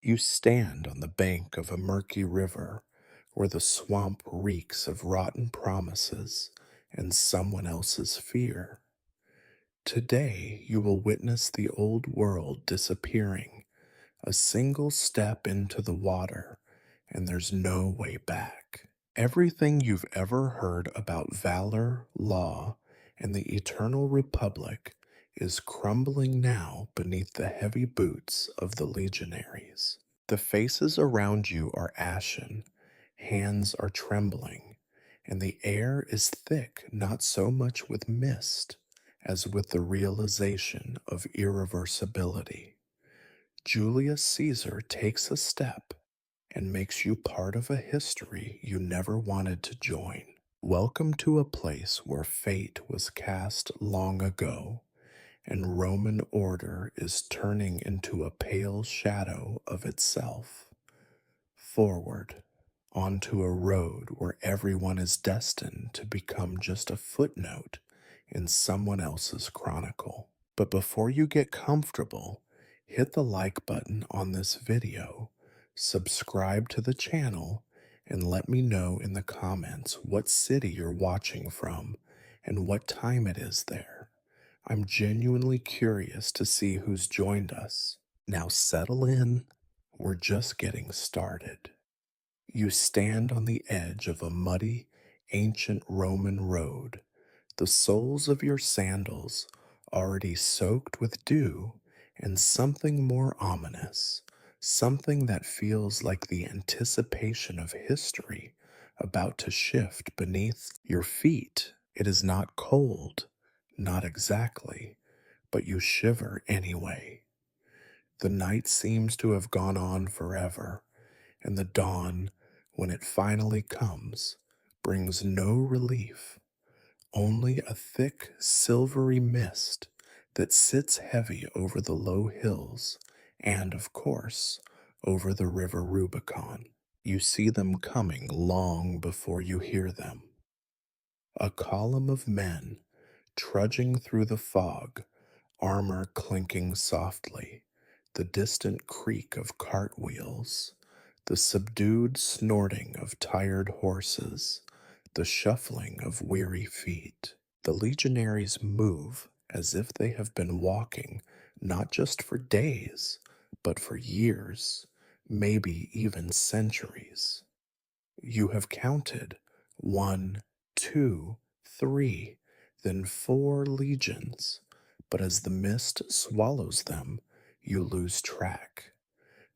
You stand on the bank of a murky river where the swamp reeks of rotten promises and someone else's fear. Today, you will witness the old world disappearing, a single step into the water, and there's no way back. Everything you've ever heard about valor, law, and the eternal republic is crumbling now beneath the heavy boots of the legionaries. The faces around you are ashen, hands are trembling, and the air is thick not so much with mist as with the realization of irreversibility. Julius Caesar takes a step and makes you part of a history you never wanted to join. Welcome to a place where fate was cast long ago, and Roman order is turning into a pale shadow of itself. Forward, onto a road where everyone is destined to become just a footnote in someone else's chronicle. But before you get comfortable, hit the like button on this video, subscribe to the channel, and let me know in the comments what city you're watching from and what time it is there. I'm genuinely curious to see who's joined us. Now settle in, we're just getting started. You stand on the edge of a muddy, ancient Roman road, the soles of your sandals already soaked with dew, and something more ominous, something that feels like the anticipation of history about to shift beneath your feet. It is not cold, not exactly, but you shiver anyway. The night seems to have gone on forever, and the dawn, when it finally comes, brings no relief, only a thick, silvery mist that sits heavy over the low hills and, of course, over the river Rubicon. You see them coming long before you hear them. A column of men trudging through the fog, armor clinking softly, the distant creak of cartwheels, the subdued snorting of tired horses, the shuffling of weary feet. The legionaries move as if they have been walking not just for days, but for years, maybe even centuries. You have counted 1, 2, 3, then 4 legions, but as the mist swallows them, you lose track.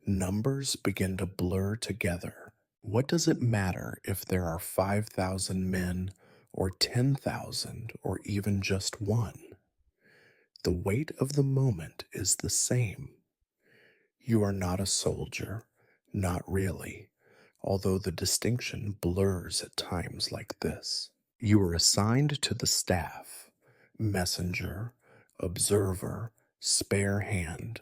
Numbers begin to blur together. What does it matter if there are 5,000 men, or 10,000, or even just one? The weight of the moment is the same. You are not a soldier, not really, although the distinction blurs at times like this. You are assigned to the staff, messenger, observer, spare hand,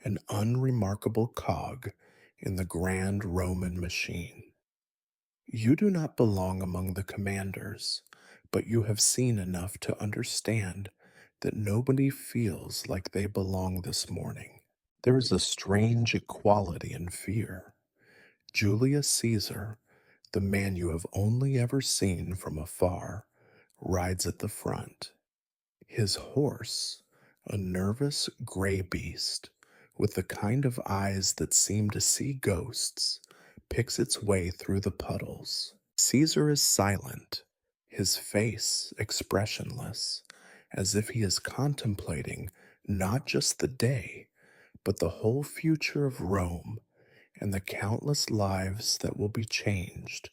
an unremarkable cog in the grand Roman machine. You do not belong among the commanders, but you have seen enough to understand that nobody feels like they belong this morning. There is a strange equality in fear. Julius Caesar, the man you have only ever seen from afar, rides at the front. His horse, a nervous gray beast, with the kind of eyes that seem to see ghosts, picks its way through the puddles. Caesar is silent, his face expressionless, as if he is contemplating not just the day, but the whole future of Rome and the countless lives that will be changed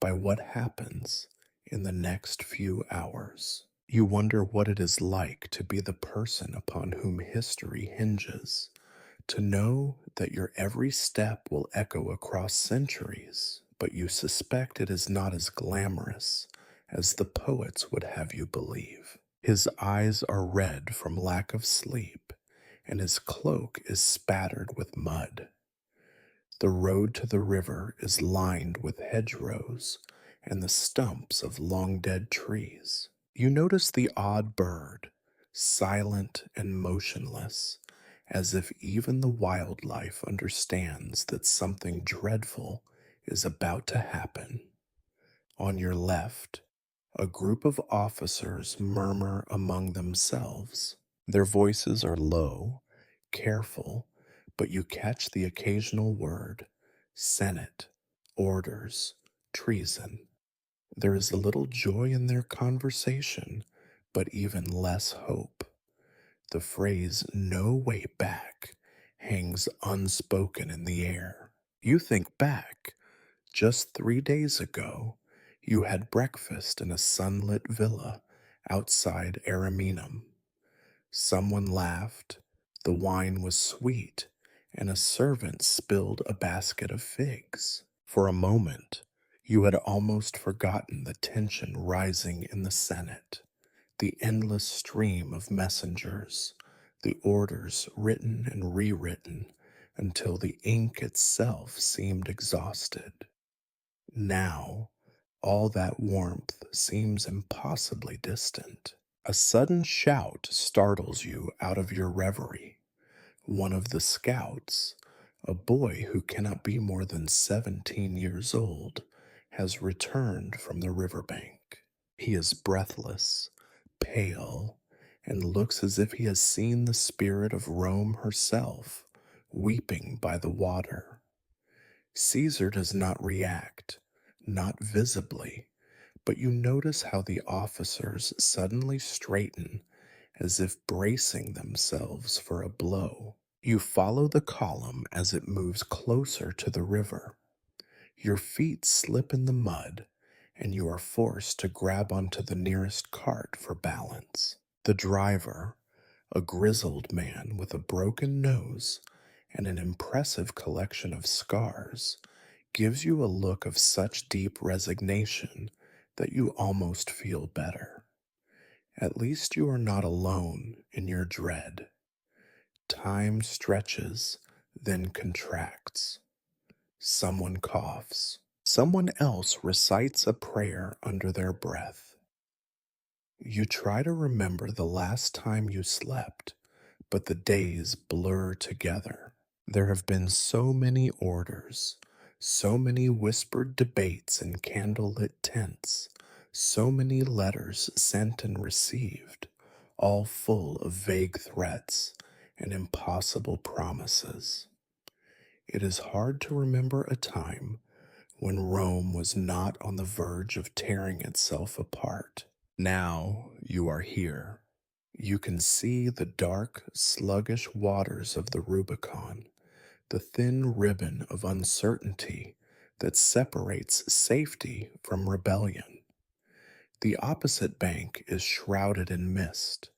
by what happens in the next few hours. You wonder what it is like to be the person upon whom history hinges, to know that your every step will echo across centuries, but you suspect it is not as glamorous as the poets would have you believe. His eyes are red from lack of sleep, and his cloak is spattered with mud. The road to the river is lined with hedgerows and the stumps of long-dead trees. You notice the odd bird, silent and motionless, as if even the wildlife understands that something dreadful is about to happen. On your left, a group of officers murmur among themselves. Their voices are low, careful, but you catch the occasional word: Senate, orders, treason. There is a little joy in their conversation, but even less hope. The phrase "no way back" hangs unspoken in the air. You think back. Just 3 days ago, you had breakfast in a sunlit villa outside Ariminum. Someone laughed, the wine was sweet, and a servant spilled a basket of figs. For a moment, you had almost forgotten the tension rising in the Senate, the endless stream of messengers, the orders written and rewritten until the ink itself seemed exhausted. Now, all that warmth seems impossibly distant. A sudden shout startles you out of your reverie. One of the scouts, a boy who cannot be more than 17 years old, has returned from the riverbank. He is breathless, pale, and looks as if he has seen the spirit of Rome herself weeping by the water. Caesar does not react, not visibly, but you notice how the officers suddenly straighten as if bracing themselves for a blow. You follow the column as it moves closer to the river. Your feet slip in the mud, and you are forced to grab onto the nearest cart for balance. The driver, a grizzled man with a broken nose and an impressive collection of scars, gives you a look of such deep resignation that you almost feel better. At least you are not alone in your dread. Time stretches, then contracts. Someone coughs. Someone else recites a prayer under their breath. You try to remember the last time you slept, but the days blur together. There have been so many orders, so many whispered debates in candlelit tents, so many letters sent and received, all full of vague threats and impossible promises. It is hard to remember a time when Rome was not on the verge of tearing itself apart. Now you are here. You can see the dark, sluggish waters of the Rubicon, the thin ribbon of uncertainty that separates safety from rebellion. The opposite bank is shrouded in mist,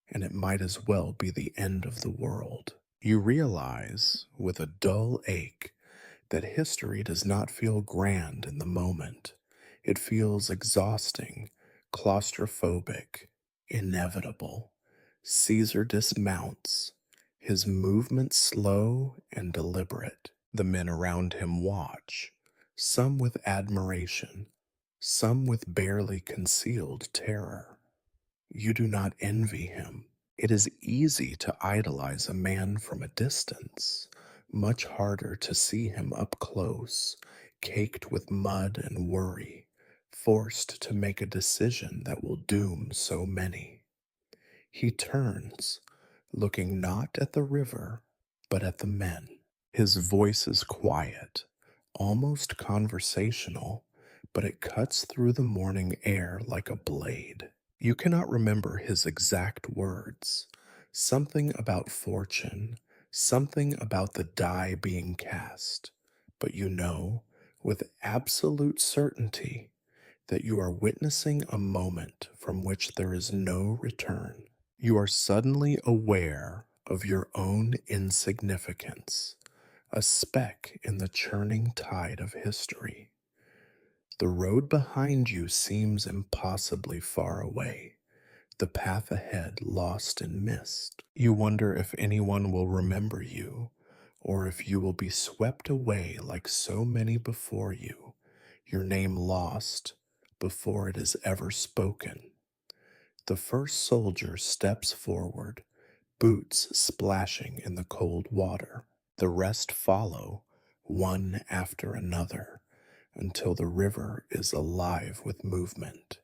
and it might as well be the end of the world. You realize, with a dull ache, that history does not feel grand in the moment. It feels exhausting, claustrophobic, inevitable. Caesar dismounts, his movements slow and deliberate. The men around him watch, some with admiration, some with barely concealed terror. You do not envy him. It is easy to idolize a man from a distance, much harder to see him up close, caked with mud and worry, forced to make a decision that will doom so many. He turns, looking not at the river, but at the men. His voice is quiet, almost conversational, but it cuts through the morning air like a blade. You cannot remember his exact words. Something about fortune, something about the die being cast. But you know, with absolute certainty, that you are witnessing a moment from which there is no return. You are suddenly aware of your own insignificance, a speck in the churning tide of history. The road behind you seems impossibly far away, the path ahead lost in mist. You wonder if anyone will remember you, or if you will be swept away like so many before you, your name lost before it is ever spoken. The first soldier steps forward, boots splashing in the cold water. The rest follow, one after another, until the river is alive with movement.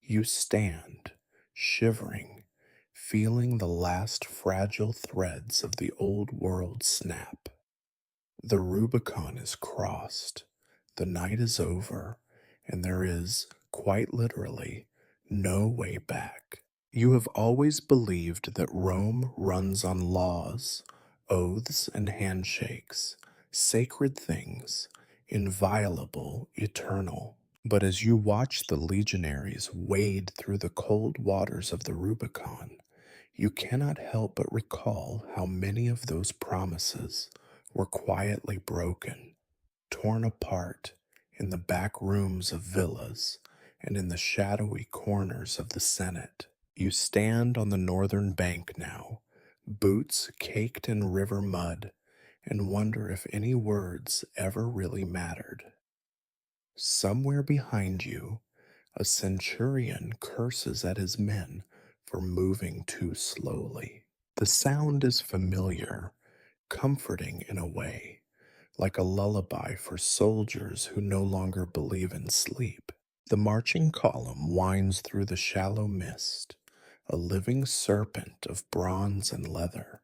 You stand, shivering, feeling the last fragile threads of the old world snap. The Rubicon is crossed, the night is over, and there is, quite literally, no way back. You have always believed that Rome runs on laws, oaths, and handshakes, sacred things, inviolable, eternal. But as you watch the legionaries wade through the cold waters of the Rubicon, you cannot help but recall how many of those promises were quietly broken, torn apart in the back rooms of villas and in the shadowy corners of the Senate. You stand on the northern bank now, boots caked in river mud, and wonder if any words ever really mattered. Somewhere behind you, a centurion curses at his men for moving too slowly. The sound is familiar, comforting in a way, like a lullaby for soldiers who no longer believe in sleep. The marching column winds through the shallow mist, a living serpent of bronze and leather,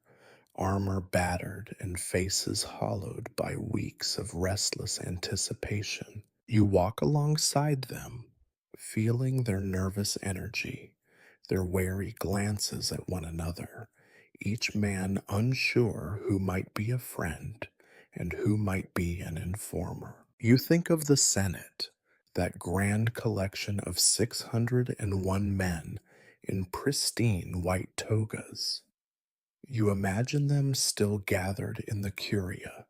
armor battered and faces hollowed by weeks of restless anticipation. You walk alongside them, feeling their nervous energy, their wary glances at one another, each man unsure who might be a friend and who might be an informer. You think of the Senate, that grand collection of 601 men in pristine white togas. You imagine them still gathered in the curia,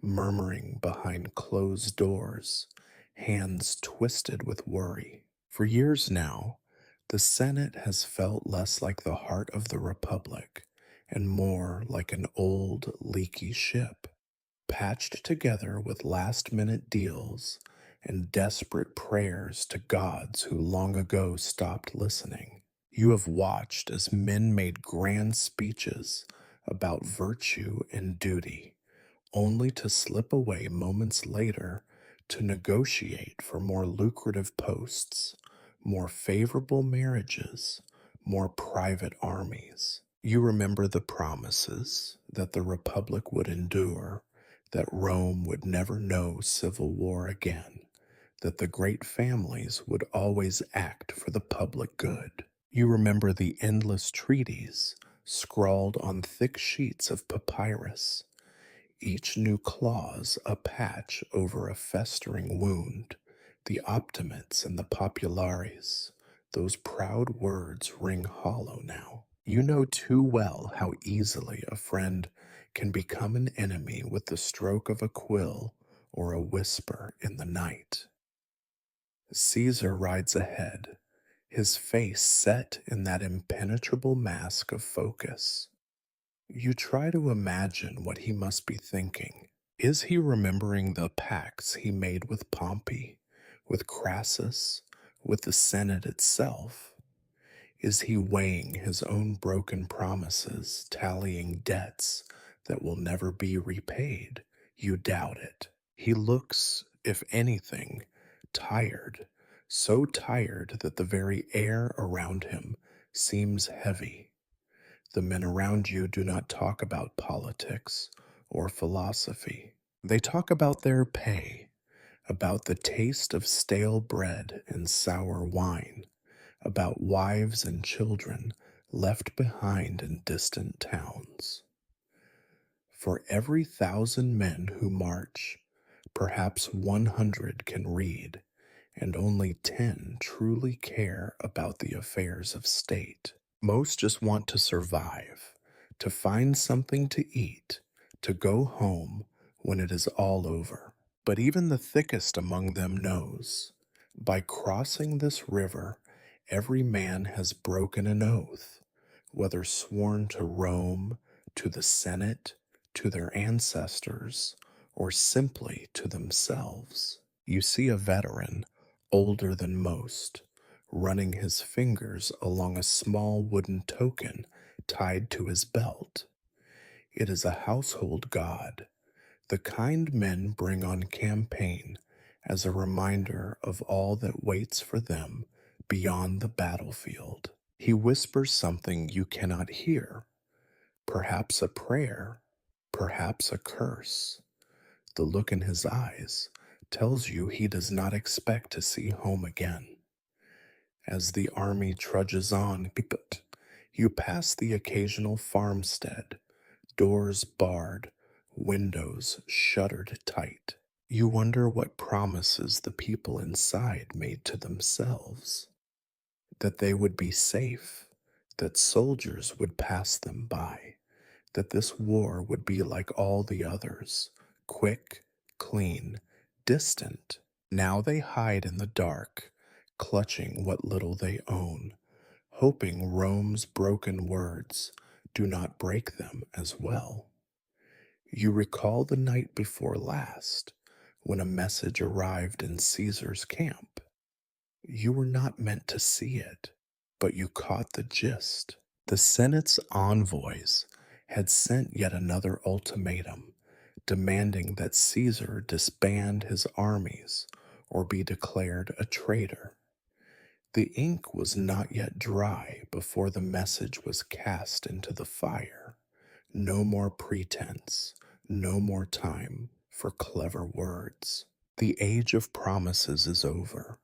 murmuring behind closed doors, hands twisted with worry. For years now, the Senate has felt less like the heart of the Republic and more like an old, leaky ship, patched together with last minute deals and desperate prayers to gods who long ago stopped listening. You have watched as men made grand speeches about virtue and duty, only to slip away moments later to negotiate for more lucrative posts, more favorable marriages, more private armies. You remember the promises that the Republic would endure, that Rome would never know civil war again, that the great families would always act for the public good. You remember the endless treaties scrawled on thick sheets of papyrus, each new clause a patch over a festering wound, the optimates and the populares. Those proud words ring hollow now. You know too well how easily a friend can become an enemy with the stroke of a quill or a whisper in the night. Caesar rides ahead, his face set in that impenetrable mask of focus. You try to imagine what he must be thinking. Is he remembering the pacts he made with Pompey, with Crassus, with the Senate itself? Is he weighing his own broken promises, tallying debts that will never be repaid? You doubt it. He looks, if anything, tired, so tired that the very air around him seems heavy. The men around you do not talk about politics or philosophy. They talk about their pay, about the taste of stale bread and sour wine, about wives and children left behind in distant towns. For every 1,000 men who march, perhaps 100 can read, and only 10 truly care about the affairs of state. Most just want to survive, to find something to eat, to go home when it is all over. But even the thickest among them knows, by crossing this river, every man has broken an oath, whether sworn to Rome, to the Senate, to their ancestors, or simply to themselves. You see a veteran, older than most, running his fingers along a small wooden token tied to his belt. It is a household god, the kind men bring on campaign as a reminder of all that waits for them beyond the battlefield. He whispers something you cannot hear, perhaps a prayer, perhaps a curse. The look in his eyes tells you he does not expect to see home again. As the army trudges on, you pass the occasional farmstead, doors barred, windows shuttered tight. You wonder what promises the people inside made to themselves. That they would be safe, that soldiers would pass them by, that this war would be like all the others, quick, clean, distant. Now they hide in the dark, clutching what little they own, hoping Rome's broken words do not break them as well. You recall the night before last, when a message arrived in Caesar's camp. You were not meant to see it, but you caught the gist. The Senate's envoys had sent yet another ultimatum, demanding that Caesar disband his armies or be declared a traitor. The ink was not yet dry before the message was cast into the fire. No more pretense, no more time for clever words. The age of promises is over.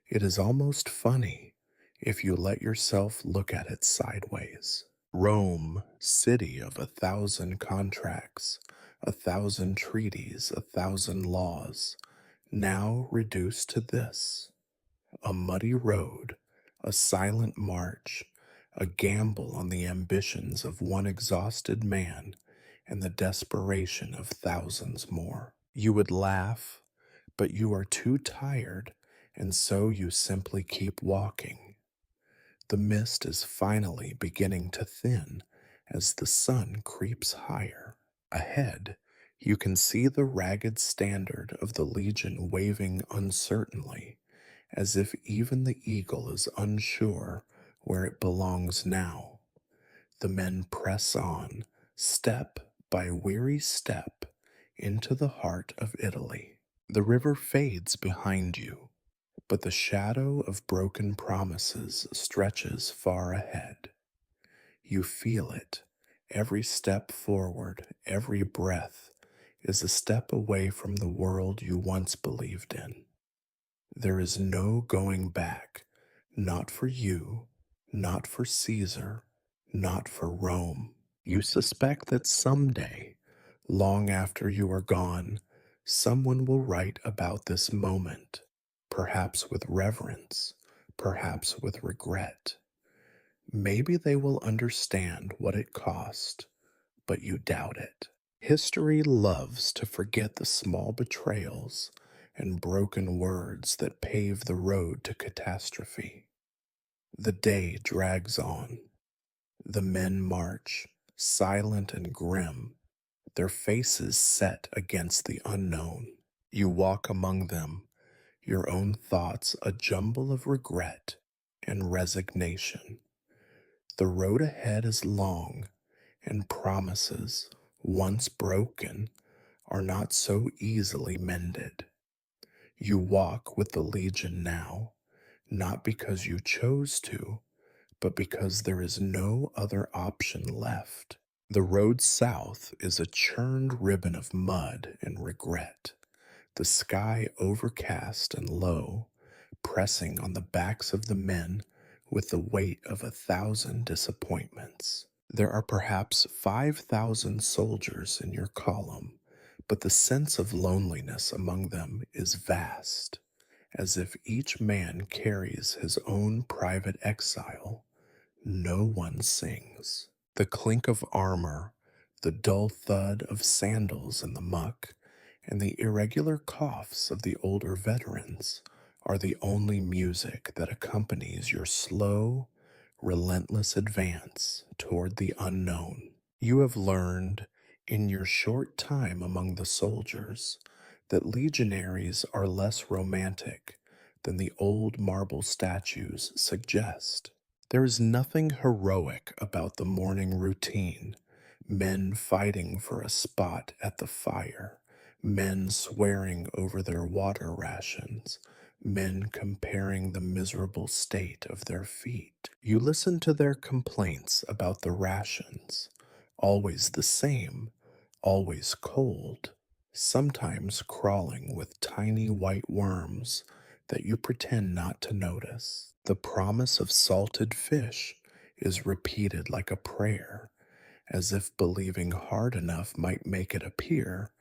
It is almost funny if you let yourself look at it sideways. Rome, city of 1,000 contracts, 1,000 treaties, 1,000 laws, now reduced to this: a muddy road, a silent march, a gamble on the ambitions of one exhausted man and the desperation of thousands more. You would laugh, but you are too tired, and so you simply keep walking. The mist is finally beginning to thin as the sun creeps higher. Ahead, you can see the ragged standard of the legion waving uncertainly, as if even the eagle is unsure where it belongs now. The men press on, step by weary step, into the heart of Italy. The river fades behind you, but the shadow of broken promises stretches far ahead. You feel it. Every step forward, every breath, is a step away from the world you once believed in. There is no going back, not for you, not for Caesar, not for Rome. You suspect that someday, long after you are gone, someone will write about this moment, perhaps with reverence, perhaps with regret. Maybe they will understand what it cost, but you doubt it. History loves to forget the small betrayals and broken words that pave the road to catastrophe. The day drags on. The men march, silent and grim, their faces set against the unknown. You walk among them, your own thoughts a jumble of regret and resignation. The road ahead is long, and promises, once broken, are not so easily mended. You walk with the legion now, not because you chose to, but because there is no other option left. The road south is a churned ribbon of mud and regret, the sky overcast and low, pressing on the backs of the men with the weight of 1,000 disappointments. There are perhaps 5,000 soldiers in your column, but the sense of loneliness among them is vast, as if each man carries his own private exile. No one sings. The clink of armor, the dull thud of sandals in the muck, and the irregular coughs of the older veterans are the only music that accompanies your slow, relentless advance toward the unknown. You have learned, in your short time among the soldiers, that legionaries are less romantic than the old marble statues suggest. There is nothing heroic about the morning routine. Men fighting for a spot at the fire, men swearing over their water rations, men comparing the miserable state of their feet. You listen to their complaints about the rations, always the same, always cold, sometimes crawling with tiny white worms that you pretend not to notice. The promise of salted fish is repeated like a prayer, as if believing hard enough might make it appear,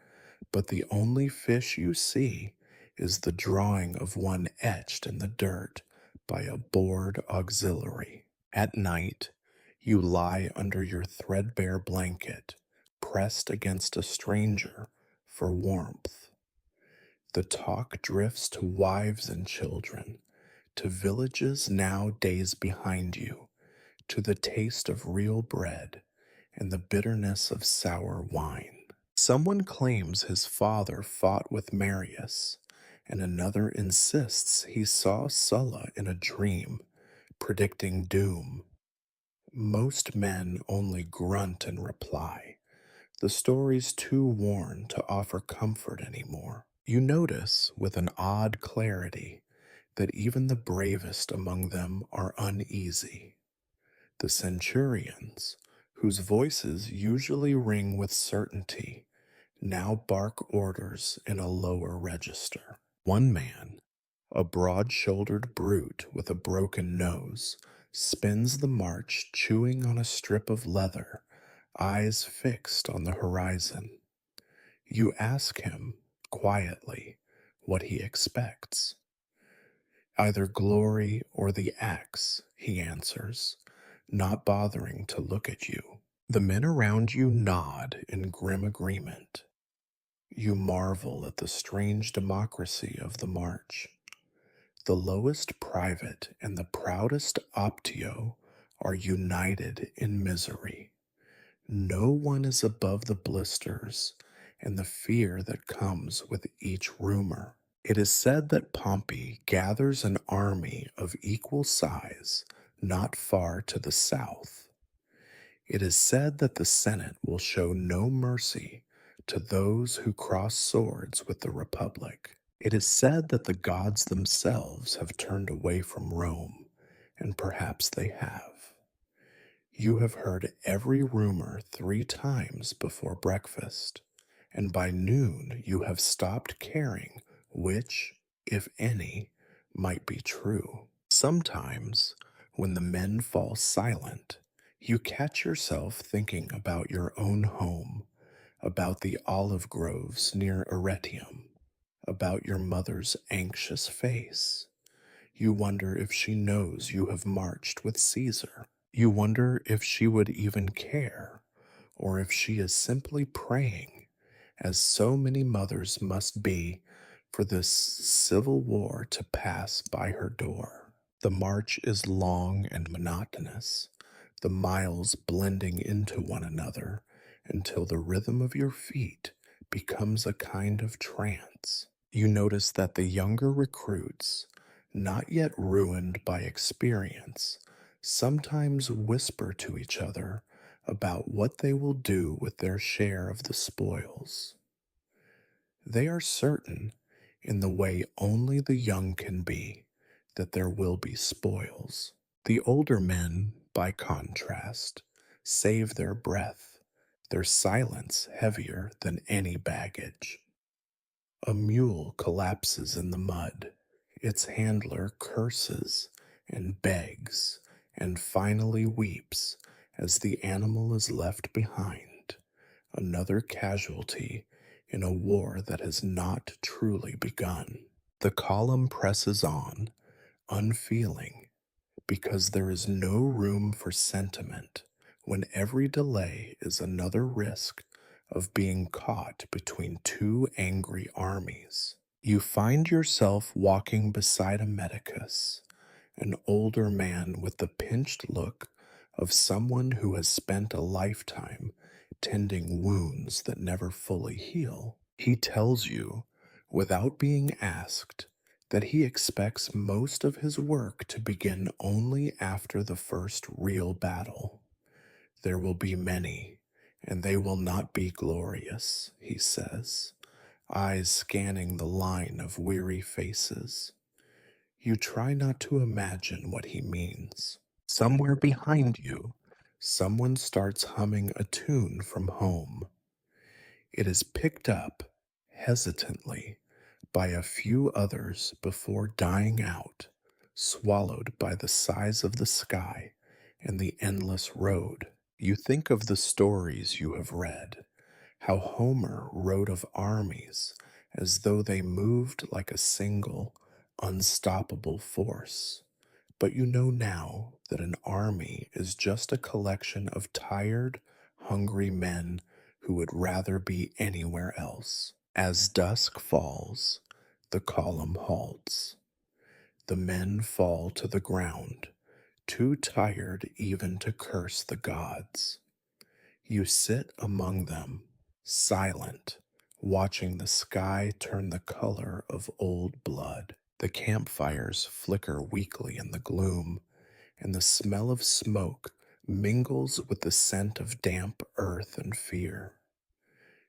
but the only fish you see is the drawing of one etched in the dirt by a bored auxiliary. At night, you lie under your threadbare blanket, pressed against a stranger for warmth. The talk drifts to wives and children, to villages now days behind you, to the taste of real bread and the bitterness of sour wine. Someone claims his father fought with Marius, and another insists he saw Sulla in a dream, predicting doom. Most men only grunt and reply. The story's too worn to offer comfort anymore. You notice, with an odd clarity, that even the bravest among them are uneasy. The centurions, whose voices usually ring with certainty, now bark orders in a lower register. One man, a broad shouldered brute with a broken nose, spends the march chewing on a strip of leather, eyes fixed on the horizon. You ask him, quietly, what he expects. Either glory or the axe, he answers, not bothering to look at you. The men around you nod in grim agreement. You marvel at the strange democracy of the march. The lowest private and the proudest optio are united in misery. No one is above the blisters and the fear that comes with each rumor. It is said that Pompey gathers an army of equal size not far to the south. It is said that the Senate will show no mercy to those who cross swords with the Republic. It is said that the gods themselves have turned away from Rome, and perhaps they have. You have heard every rumor 3 times before breakfast, and by noon you have stopped caring which, if any, might be true. Sometimes, when the men fall silent, you catch yourself thinking about your own home, about the olive groves near Arretium, about your mother's anxious face. You wonder if she knows you have marched with Caesar. You wonder if she would even care, or if she is simply praying, as so many mothers must be, for this civil war to pass by her door. The march is long and monotonous, the miles blending into one another until the rhythm of your feet becomes a kind of trance. You notice that the younger recruits, not yet ruined by experience, sometimes whisper to each other about what they will do with their share of the spoils. They are certain, in the way only the young can be, that there will be spoils. The older men, by contrast, save their breath, their silence heavier than any baggage. A mule collapses in the mud. Its handler curses and begs and finally weeps as the animal is left behind, another casualty in a war that has not truly begun. The column presses on, unfeeling, because there is no room for sentiment when every delay is another risk of being caught between 2 angry armies. You find yourself walking beside a medicus, an older man with the pinched look of someone who has spent a lifetime tending wounds that never fully heal. He tells you, without being asked, that he expects most of his work to begin only after the first real battle. There will be many, and they will not be glorious, he says, eyes scanning the line of weary faces. You try not to imagine what he means. Somewhere behind you, someone starts humming a tune from home. It is picked up, hesitantly, by a few others before dying out, swallowed by the size of the sky and the endless road. You think of the stories you have read, how Homer wrote of armies as though they moved like a single, unstoppable force. But you know now that an army is just a collection of tired, hungry men who would rather be anywhere else. As dusk falls, the column halts. The men fall to the ground, too tired even to curse the gods. You sit among them, silent, watching the sky turn the color of old blood. The campfires flicker weakly in the gloom, and the smell of smoke mingles with the scent of damp earth and fear.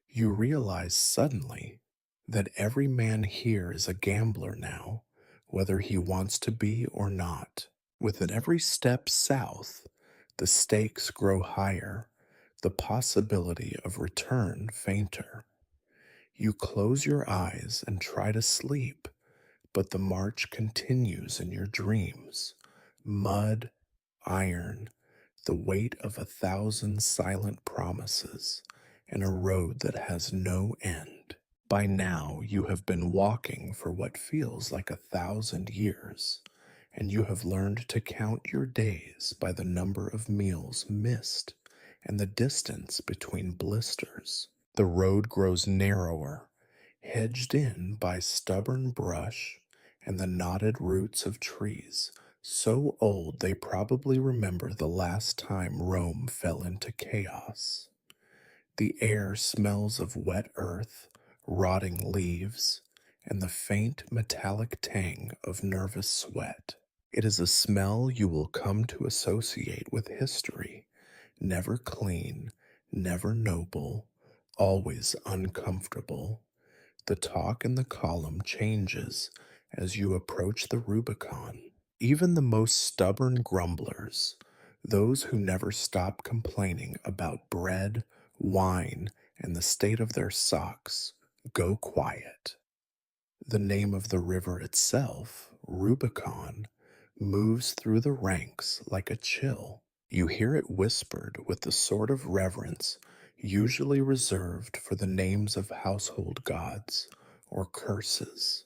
You realize suddenly that every man here is a gambler now, whether he wants to be or not. With every step south, the stakes grow higher, the possibility of return fainter. You close your eyes and try to sleep, but the march continues in your dreams. Mud, iron, the weight of 1,000 silent promises, and a road that has no end. By now, you have been walking for what feels like 1,000 years, and you have learned to count your days by the number of meals missed and the distance between blisters. The road grows narrower, hedged in by stubborn brush and the knotted roots of trees, so old they probably remember the last time Rome fell into chaos. The air smells of wet earth, rotting leaves, and the faint metallic tang of nervous sweat. It is a smell you will come to associate with history, never clean, never noble, always uncomfortable. The talk in the column changes as you approach the Rubicon. Even the most stubborn grumblers, those who never stop complaining about bread, wine, and the state of their socks, go quiet. The name of the river itself, Rubicon, moves through the ranks like a chill. You hear it whispered with the sort of reverence usually reserved for the names of household gods or curses.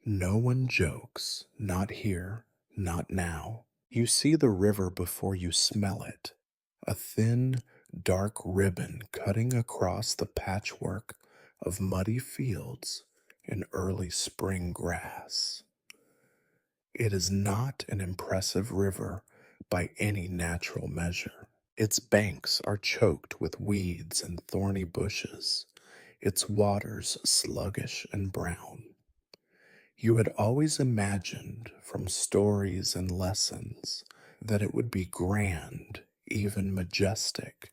No one jokes, not here, not now. You see the river before you smell it, a thin, dark ribbon cutting across the patchwork of muddy fields and early spring grass. It is not an impressive river by any natural measure. Its banks are choked with weeds and thorny bushes, its waters sluggish and brown. You had always imagined from stories and lessons that it would be grand, even majestic,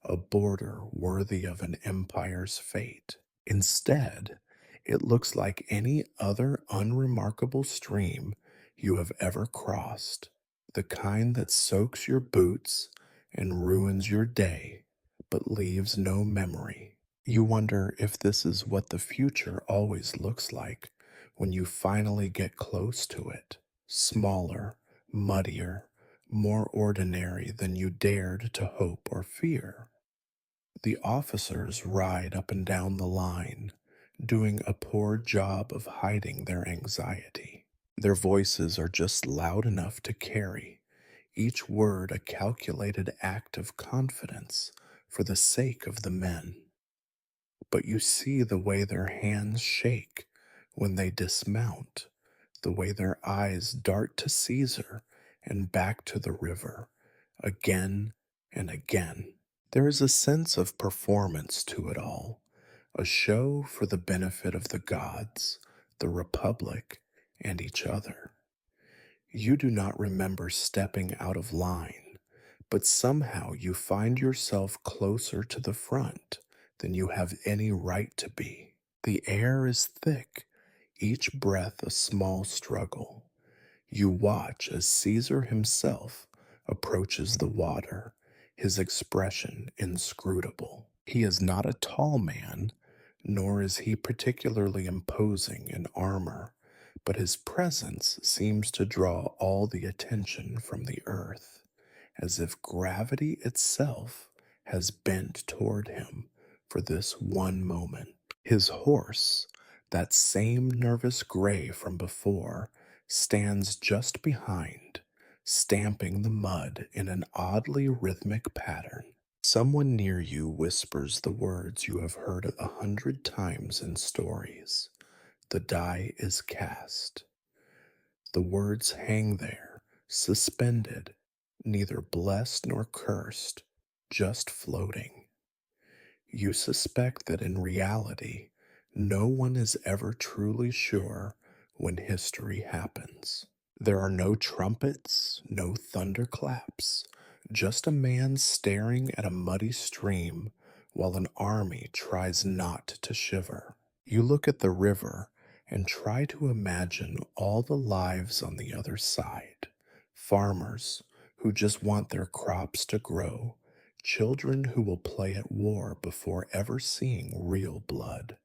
a border worthy of an empire's fate. Instead, it looks like any other unremarkable stream you have ever crossed, the kind that soaks your boots and ruins your day, but leaves no memory. You wonder if this is what the future always looks like when you finally get close to it, smaller, muddier, more ordinary than you dared to hope or fear. The officers ride up and down the line, doing a poor job of hiding their anxiety. Their voices are just loud enough to carry, each word a calculated act of confidence for the sake of the men. But you see the way their hands shake when they dismount, the way their eyes dart to Caesar and back to the river, again and again. There is a sense of performance to it all, a show for the benefit of the gods, the Republic, and each other. You do not remember stepping out of line, but somehow you find yourself closer to the front than you have any right to be. The air is thick, each breath a small struggle. You watch as Caesar himself approaches the water, his expression inscrutable. He is not a tall man, nor is he particularly imposing in armor, but his presence seems to draw all the attention from the earth, as if gravity itself has bent toward him for this one moment. His horse, that same nervous gray from before, stands just behind, stamping the mud in an oddly rhythmic pattern. Someone near you whispers the words you have heard 100 times in stories. The die is cast. The words hang there, suspended, neither blessed nor cursed, just floating. You suspect that in reality, no one is ever truly sure when history happens. There are no trumpets, no thunderclaps, just a man staring at a muddy stream while an army tries not to shiver. You look at the river and try to imagine all the lives on the other side. Farmers who just want their crops to grow, children who will play at war before ever seeing real blood,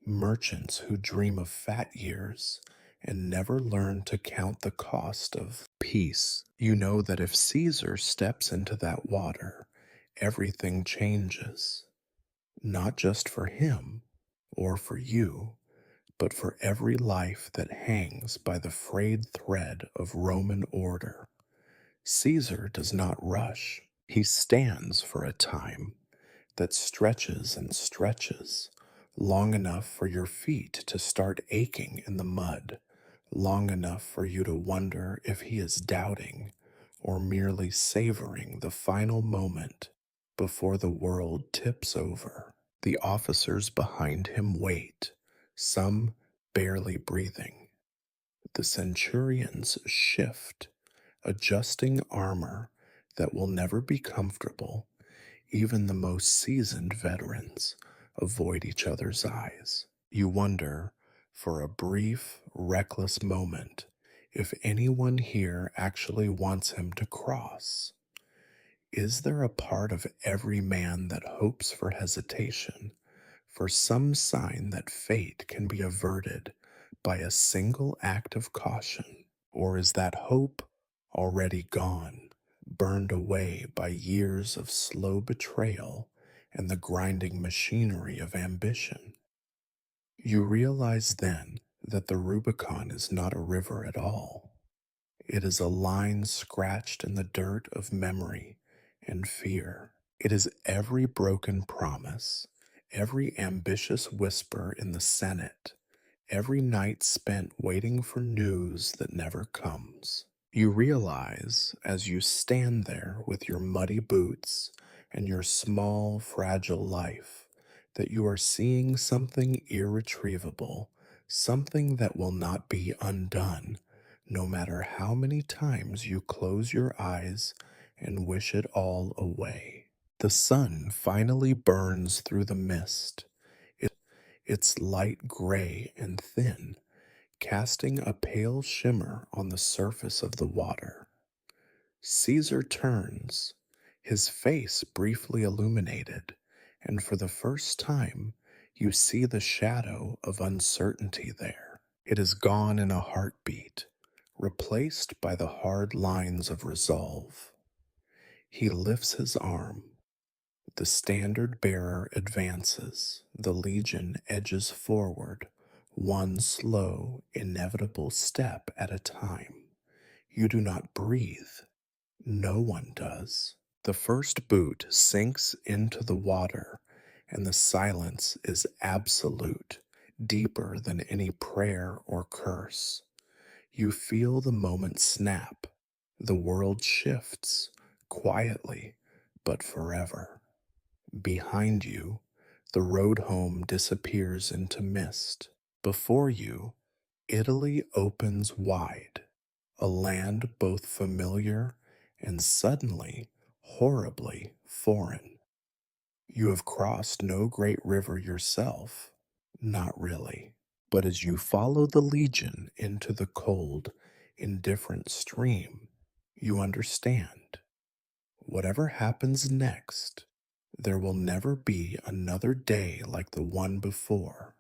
merchants who dream of fat years and never learn to count the cost of peace. You know that if Caesar steps into that water, everything changes, not just for him or for you, but for every life that hangs by the frayed thread of Roman order. Caesar does not rush. He stands for a time that stretches and stretches, long enough for your feet to start aching in the mud, long enough for you to wonder if he is doubting or merely savoring the final moment before the world tips over. The officers behind him wait, some barely breathing. The centurions shift, adjusting armor that will never be comfortable. Even the most seasoned veterans avoid each other's eyes. You wonder, for a brief, reckless moment, if anyone here actually wants him to cross. Is there a part of every man that hopes for hesitation, for some sign that fate can be averted by a single act of caution? Or is that hope already gone, burned away by years of slow betrayal and the grinding machinery of ambition? You realize then that the Rubicon is not a river at all. It is a line scratched in the dirt of memory and fear. It is every broken promise, every ambitious whisper in the Senate, every night spent waiting for news that never comes. You realize as you stand there with your muddy boots and your small, fragile life that you are seeing something irretrievable, something that will not be undone, no matter how many times you close your eyes and wish it all away. The sun finally burns through the mist, its light gray and thin, casting a pale shimmer on the surface of the water. Caesar turns, his face briefly illuminated, and for the first time you see the shadow of uncertainty there. It is gone in a heartbeat, replaced by the hard lines of resolve. He lifts his arm. The standard bearer advances. The legion edges forward, one slow, inevitable step at a time. You do not breathe. No one does. The first boot sinks into the water, and the silence is absolute, deeper than any prayer or curse. You feel the moment snap. The world shifts, quietly, but forever. Behind you, the road home disappears into mist. Before you, Italy opens wide, a land both familiar and suddenly horribly foreign. You have crossed no great river yourself, not really. But as you follow the legion into the cold, indifferent stream, you understand. Whatever happens next, there will never be another day like the one before.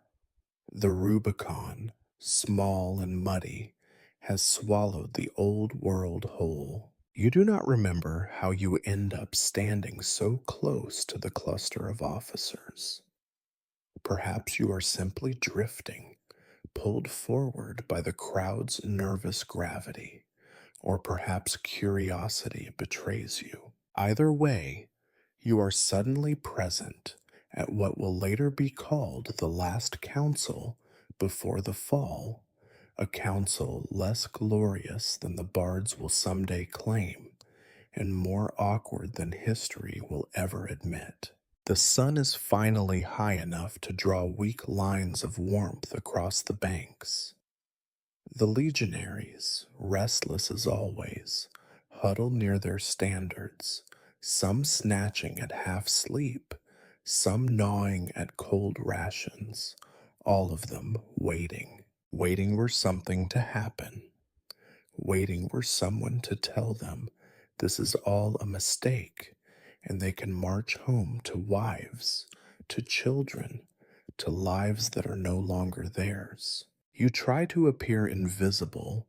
The Rubicon, small and muddy, has swallowed the old world whole. You do not remember how you end up standing so close to the cluster of officers. Perhaps you are simply drifting, pulled forward by the crowd's nervous gravity, or perhaps curiosity betrays you. Either way, you are suddenly present at what will later be called the last council before the fall, a council less glorious than the bards will someday claim, and more awkward than history will ever admit. The sun is finally high enough to draw weak lines of warmth across the banks. The legionaries, restless as always, huddle near their standards, some snatching at half sleep, some gnawing at cold rations, all of them waiting, waiting for something to happen, waiting for someone to tell them this is all a mistake and they can march home to wives, to children, to lives that are no longer theirs. You try to appear invisible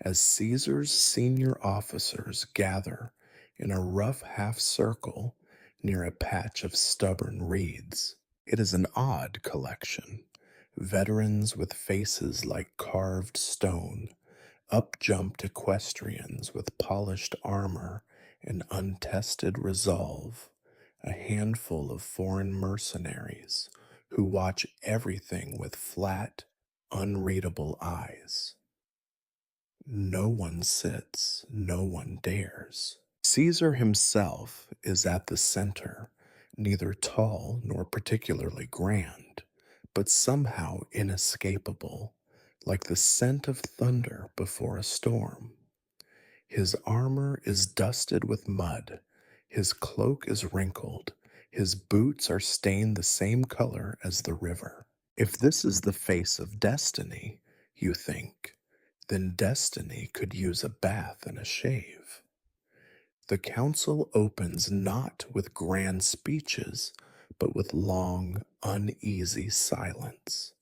as Caesar's senior officers gather in a rough half circle near a patch of stubborn reeds. It is an odd collection. Veterans with faces like carved stone, up jumped equestrians with polished armor and untested resolve, a handful of foreign mercenaries who watch everything with flat, unreadable eyes. No one sits, no one dares. Caesar himself is at the center, neither tall nor particularly grand, but somehow inescapable, like the scent of thunder before a storm. His armor is dusted with mud, his cloak is wrinkled, his boots are stained the same color as the river. If this is the face of destiny, you think, then destiny could use a bath and a shave. The council opens not with grand speeches, but with long, uneasy silence.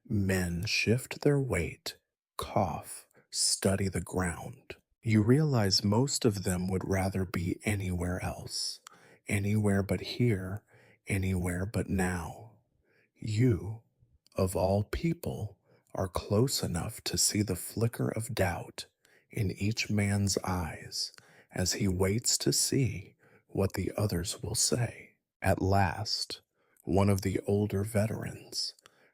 Men shift their weight, cough, study the ground. You realize most of them would rather be anywhere else, anywhere but here, anywhere but now. You, of all people, are close enough to see the flicker of doubt in each man's eyes as he waits to see what the others will say. At last, one of the older veterans,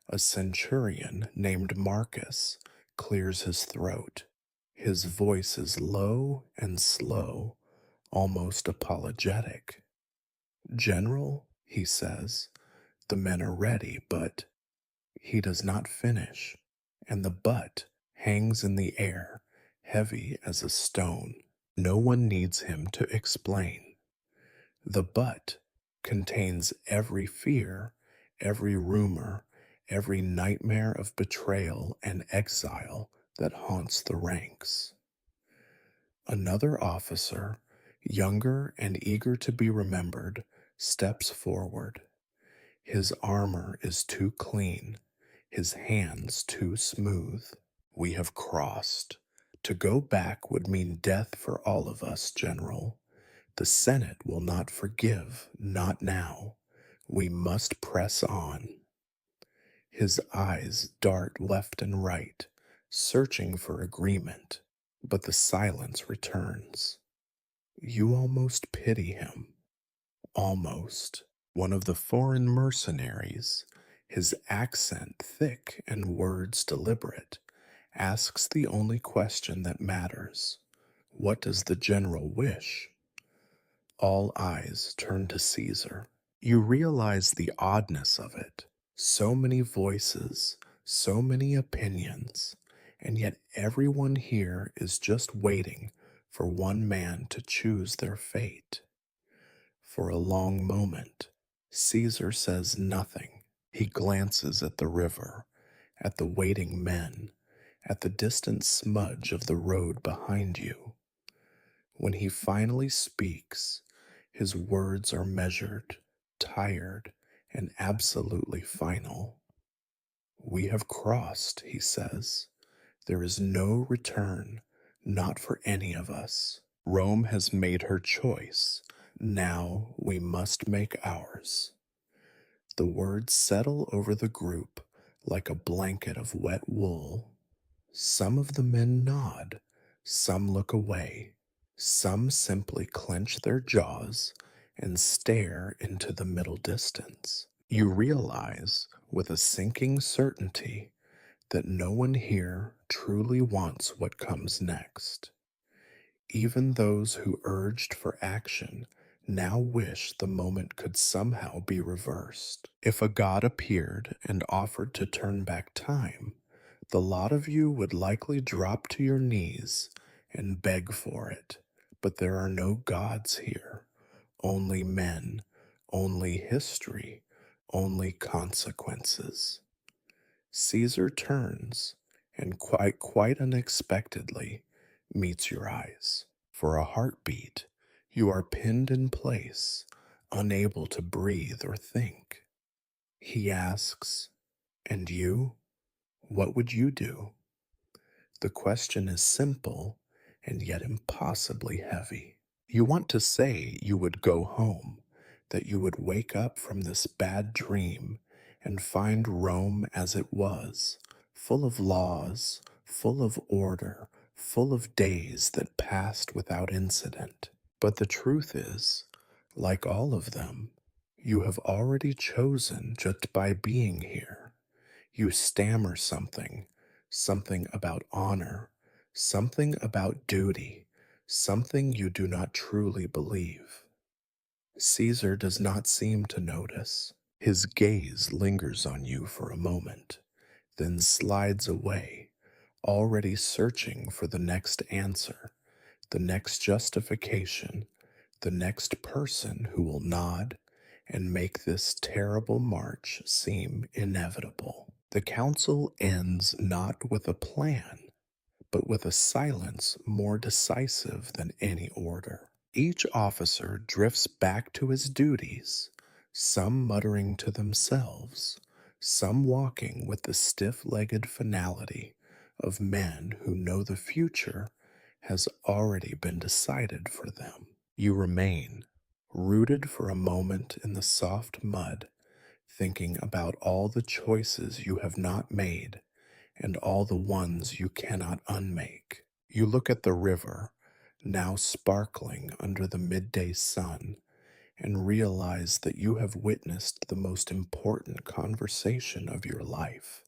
a centurion named Marcus, clears his throat. His voice is low and slow, almost apologetic. "General," he says, "the men are ready, but—" He does not finish, and the butt hangs in the air, heavy as a stone. No one needs him to explain. The butt contains every fear, every rumor, every nightmare of betrayal and exile that haunts the ranks. Another officer, younger and eager to be remembered, steps forward. His armor is too clean, his hands too smooth. "We have crossed. To go back would mean death for all of us, General. The Senate will not forgive, not now. We must press on." His eyes dart left and right, searching for agreement, but the silence returns. You almost pity him. Almost. One of the foreign mercenaries, his accent thick and words deliberate, asks the only question that matters. What does the general wish? All eyes turn to Caesar. You realize the oddness of it. So many voices, so many opinions, and yet everyone here is just waiting for one man to choose their fate. For a long moment, Caesar says nothing. He glances at the river, at the waiting men, at the distant smudge of the road behind you. When he finally speaks, his words are measured, tired, and absolutely final. "We have crossed," he says. "There is no return, not for any of us. Rome has made her choice. Now we must make ours." The words settle over the group like a blanket of wet wool. Some of the men nod, some look away, some simply clench their jaws and stare into the middle distance. You realize with a sinking certainty that no one here truly wants what comes next. Even those who urged for action now wish the moment could somehow be reversed. If a god appeared and offered to turn back time, the lot of you would likely drop to your knees and beg for it. But there are no gods here, only men, only history, only consequences. Caesar turns and quite unexpectedly meets your eyes. For a heartbeat, you are pinned in place, unable to breathe or think. He asks, "And you? What would you do?" The question is simple and yet impossibly heavy. You want to say you would go home, that you would wake up from this bad dream and find Rome as it was, full of laws, full of order, full of days that passed without incident. But the truth is, like all of them, you have already chosen just by being here. You stammer something, something about honor, something about duty, something you do not truly believe. Caesar does not seem to notice. His gaze lingers on you for a moment, then slides away, already searching for the next answer, the next justification, the next person who will nod and make this terrible march seem inevitable. The council ends not with a plan, but with a silence more decisive than any order. Each officer drifts back to his duties, some muttering to themselves, some walking with the stiff-legged finality of men who know the future has already been decided for them. You remain, rooted for a moment in the soft mud, thinking about all the choices you have not made and all the ones you cannot unmake. You look at the river, now sparkling under the midday sun, and realize that you have witnessed the most important conversation of your life,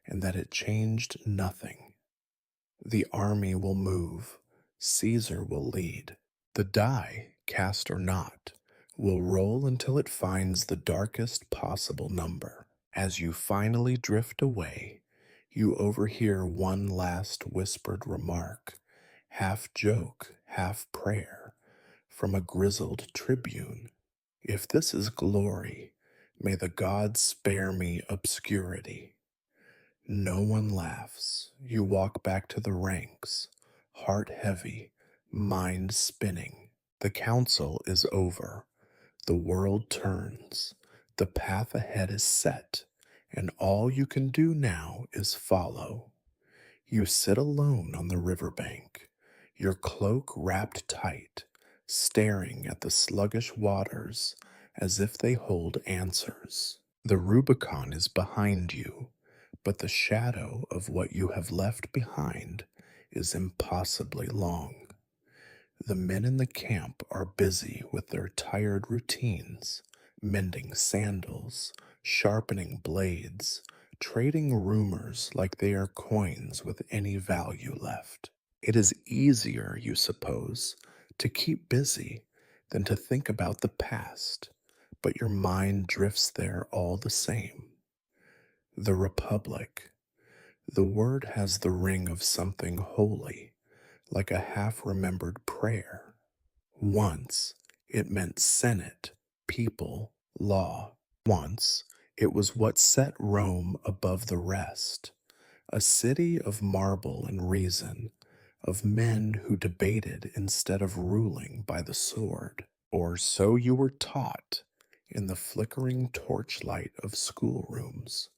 and that it changed nothing. The army will move, Caesar will lead. The die, cast or not, will roll until it finds the darkest possible number. As you finally drift away, you overhear one last whispered remark, half joke, half prayer, from a grizzled tribune. "If this is glory, may the gods spare me obscurity." No one laughs. You walk back to the ranks, heart heavy, mind spinning. The council is over. The world turns. The path ahead is set, and all you can do now is follow. You sit alone on the riverbank, your cloak wrapped tight, staring at the sluggish waters as if they hold answers. The Rubicon is behind you, but the shadow of what you have left behind is impossibly long. The men in the camp are busy with their tired routines, mending sandals, sharpening blades, trading rumors like they are coins with any value left. It is easier, you suppose, to keep busy than to think about the past, but your mind drifts there all the same. The Republic, The word has the ring of something holy, like a half remembered prayer. Once it meant Senate, people, law. Once it was what set Rome above the rest, a city of marble and reason, of men who debated instead of ruling by the sword. Or so you were taught in the flickering torchlight of schoolrooms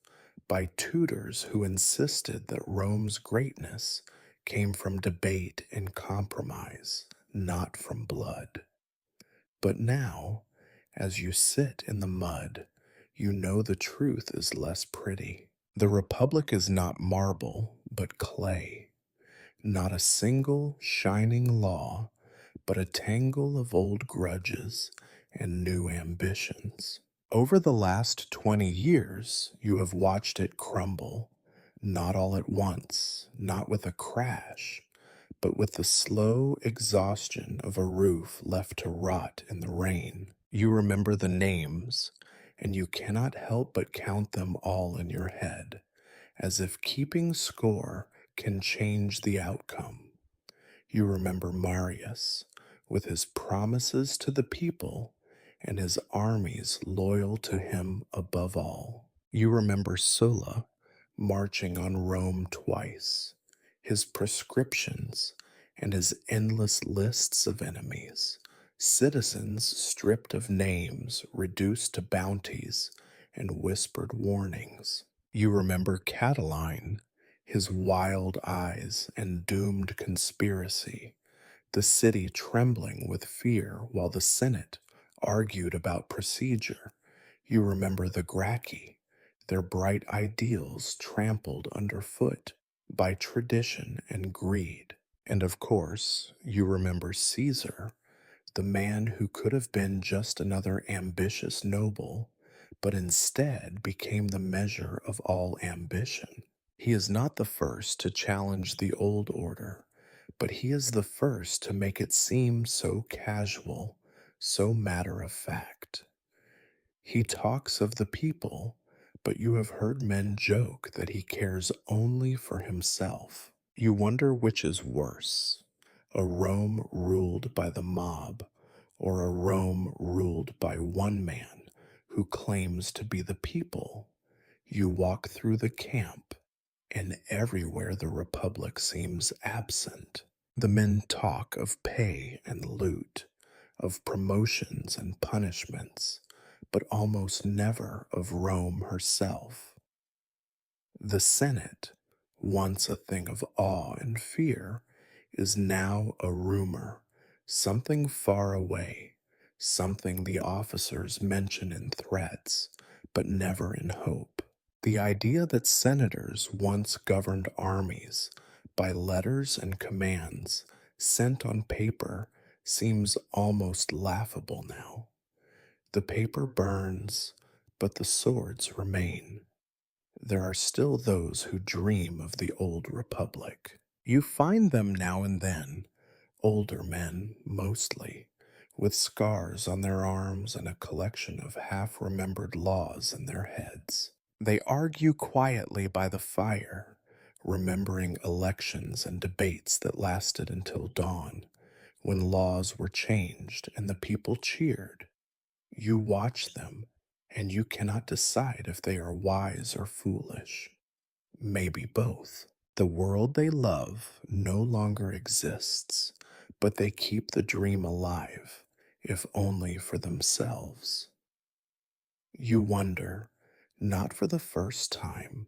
by tutors who insisted that Rome's greatness came from debate and compromise, not from blood. But now, as you sit in the mud, you know the truth is less pretty. The Republic is not marble, but clay, not a single shining law, but a tangle of old grudges and new ambitions. Over the last 20 years, you have watched it crumble, not all at once, not with a crash, but with the slow exhaustion of a roof left to rot in the rain. You remember the names, and you cannot help but count them all in your head, as if keeping score can change the outcome. You remember Marius, with his promises to the people and his armies loyal to him above all. You remember Sulla, marching on Rome twice, his prescriptions and his endless lists of enemies, citizens stripped of names, reduced to bounties and whispered warnings. You remember Catiline, his wild eyes and doomed conspiracy, the city trembling with fear while the Senate argued about procedure. You remember the Gracchi, their bright ideals trampled underfoot by tradition and greed. And of course, you remember Caesar, the man who could have been just another ambitious noble, but instead became the measure of all ambition. He is not the first to challenge the old order, but he is the first to make it seem so casual, so matter of fact. He talks of the people, but you have heard men joke that he cares only for himself. You wonder which is worse, a Rome ruled by the mob, or a Rome ruled by one man who claims to be the people. You walk through the camp, and everywhere the Republic seems absent. The men talk of pay and loot, of promotions and punishments, but almost never of Rome herself. The Senate, once a thing of awe and fear, is now a rumor, something far away, something the officers mention in threats, but never in hope. The idea that senators once governed armies by letters and commands sent on paper seems almost laughable now. The paper burns, but the swords remain. There are still those who dream of the old republic. You find them now and then, older men mostly, with scars on their arms and a collection of half remembered laws in their heads. They argue quietly by the fire, remembering elections and debates that lasted until dawn, when laws were changed and the people cheered. You watch them, and you cannot decide if they are wise or foolish. Maybe both. The world they love no longer exists, but they keep the dream alive, if only for themselves. You wonder, not for the first time,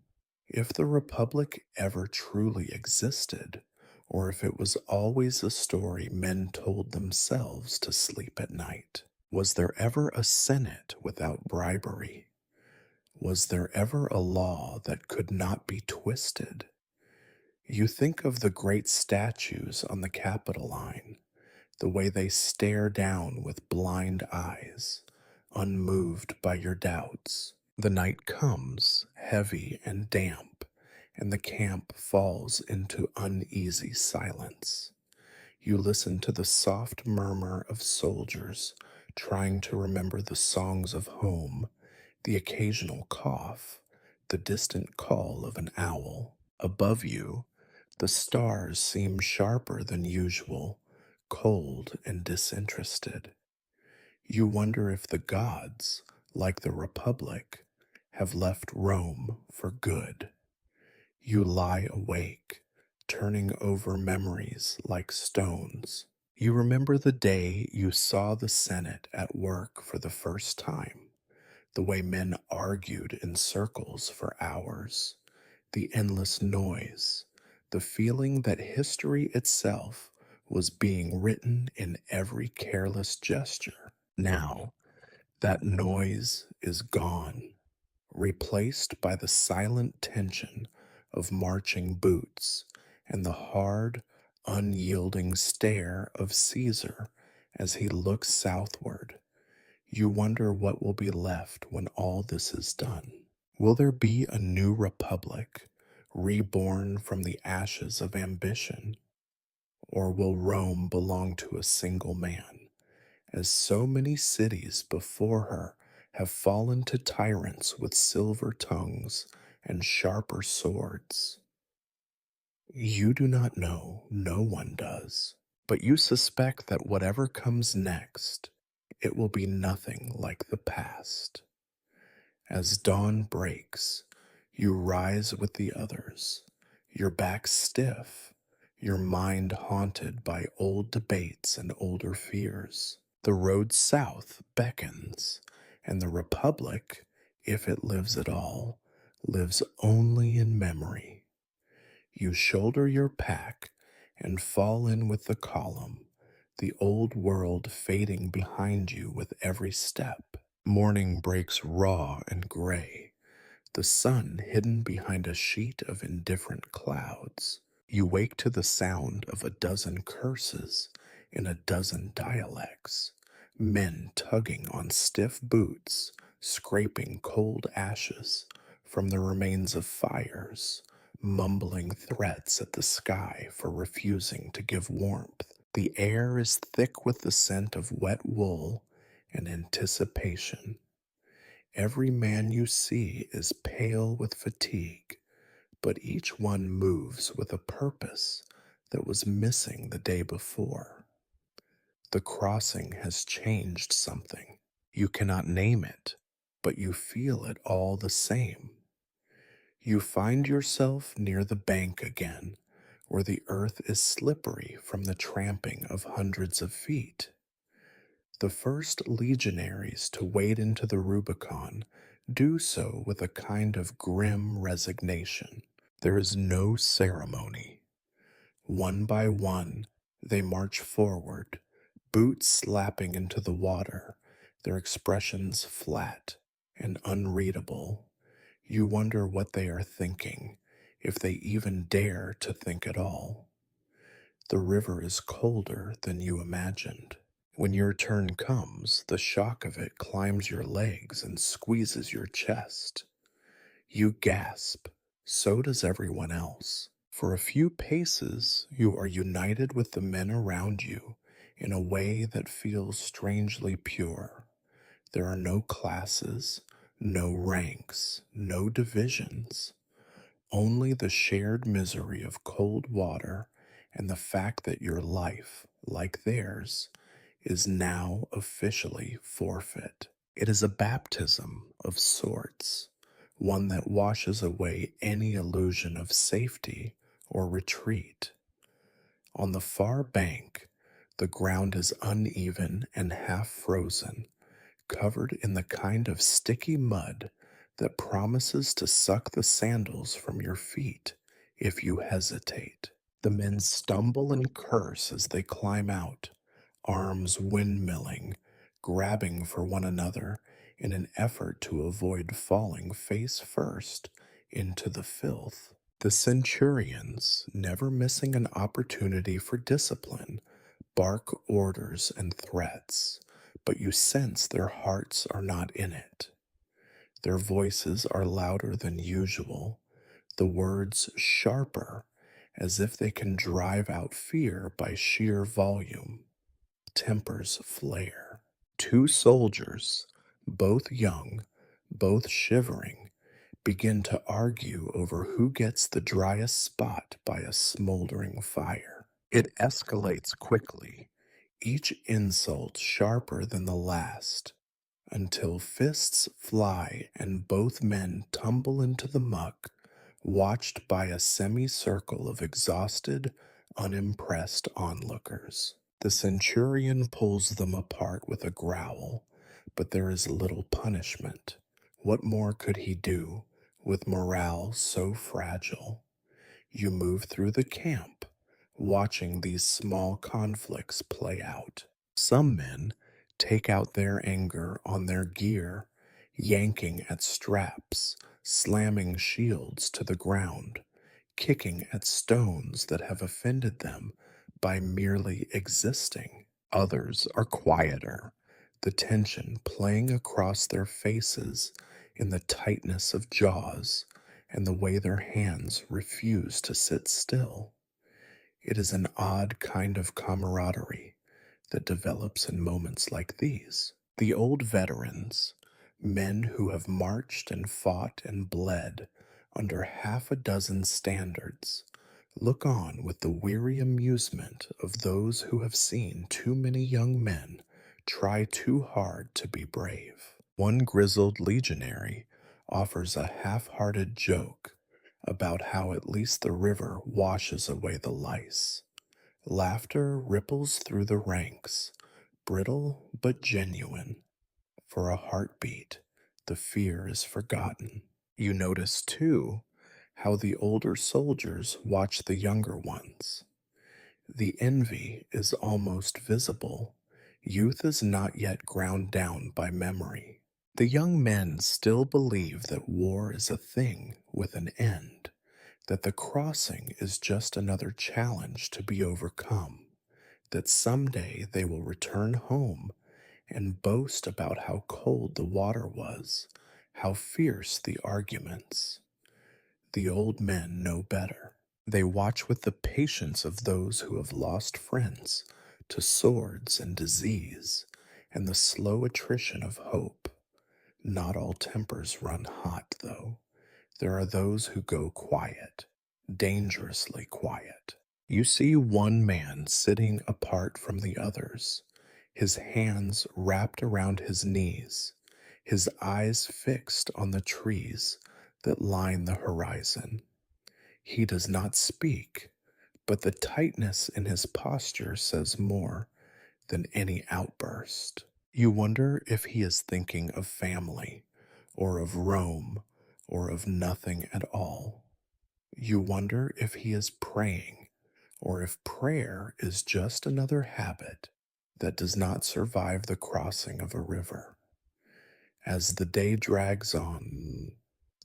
if the Republic ever truly existed, or if it was always a story men told themselves to sleep at night. Was there ever a Senate without bribery? Was there ever a law that could not be twisted? You think of the great statues on the Capitoline, the way they stare down with blind eyes, unmoved by your doubts. The night comes, heavy and damp, and the camp falls into uneasy silence. You listen to the soft murmur of soldiers trying to remember the songs of home, the occasional cough, the distant call of an owl. Above you, the stars seem sharper than usual, cold and disinterested. You wonder if the gods, like the Republic, have left Rome for good. You lie awake, turning over memories like stones. You remember the day you saw the Senate at work for the first time, the way men argued in circles for hours, the endless noise, the feeling that history itself was being written in every careless gesture. Now, that noise is gone, replaced by the silent tension of marching boots and the hard, unyielding stare of Caesar as he looks southward. You wonder what will be left when all this is done. Will there be a new republic, reborn from the ashes of ambition? Or will Rome belong to a single man, as so many cities before her have fallen to tyrants with silver tongues and sharper swords? You do not know, no one does, but you suspect that whatever comes next, it will be nothing like the past. As dawn breaks, you rise with the others, your back stiff, your mind haunted by old debates and older fears. The road south beckons, and the Republic, if it lives at all, lives only in memory. You shoulder your pack and fall in with the column, the old world fading behind you with every step. Morning breaks raw and gray, the sun hidden behind a sheet of indifferent clouds. You wake to the sound of a dozen curses in a dozen dialects, men tugging on stiff boots, scraping cold ashes from the remains of fires, mumbling threats at the sky for refusing to give warmth. The air is thick with the scent of wet wool and anticipation. Every man you see is pale with fatigue, but each one moves with a purpose that was missing the day before. The crossing has changed something. You cannot name it, but you feel it all the same. You find yourself near the bank again, where the earth is slippery from the tramping of hundreds of feet. The first legionaries to wade into the Rubicon do so with a kind of grim resignation. There is no ceremony. One by one, they march forward, boots slapping into the water, their expressions flat and unreadable. You wonder what they are thinking, if they even dare to think at all. The river is colder than you imagined. When your turn comes, the shock of it climbs your legs and squeezes your chest. You gasp, so does everyone else. For a few paces, you are united with the men around you in a way that feels strangely pure. There are no classes, no ranks, no divisions, only the shared misery of cold water and the fact that your life, like theirs, is now officially forfeit. It is a baptism of sorts, one that washes away any illusion of safety or retreat. On the far bank, the ground is uneven and half frozen, covered in the kind of sticky mud that promises to suck the sandals from your feet if you hesitate. The men stumble and curse as they climb out, arms windmilling, grabbing for one another in an effort to avoid falling face first into the filth. The centurions, never missing an opportunity for discipline, bark orders and threats, but you sense their hearts are not in it. Their voices are louder than usual, the words sharper, as if they can drive out fear by sheer volume. Tempers flare. Two soldiers, both young, both shivering, begin to argue over who gets the driest spot by a smoldering fire. It escalates quickly, each insult sharper than the last, until fists fly and both men tumble into the muck, watched by a semicircle of exhausted, unimpressed onlookers. The centurion pulls them apart with a growl, but there is little punishment. What more could he do with morale so fragile? You move through the camp, watching these small conflicts play out. Some men take out their anger on their gear, yanking at straps, slamming shields to the ground, kicking at stones that have offended them by merely existing. Others are quieter, the tension playing across their faces in the tightness of jaws and the way their hands refuse to sit still. It is an odd kind of camaraderie that develops in moments like these. The old veterans, men who have marched and fought and bled under half a dozen standards, look on with the weary amusement of those who have seen too many young men try too hard to be brave. One grizzled legionary offers a half-hearted joke about how at least the river washes away the lice. Laughter ripples through the ranks, brittle but genuine. For a heartbeat, the fear is forgotten. You notice, too, how the older soldiers watch the younger ones. The envy is almost visible. Youth is not yet ground down by memory. The young men still believe that war is a thing with an end, that the crossing is just another challenge to be overcome, that someday they will return home and boast about how cold the water was, how fierce the arguments. The old men know better. They watch with the patience of those who have lost friends to swords and disease and the slow attrition of hope. Not all tempers run hot, though. There are those who go quiet, dangerously quiet. You see one man sitting apart from the others, his hands wrapped around his knees, his eyes fixed on the trees that line the horizon. He does not speak, but the tightness in his posture says more than any outburst. You wonder if he is thinking of family, or of Rome, or of nothing at all. You wonder if he is praying, or if prayer is just another habit that does not survive the crossing of a river. As the day drags on,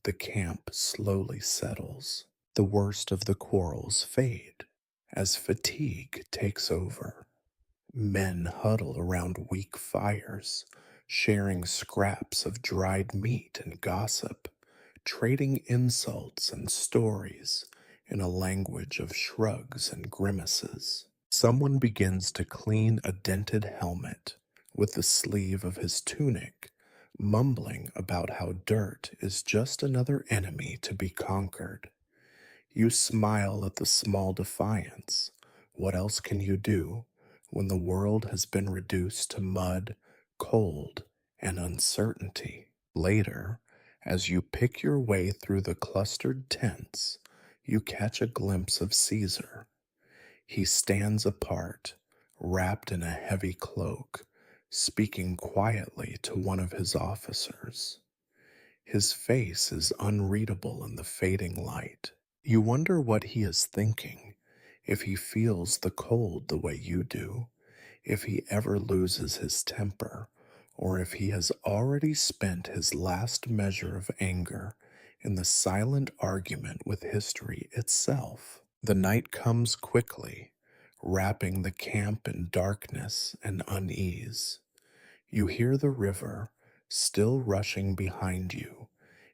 the camp slowly settles. The worst of the quarrels fade as fatigue takes over. Men huddle around weak fires, sharing scraps of dried meat and gossip, trading insults and stories in a language of shrugs and grimaces. Someone begins to clean a dented helmet with the sleeve of his tunic, mumbling about how dirt is just another enemy to be conquered. You smile at the small defiance. What else can you do when the world has been reduced to mud, cold, and uncertainty? Later, as you pick your way through the clustered tents, you catch a glimpse of Caesar. He stands apart, wrapped in a heavy cloak, speaking quietly to one of his officers. His face is unreadable in the fading light. You wonder what he is thinking, if he feels the cold the way you do, if he ever loses his temper, or if he has already spent his last measure of anger in the silent argument with history itself. The night comes quickly, wrapping the camp in darkness and unease. You hear the river still rushing behind you,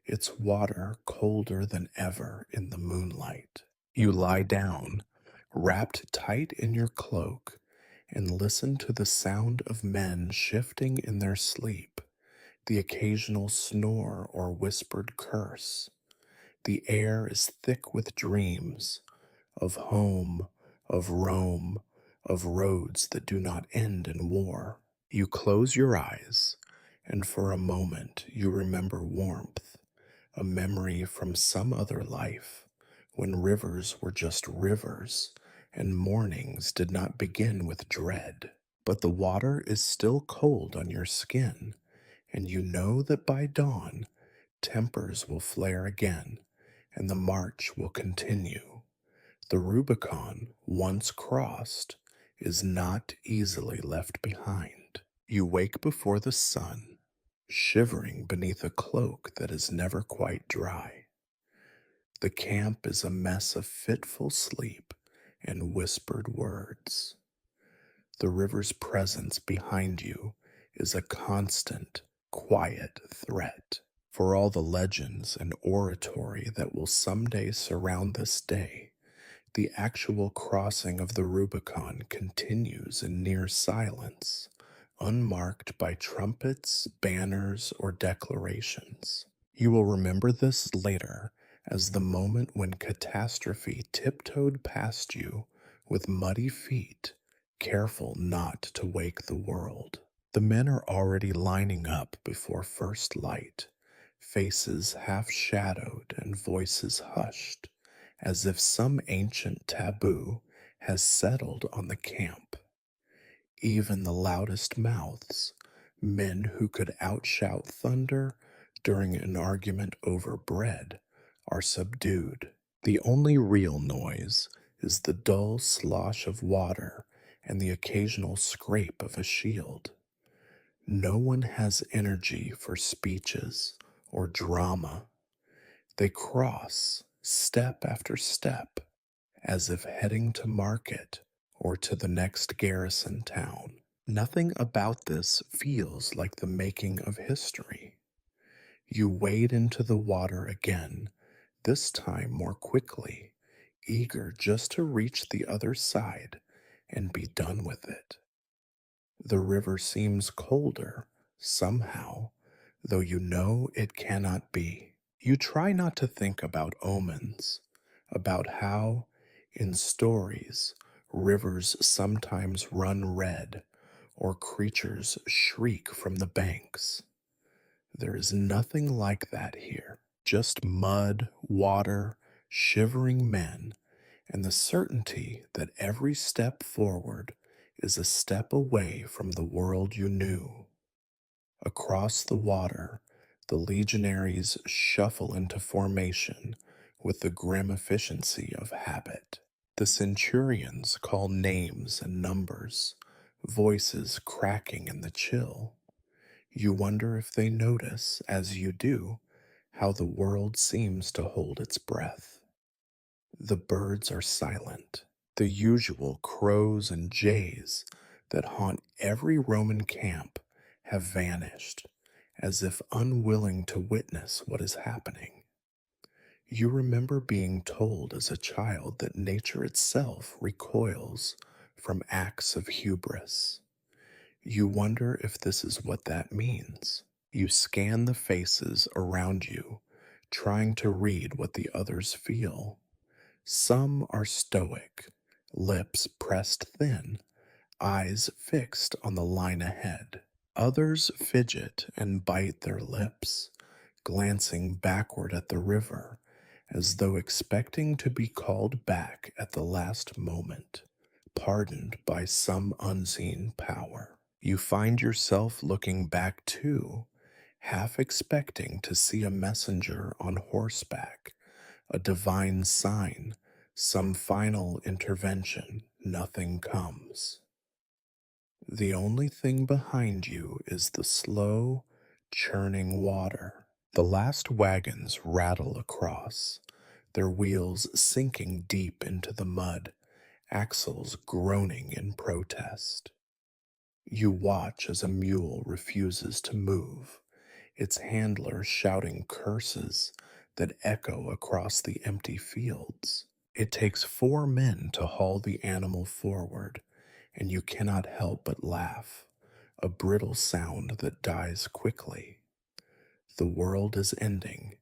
its water colder than ever in the moonlight. You lie down, wrapped tight in your cloak, and listen to the sound of men shifting in their sleep the occasional snore or whispered curse. The air is thick with dreams of home, of Rome, of roads that do not end in war. You close your eyes, and for a moment you remember warmth, a memory from some other life, when rivers were just rivers, and mornings did not begin with dread. But the water is still cold on your skin, and you know that by dawn tempers will flare again, and the march will continue. The Rubicon, once crossed, is not easily left behind. You wake before the sun, shivering beneath a cloak that is never quite dry. The camp is a mess of fitful sleep and whispered words. The river's presence behind you is a constant, quiet threat. For all the legends and oratory that will someday surround this day, the actual crossing of the Rubicon continues in near silence, unmarked by trumpets, banners, or declarations. You will remember this later as the moment when catastrophe tiptoed past you with muddy feet, careful not to wake the world. The men are already lining up before first light, faces half shadowed and voices hushed, as if some ancient taboo has settled on the camp. Even the loudest mouths, men who could outshout thunder during an argument over bread, are subdued. The only real noise is the dull slosh of water and the occasional scrape of a shield. No one has energy for speeches or drama. They cross step after step, as if heading to market or to the next garrison town. Nothing about this feels like the making of history. You wade into the water again, this time more quickly, eager just to reach the other side and be done with it. The river seems colder, somehow, though you know it cannot be. You try not to think about omens, about how, in stories, rivers sometimes run red or creatures shriek from the banks. There is nothing like that here. Just mud, water, shivering men, and the certainty that every step forward is a step away from the world you knew. Across the water, the legionaries shuffle into formation with the grim efficiency of habit. The centurions call names and numbers, voices cracking in the chill. You wonder if they notice, as you do, how the world seems to hold its breath. The birds are silent. The usual crows and jays that haunt every Roman camp have vanished, as if unwilling to witness what is happening. You remember being told as a child that nature itself recoils from acts of hubris. You wonder if this is what that means. You scan the faces around you, trying to read what the others feel. Some are stoic, lips pressed thin, eyes fixed on the line ahead. Others fidget and bite their lips, glancing backward at the river, as though expecting to be called back at the last moment, pardoned by some unseen power. You find yourself looking back too, half expecting to see a messenger on horseback, a divine sign, some final intervention. Nothing comes. The only thing behind you is the slow, churning water. The last wagons rattle across, their wheels sinking deep into the mud, axles groaning in protest. You watch as a mule refuses to move, its handler shouting curses that echo across the empty fields. It takes 4 men to haul the animal forward, and you cannot help but laugh, a brittle sound that dies quickly. The world is ending,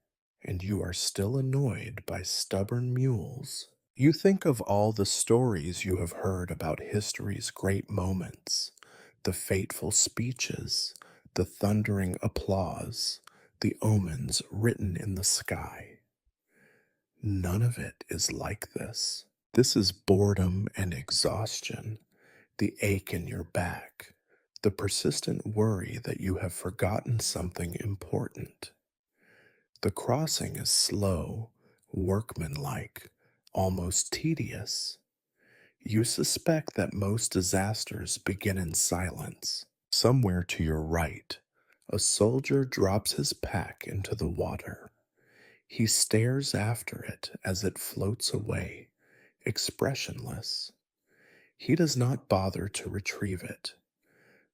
and you are still annoyed by stubborn mules. You think of all the stories you have heard about history's great moments, the fateful speeches, the thundering applause, the omens written in the sky. None of it is like this. This is boredom and exhaustion, the ache in your back, the persistent worry that you have forgotten something important. The crossing is slow, workmanlike, almost tedious. You suspect that most disasters begin in silence. Somewhere to your right, a soldier drops his pack into the water. He stares after it as it floats away, expressionless. He does not bother to retrieve it.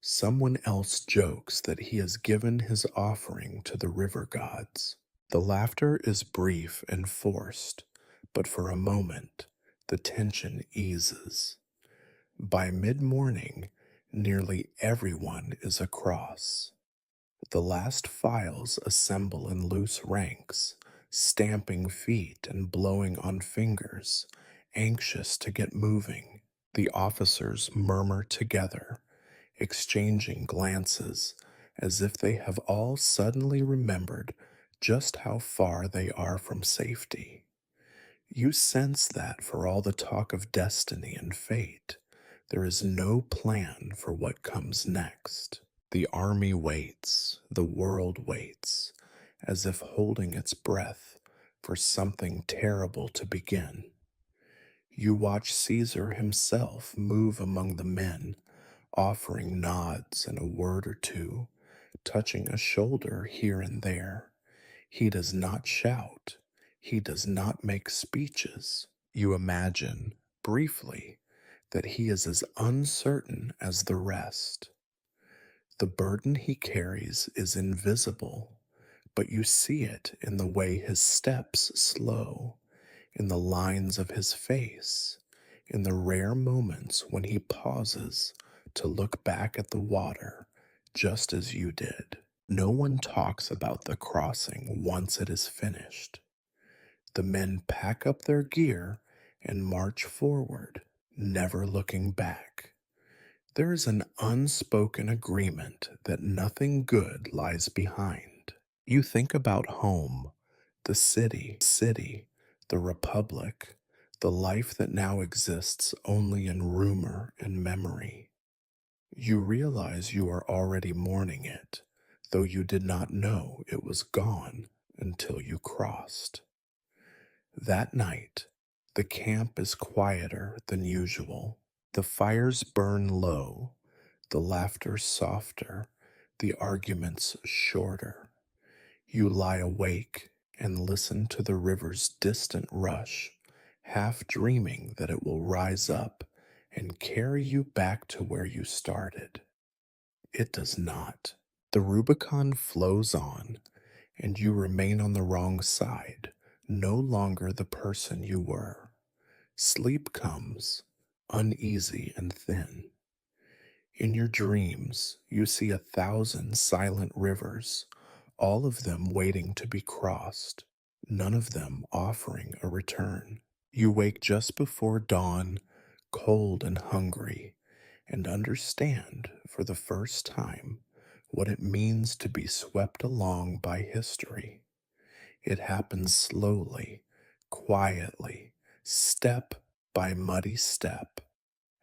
Someone else jokes that he has given his offering to the river gods. The laughter is brief and forced, but for a moment, the tension eases. By mid-morning, nearly everyone is across. The last files assemble in loose ranks, stamping feet and blowing on fingers, anxious to get moving. The officers murmur together, exchanging glances as if they have all suddenly remembered just how far they are from safety. You sense that for all the talk of destiny and fate, there is no plan for what comes next. The army waits, the world waits, as if holding its breath for something terrible to begin. You watch Caesar himself move among the men, offering nods and a word or two, touching a shoulder here and there. He does not shout. He does not make speeches. You imagine, briefly, that he is as uncertain as the rest. The burden he carries is invisible, but you see it in the way his steps slow, in the lines of his face, in the rare moments when he pauses to look back at the water, just as you did. No one talks about the crossing once it is finished. The men pack up their gear and march forward, never looking back. There is an unspoken agreement that nothing good lies behind. You think about home, the city, the republic, the life that now exists only in rumor and memory. You realize you are already mourning it, though you did not know it was gone until you crossed. That night, the camp is quieter than usual. The fires burn low, the laughter softer, the arguments shorter. You lie awake and listen to the river's distant rush, half dreaming that it will rise up and carry you back to where you started. It does not. The Rubicon flows on, and you remain on the wrong side, no longer the person you were. Sleep comes, uneasy and thin. In your dreams, you see 1,000 silent rivers, all of them waiting to be crossed, none of them offering a return. You wake just before dawn, cold and hungry, and understand for the first time what it means to be swept along by history. It happens slowly, quietly, step by muddy step,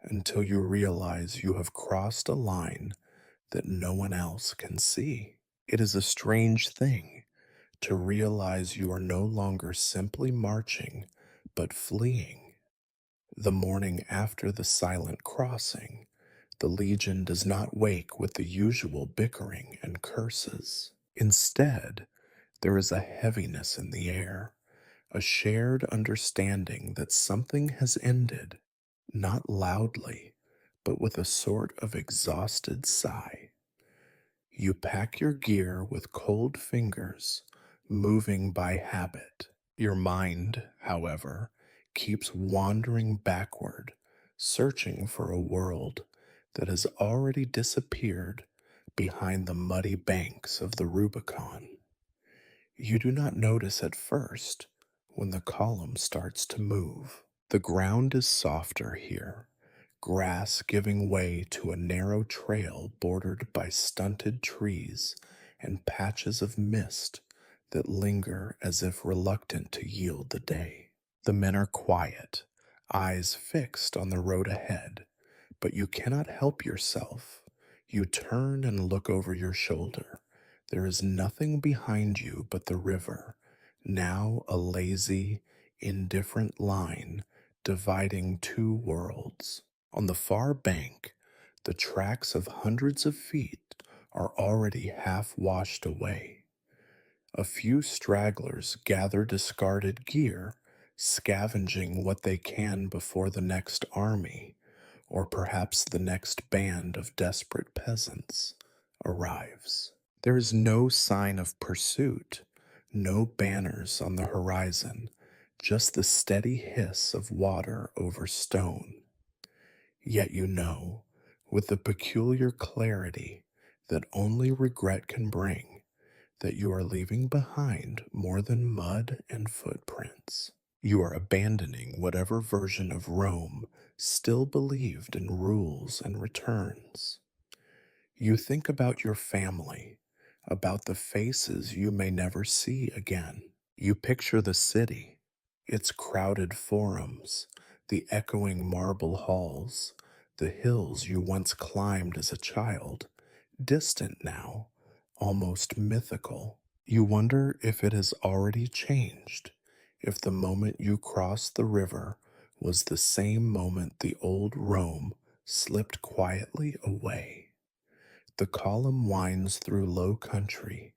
until you realize you have crossed a line that no one else can see. It is a strange thing to realize you are no longer simply marching, but fleeing. The morning after the silent crossing, the Legion does not wake with the usual bickering and curses. Instead, there is a heaviness in the air, a shared understanding that something has ended, not loudly, but with a sort of exhausted sigh. You pack your gear with cold fingers, moving by habit. Your mind, however, keeps wandering backward, searching for a world that has already disappeared behind the muddy banks of the Rubicon. You do not notice at first when the column starts to move. The ground is softer here, grass giving way to a narrow trail bordered by stunted trees and patches of mist that linger as if reluctant to yield the day. The men are quiet, eyes fixed on the road ahead, but you cannot help yourself. You turn and look over your shoulder. There is nothing behind you but the river, now a lazy, indifferent line dividing two worlds. On the far bank, the tracks of hundreds of feet are already half washed away. A few stragglers gather discarded gear, scavenging what they can before the next army, or perhaps the next band of desperate peasants, arrives. There is no sign of pursuit, no banners on the horizon, just the steady hiss of water over stone. Yet you know, with the peculiar clarity that only regret can bring, that you are leaving behind more than mud and footprints. You are abandoning whatever version of Rome still believed in rules and returns. You think about your family, about the faces you may never see again. You picture the city, its crowded forums, the echoing marble halls, the hills you once climbed as a child, distant now, almost mythical. You wonder if it has already changed, if the moment you crossed the river was the same moment the old Rome slipped quietly away. The column winds through low country,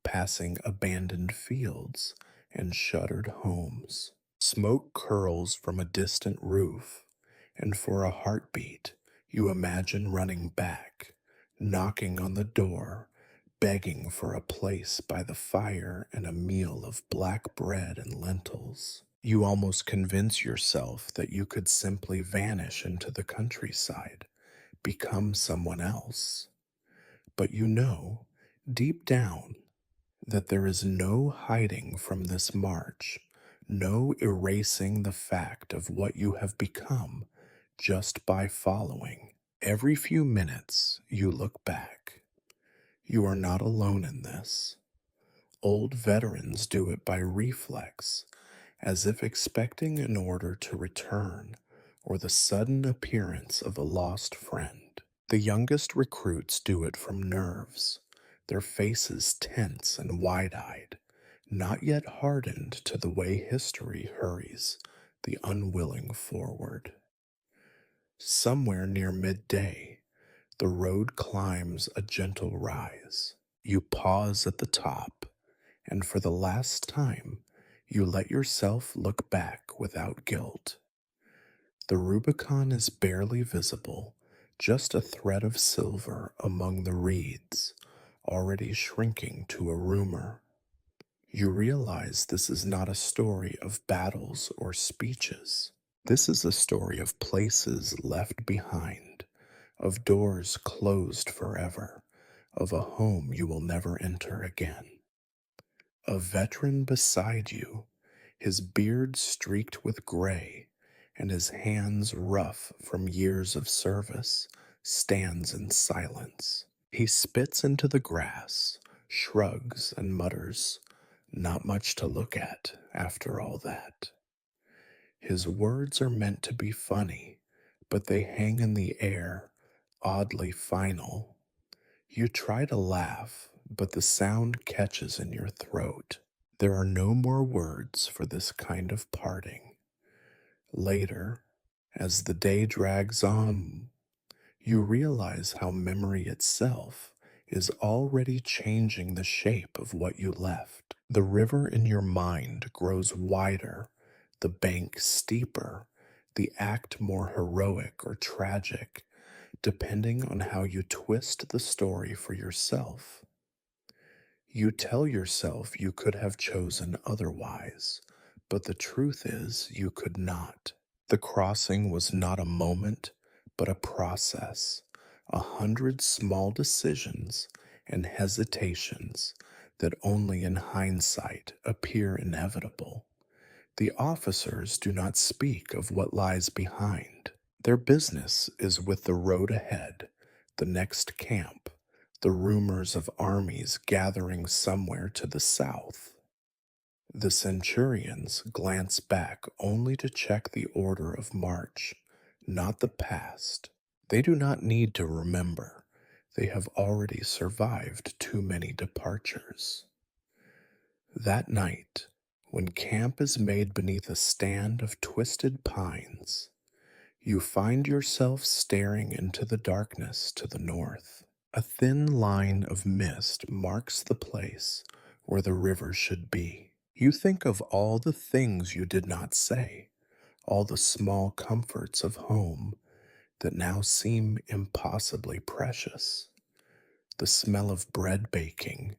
passing abandoned fields and shuttered homes. Smoke curls from a distant roof, and for a heartbeat, you imagine running back, knocking on the door, begging for a place by the fire and a meal of black bread and lentils. You almost convince yourself that you could simply vanish into the countryside, become someone else. But you know, deep down, that there is no hiding from this march, no erasing the fact of what you have become just by following. Every few minutes, you look back. You are not alone in this. Old veterans do it by reflex, as if expecting an order to return or the sudden appearance of a lost friend. The youngest recruits do it from nerves, their faces tense and wide-eyed, not yet hardened to the way history hurries the unwilling forward. Somewhere near midday, the road climbs a gentle rise. You pause at the top, and for the last time, you let yourself look back without guilt. The Rubicon is barely visible, just a thread of silver among the reeds, already shrinking to a rumor. You realize this is not a story of battles or speeches. This is a story of places left behind, of doors closed forever, of a home you will never enter again. A veteran beside you, his beard streaked with gray, and his hands rough from years of service, stands in silence. He spits into the grass, shrugs, and mutters, "Not much to look at after all that." His words are meant to be funny, but they hang in the air, oddly final. You try to laugh, but the sound catches in your throat. There are no more words for this kind of parting. Later, as the day drags on, you realize how memory itself is already changing the shape of what you left. The river in your mind grows wider, the bank steeper, the act more heroic or tragic, depending on how you twist the story for yourself. You tell yourself you could have chosen otherwise, but the truth is you could not. The crossing was not a moment, but a process, 100 small decisions and hesitations that only in hindsight appear inevitable. The officers do not speak of what lies behind. Their business is with the road ahead, the next camp, the rumors of armies gathering somewhere to the south. The centurions glance back only to check the order of march, not the past. They do not need to remember. They have already survived too many departures. That night, when camp is made beneath a stand of twisted pines, you find yourself staring into the darkness to the north. A thin line of mist marks the place where the river should be. You think of all the things you did not say, all the small comforts of home that now seem impossibly precious. The smell of bread baking,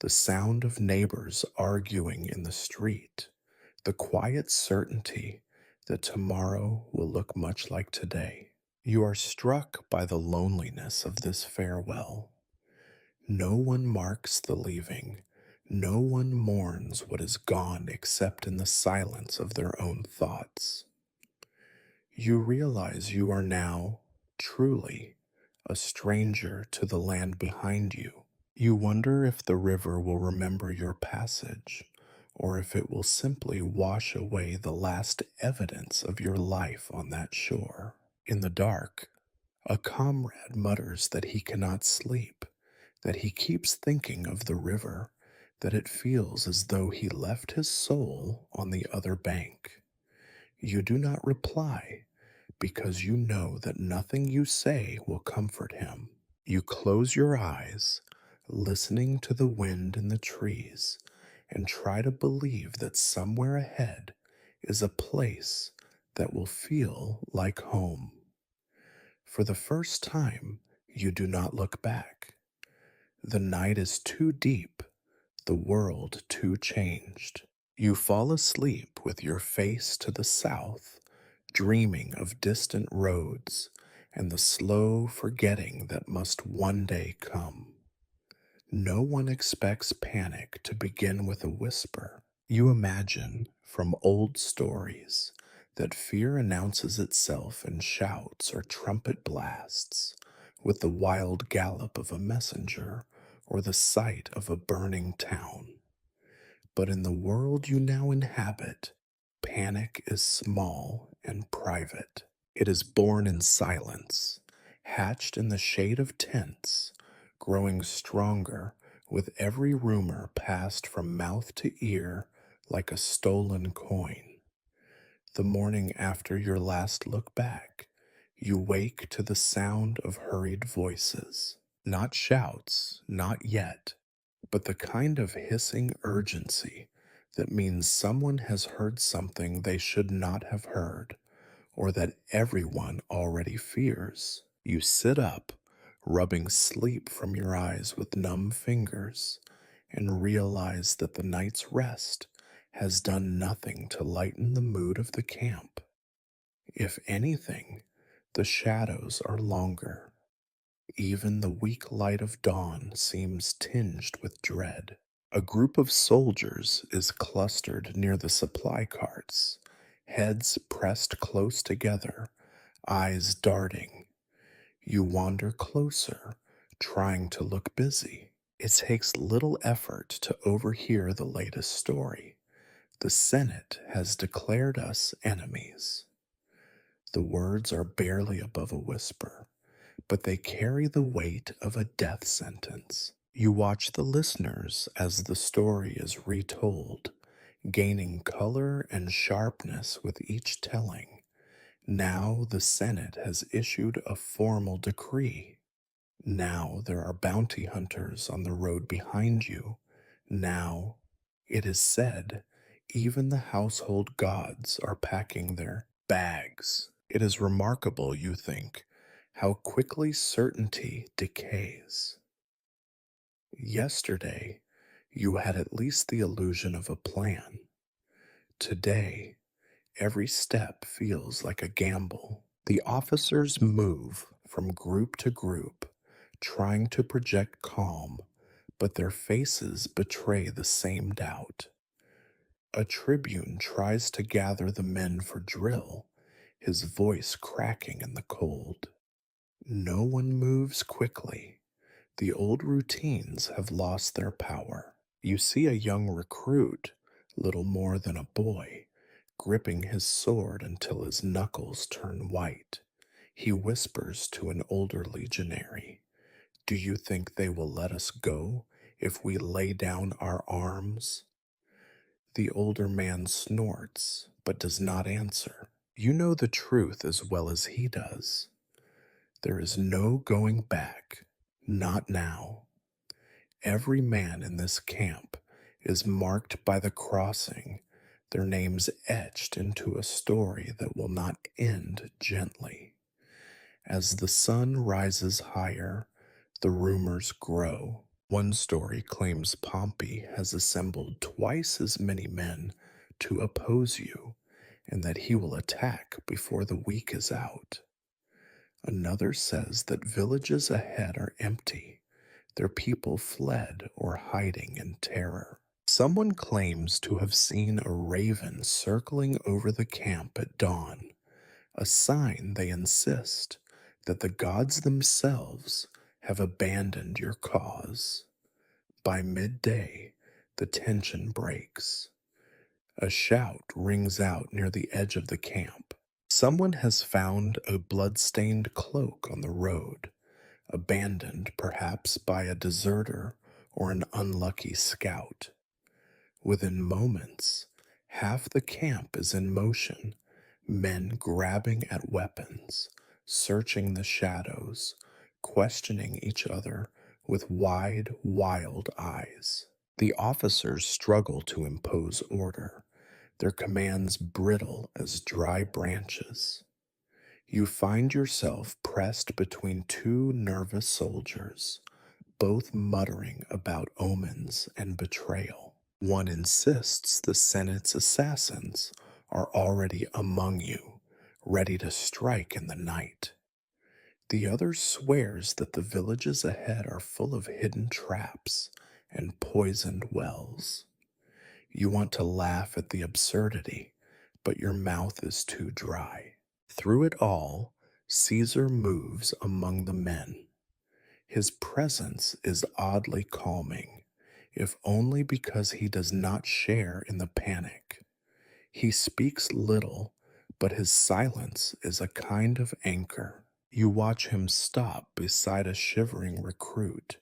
the sound of neighbors arguing in the street, the quiet certainty that tomorrow will look much like today. You are struck by the loneliness of this farewell. No one marks the leaving. No one mourns what is gone except in the silence of their own thoughts. You realize you are now, truly, a stranger to the land behind you. You wonder if the river will remember your passage, or if it will simply wash away the last evidence of your life on that shore. In the dark, a comrade mutters that he cannot sleep, that he keeps thinking of the river, that it feels as though he left his soul on the other bank. You do not reply, because you know that nothing you say will comfort him. You close your eyes, listening to the wind in the trees, and try to believe that somewhere ahead is a place that will feel like home. For the first time, you do not look back. The night is too deep, the world too changed. You fall asleep with your face to the south, dreaming of distant roads and the slow forgetting that must one day come. No one expects panic to begin with a whisper. You imagine, from old stories, that fear announces itself in shouts or trumpet blasts, with the wild gallop of a messenger or the sight of a burning town. But in the world you now inhabit, panic is small and private. It is born in silence, hatched in the shade of tents, growing stronger with every rumor passed from mouth to ear like a stolen coin. The morning after your last look back, you wake to the sound of hurried voices. Not shouts, not yet, but the kind of hissing urgency that means someone has heard something they should not have heard, or that everyone already fears. You sit up, rubbing sleep from your eyes with numb fingers, and realize that the night's rest has done nothing to lighten the mood of the camp. If anything, the shadows are longer. Even the weak light of dawn seems tinged with dread. A group of soldiers is clustered near the supply carts, heads pressed close together, eyes darting. You wander closer, trying to look busy. It takes little effort to overhear the latest story. The Senate has declared us enemies. The words are barely above a whisper, but they carry the weight of a death sentence. You watch the listeners as the story is retold, gaining color and sharpness with each telling. Now the Senate has issued a formal decree. Now there are bounty hunters on the road behind you. Now, it is said, even the household gods are packing their bags. It is remarkable, you think, how quickly certainty decays. Yesterday, you had at least the illusion of a plan. Today, every step feels like a gamble. The officers move from group to group, trying to project calm, but their faces betray the same doubt. A tribune tries to gather the men for drill, his voice cracking in the cold. No one moves quickly. The old routines have lost their power. You see a young recruit, little more than a boy, gripping his sword until his knuckles turn white. He whispers to an older legionary, "Do you think they will let us go if we lay down our arms?" The older man snorts, but does not answer. You know the truth as well as he does. There is no going back, not now. Every man in this camp is marked by the crossing, their names etched into a story that will not end gently. As the sun rises higher, the rumors grow. One story claims Pompey has assembled twice as many men to oppose you, and that he will attack before the week is out. Another says that villages ahead are empty, their people fled or hiding in terror. Someone claims to have seen a raven circling over the camp at dawn, a sign, they insist, that the gods themselves have abandoned your cause. By midday, the tension breaks. A shout rings out near the edge of the camp. Someone has found a blood-stained cloak on the road, abandoned perhaps by a deserter or an unlucky scout. Within moments, half the camp is in motion, men grabbing at weapons, searching the shadows, questioning each other with wide, wild eyes. The officers struggle to impose order, their commands brittle as dry branches. You find yourself pressed between two nervous soldiers, both muttering about omens and betrayal. One insists the Senate's assassins are already among you, ready to strike in the night. The other swears that the villages ahead are full of hidden traps and poisoned wells. You want to laugh at the absurdity, but your mouth is too dry. Through it all, Caesar moves among the men. His presence is oddly calming, if only because he does not share in the panic. He speaks little, but his silence is a kind of anchor. You watch him stop beside a shivering recruit,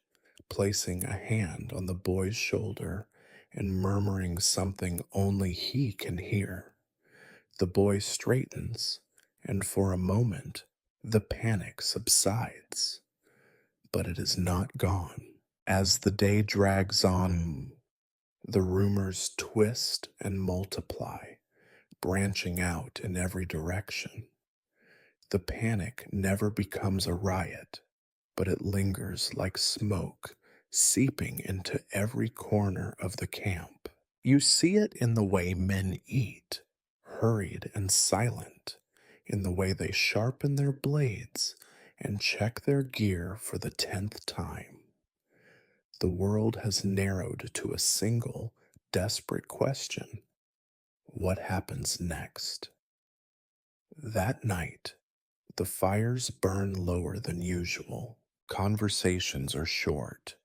placing a hand on the boy's shoulder and murmuring something only he can hear. The boy straightens, and for a moment, the panic subsides. But it is not gone. As the day drags on, the rumors twist and multiply, branching out in every direction. The panic never becomes a riot, but it lingers like smoke, seeping into every corner of the camp. You see it in the way men eat, hurried and silent, in the way they sharpen their blades and check their gear for the 10th time. The world has narrowed to a single, desperate question: what happens next? That night, the fires burn lower than usual. Conversations are short,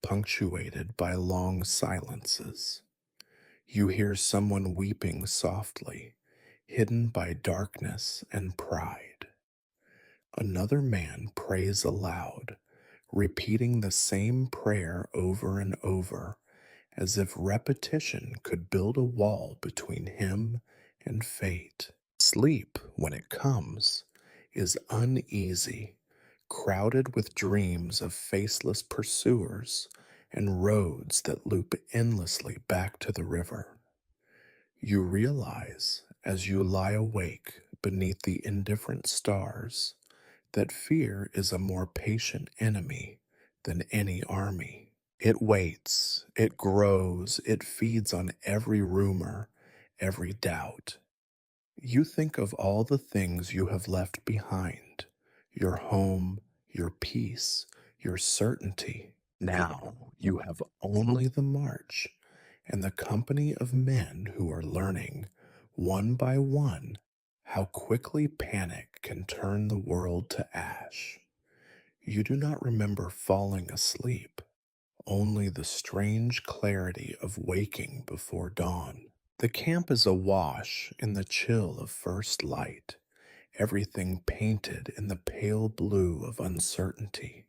punctuated by long silences. You hear someone weeping softly, hidden by darkness and pride. Another man prays aloud, repeating the same prayer over and over, as if repetition could build a wall between him and fate. Sleep, when it comes, is uneasy, crowded with dreams of faceless pursuers and roads that loop endlessly back to the river. You realize, as you lie awake beneath the indifferent stars, that fear is a more patient enemy than any army. It waits, it grows, it feeds on every rumor, every doubt. You think of all the things you have left behind: your home, your peace, your certainty. Now you have only the march and the company of men who are learning, one by one, how quickly panic can turn the world to ash. You do not remember falling asleep, only the strange clarity of waking before dawn. The camp is awash in the chill of first light, everything painted in the pale blue of uncertainty.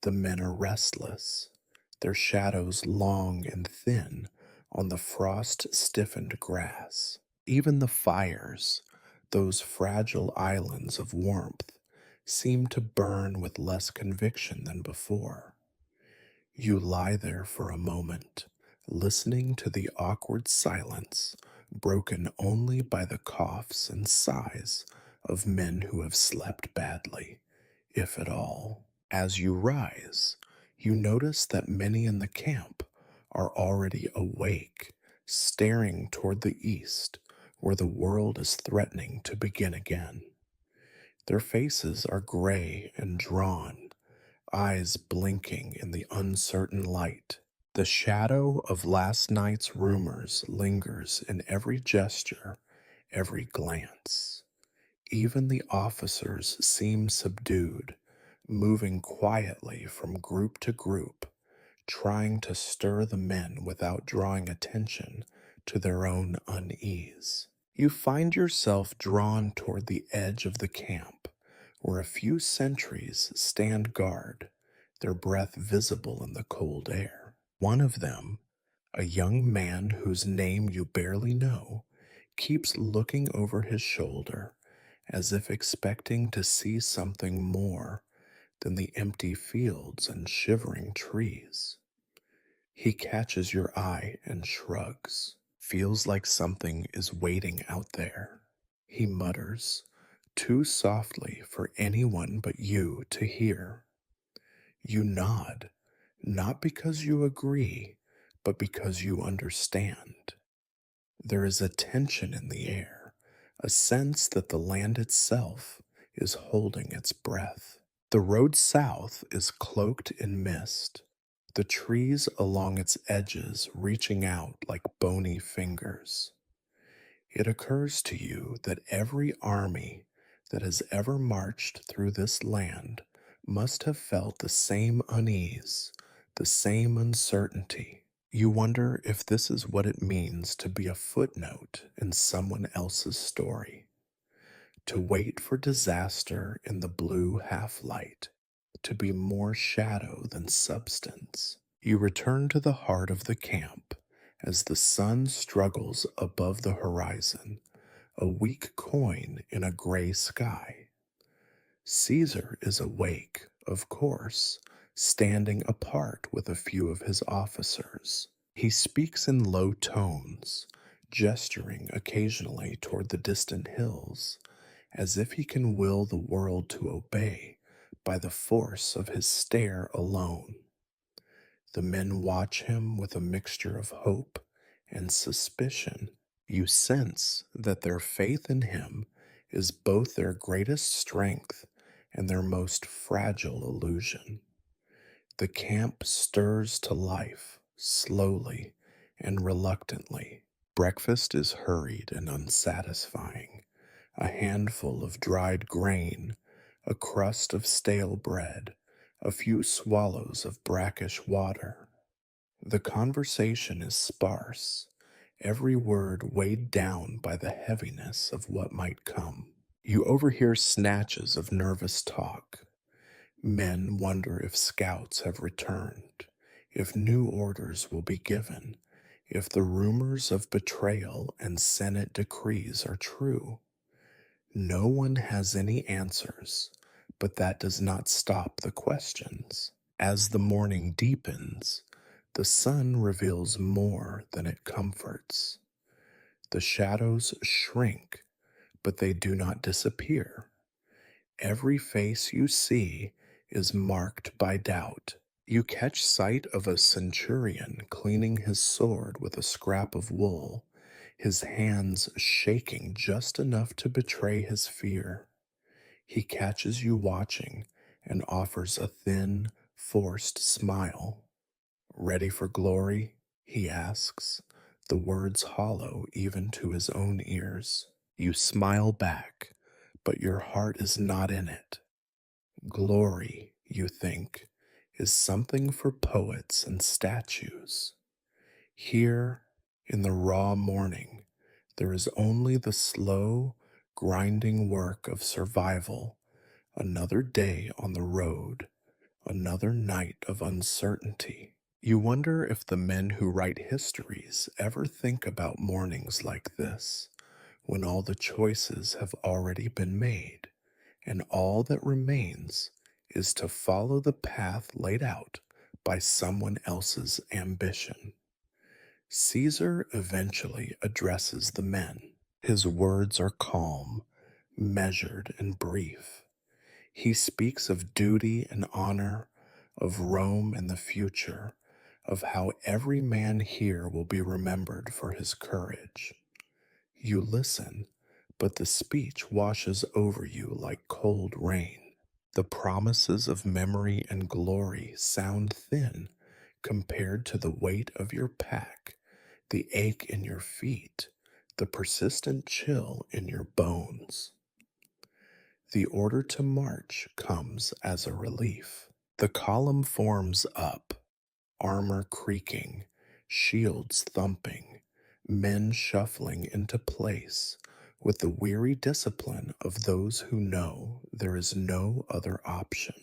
The men are restless, their shadows long and thin on the frost stiffened grass. Even the fires, those fragile islands of warmth, seem to burn with less conviction than before. You lie there for a moment, listening to the awkward silence, broken only by the coughs and sighs of men who have slept badly, if at all. As you rise, you notice that many in the camp are already awake, staring toward the east, where the world is threatening to begin again. Their faces are gray and drawn, eyes blinking in the uncertain light. The shadow of last night's rumors lingers in every gesture, every glance. Even the officers seem subdued, moving quietly from group to group, trying to stir the men without drawing attention to their own unease. You find yourself drawn toward the edge of the camp, where a few sentries stand guard, their breath visible in the cold air. One of them, a young man whose name you barely know, keeps looking over his shoulder as if expecting to see something more than the empty fields and shivering trees. He catches your eye and shrugs. Feels like something is waiting out there. He mutters, too softly for anyone but you to hear. You nod, not because you agree, but because you understand. There is a tension in the air, a sense that the land itself is holding its breath. The road south is cloaked in mist, the trees along its edges reaching out like bony fingers. It occurs to you that every army that has ever marched through this land must have felt the same unease, the same uncertainty. You wonder if this is what it means to be a footnote in someone else's story, to wait for disaster in the blue half-light, to be more shadow than substance. You return to the heart of the camp as the sun struggles above the horizon, a weak coin in a gray sky. Caesar is awake, of course, standing apart with a few of his officers. He speaks in low tones, gesturing occasionally toward the distant hills, as if he can will the world to obey by the force of his stare alone. The men watch him with a mixture of hope and suspicion. You sense that their faith in him is both their greatest strength and their most fragile illusion. The camp stirs to life, slowly and reluctantly. Breakfast is hurried and unsatisfying. A handful of dried grain, a crust of stale bread, a few swallows of brackish water. The conversation is sparse, every word weighed down by the heaviness of what might come. You overhear snatches of nervous talk. Men wonder if scouts have returned, if new orders will be given, if the rumors of betrayal and Senate decrees are true. No one has any answers, but that does not stop the questions. As the morning deepens, the sun reveals more than it comforts. The shadows shrink, but they do not disappear. Every face you see is marked by doubt. You catch sight of a centurion cleaning his sword with a scrap of wool, his hands shaking just enough to betray his fear. He catches you watching and offers a thin, forced smile. Ready for glory? He asks, the words hollow even to his own ears. You smile back, but your heart is not in it. Glory, you think, is something for poets and statues. Here, in the raw morning, there is only the slow, grinding work of survival, another day on the road, another night of uncertainty. You wonder if the men who write histories ever think about mornings like this, when all the choices have already been made, and all that remains is to follow the path laid out by someone else's ambition. Caesar eventually addresses the men. His words are calm, measured, and brief. He speaks of duty and honor, of Rome and the future, of how every man here will be remembered for his courage. You listen, but the speech washes over you like cold rain. The promises of memory and glory sound thin compared to the weight of your pack, the ache in your feet, the persistent chill in your bones. The order to march comes as a relief. The column forms up, armor creaking, shields thumping, men shuffling into place with the weary discipline of those who know there is no other option.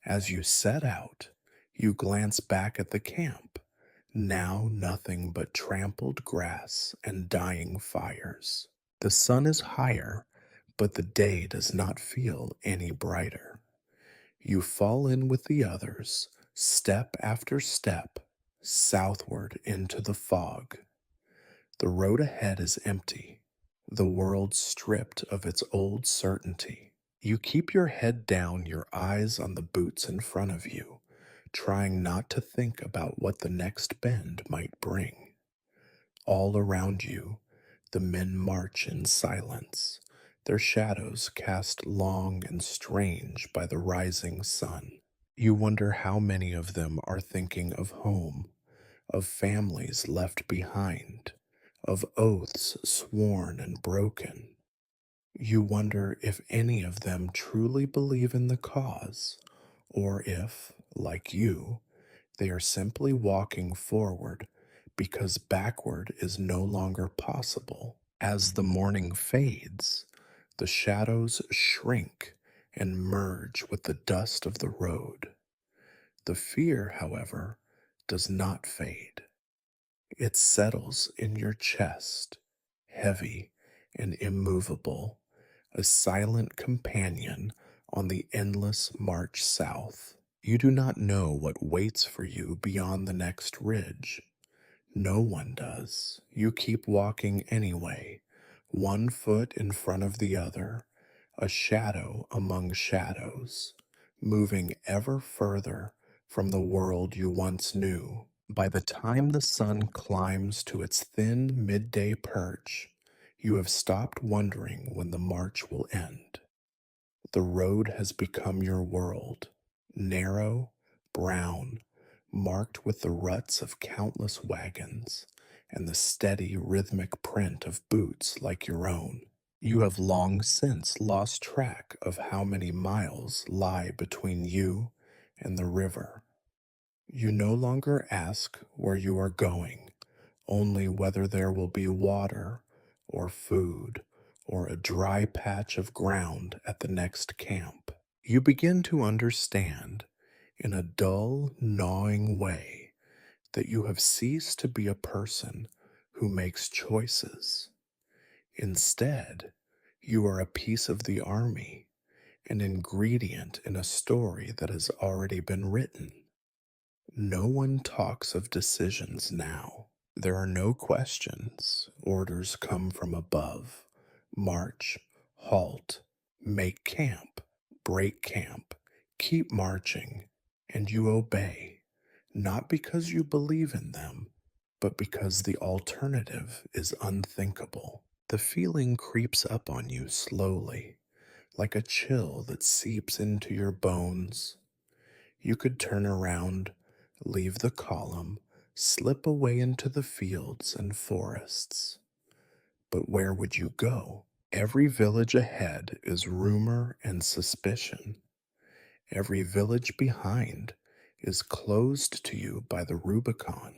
As you set out, you glance back at the camp, now nothing but trampled grass and dying fires. The sun is higher, but the day does not feel any brighter. You fall in with the others, step after step, southward into the fog. The road ahead is empty, the world stripped of its old certainty. You keep your head down, your eyes on the boots in front of you, trying not to think about what the next bend might bring. All around you, the men march in silence, their shadows cast long and strange by the rising sun. You wonder how many of them are thinking of home, of families left behind, of oaths sworn and broken. You wonder if any of them truly believe in the cause, or if, like you, they are simply walking forward because backward is no longer possible. As the morning fades, the shadows shrink and merge with the dust of the road. The fear, however, does not fade. It settles in your chest, heavy and immovable, a silent companion on the endless march south. You do not know what waits for you beyond the next ridge. No one does. You keep walking anyway, one foot in front of the other, a shadow among shadows, moving ever further from the world you once knew. By the time the sun climbs to its thin midday perch, you have stopped wondering when the march will end. The road has become your world, narrow, brown, marked with the ruts of countless wagons and the steady rhythmic print of boots like your own. You have long since lost track of how many miles lie between you and the river. You no longer ask where you are going, only whether there will be water or food or a dry patch of ground at the next camp. You begin to understand, in a dull, gnawing way, that you have ceased to be a person who makes choices. Instead, you are a piece of the army, an ingredient in a story that has already been written. No one talks of decisions now. There are no questions. Orders come from above. March, halt, make camp, break camp, keep marching, and you obey, not because you believe in them, but because the alternative is unthinkable. The feeling creeps up on you slowly, like a chill that seeps into your bones. You could turn around, leave the column, slip away into the fields and forests. But where would you go? Every village ahead is rumor and suspicion. Every village behind is closed to you by the Rubicon.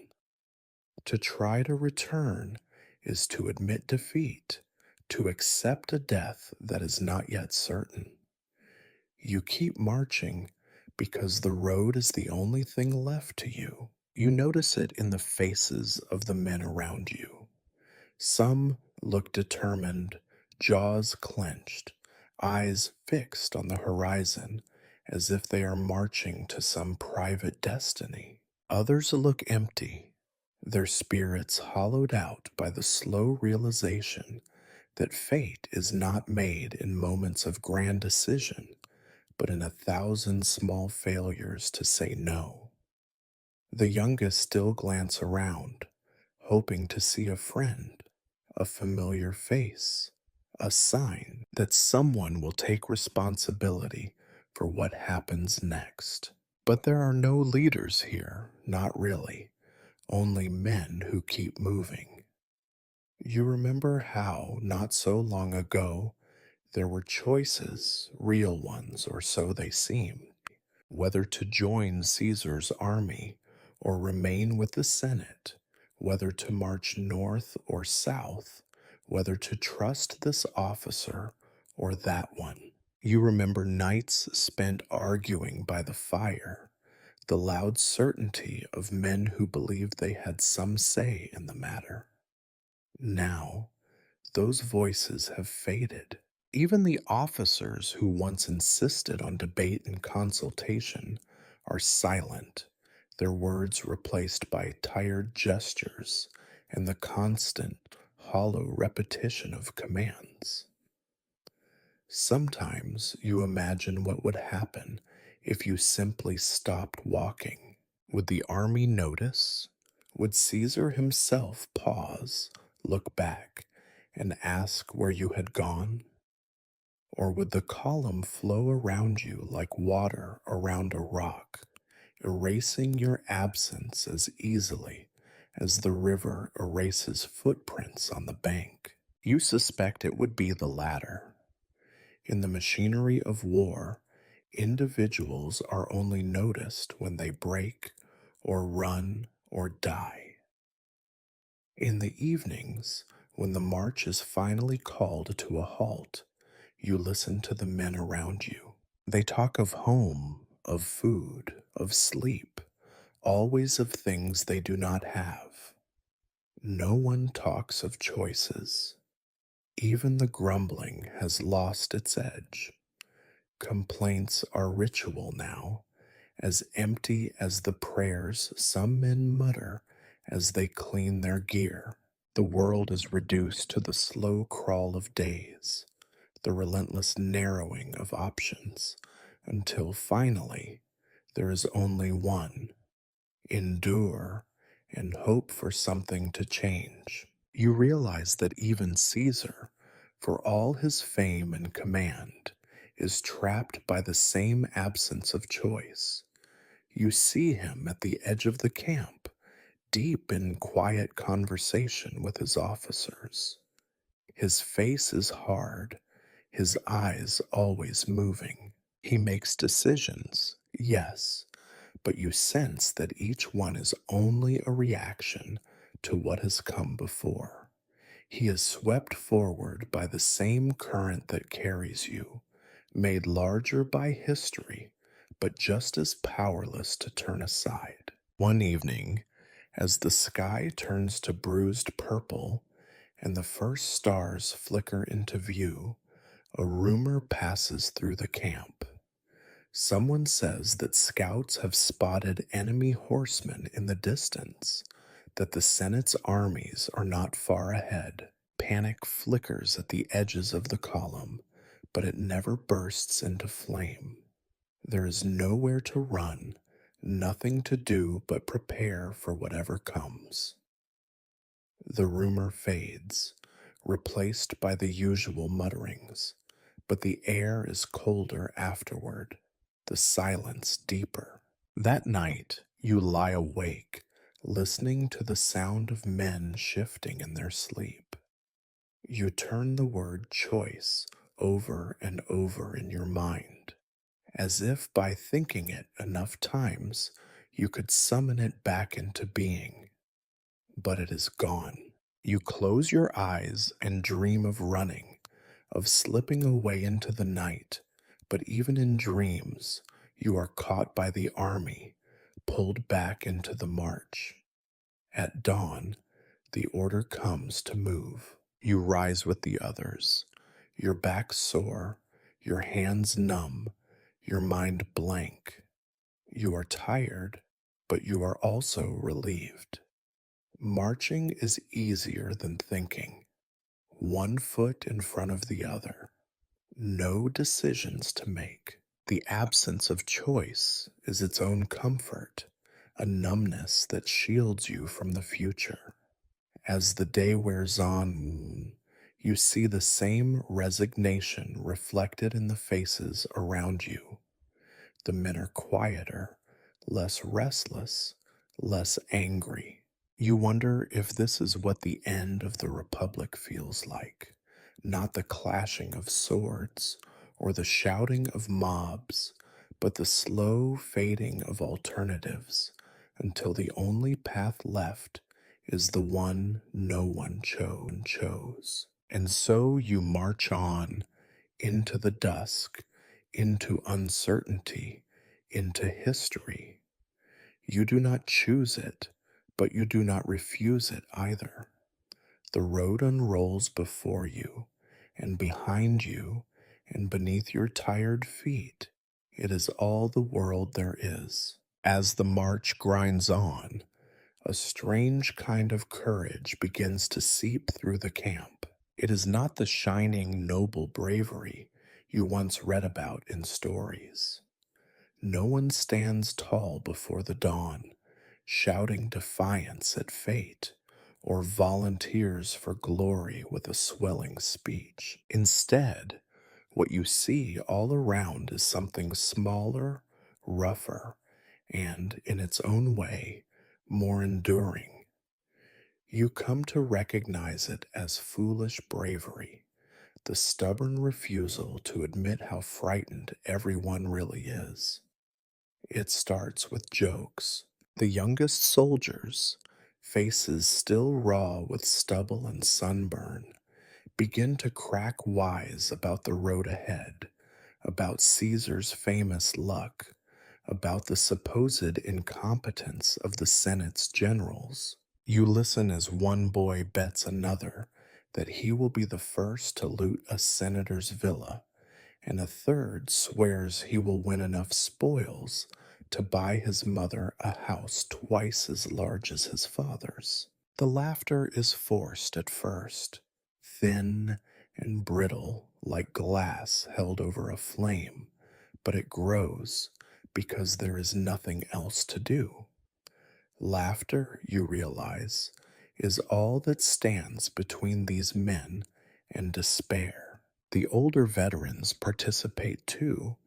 To try to return is to admit defeat, to accept a death that is not yet certain. You keep marching because the road is the only thing left to you. You notice it in the faces of the men around you. Some look determined, jaws clenched, eyes fixed on the horizon, as if they are marching to some private destiny. Others look empty, their spirits hollowed out by the slow realization that fate is not made in moments of grand decision, but in 1,000 small failures to say no. The youngest still glance around, hoping to see a friend, a familiar face, a sign that someone will take responsibility for what happens next. But there are no leaders here, not really, only men who keep moving. You remember how, not so long ago, there were choices, real ones, or so they seemed, whether to join Caesar's army or remain with the Senate, whether to march north or south, whether to trust this officer or that one. You remember nights spent arguing by the fire, the loud certainty of men who believed they had some say in the matter. Now, those voices have faded. Even the officers who once insisted on debate and consultation are silent, their words replaced by tired gestures and the constant, hollow repetition of commands. Sometimes you imagine what would happen if you simply stopped walking. Would the army notice? Would Caesar himself pause, look back, and ask where you had gone? Or would the column flow around you like water around a rock, erasing your absence as easily as the river erases footprints on the bank? You suspect it would be the latter. In the machinery of war, individuals are only noticed when they break or run or die. In the evenings, when the march is finally called to a halt, you listen to the men around you. They talk of home, of food, of sleep, always of things they do not have. No one talks of choices. Even the grumbling has lost its edge. Complaints are ritual now, as empty as the prayers some men mutter as they clean their gear. The world is reduced to the slow crawl of days, the relentless narrowing of options, until finally there is only one: endure and hope for something to change. You realize that even Caesar, for all his fame and command, is trapped by the same absence of choice. You see him at the edge of the camp, deep in quiet conversation with his officers. His face is hard, his eyes always moving. He makes decisions, yes, but you sense that each one is only a reaction to what has come before. He is swept forward by the same current that carries you, made larger by history, but just as powerless to turn aside. One evening, as the sky turns to bruised purple and the first stars flicker into view, a rumor passes through the camp. Someone says that scouts have spotted enemy horsemen in the distance, that the Senate's armies are not far ahead. Panic flickers at the edges of the column, but it never bursts into flame. There is nowhere to run, nothing to do but prepare for whatever comes. The rumor fades, replaced by the usual mutterings, but the air is colder afterward, the silence deeper. That night, you lie awake, listening to the sound of men shifting in their sleep. You turn the word choice over and over in your mind, as if by thinking it enough times you could summon it back into being. But it is gone. You close your eyes and dream of running, of slipping away into the night, but even in dreams, you are caught by the army, pulled back into the march. At dawn, the order comes to move. You rise with the others, your back sore, your hands numb, your mind blank. You are tired, but you are also relieved. Marching is easier than thinking, one foot in front of the other. No decisions to make. The absence of choice is its own comfort, a numbness that shields you from the future. As the day wears on, you see the same resignation reflected in the faces around you. The men are quieter, less restless, less angry. You wonder if this is what the end of the Republic feels like, not the clashing of swords or the shouting of mobs, but the slow fading of alternatives until the only path left is the one no one chose. And so you march on into the dusk, into uncertainty, into history. You do not choose it, but you do not refuse it either. The road unrolls before you, and behind you, and beneath your tired feet. It is all the world there is. As the march grinds on, a strange kind of courage begins to seep through the camp. It is not the shining, noble bravery you once read about in stories. No one stands tall before the dawn, shouting defiance at fate, or volunteers for glory with a swelling speech. Instead, what you see all around is something smaller, rougher, and, in its own way, more enduring. You come to recognize it as foolish bravery, the stubborn refusal to admit how frightened everyone really is. It starts with jokes. The youngest soldiers, faces still raw with stubble and sunburn, begin to crack wise about the road ahead, about Caesar's famous luck, about the supposed incompetence of the Senate's generals. You listen as one boy bets another that he will be the first to loot a senator's villa, and a third swears he will win enough spoils to buy his mother a house twice as large as his father's. The laughter is forced at first, thin and brittle like glass held over a flame, but it grows because there is nothing else to do. Laughter, you realize, is all that stands between these men and despair. The older veterans participate too,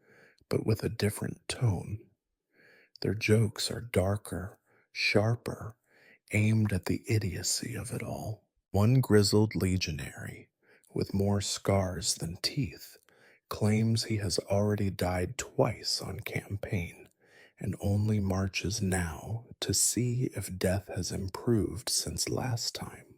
but with a different tone. Their jokes are darker, sharper, aimed at the idiocy of it all. One grizzled legionary, with more scars than teeth, claims he has already died twice on campaign and only marches now to see if death has improved since last time.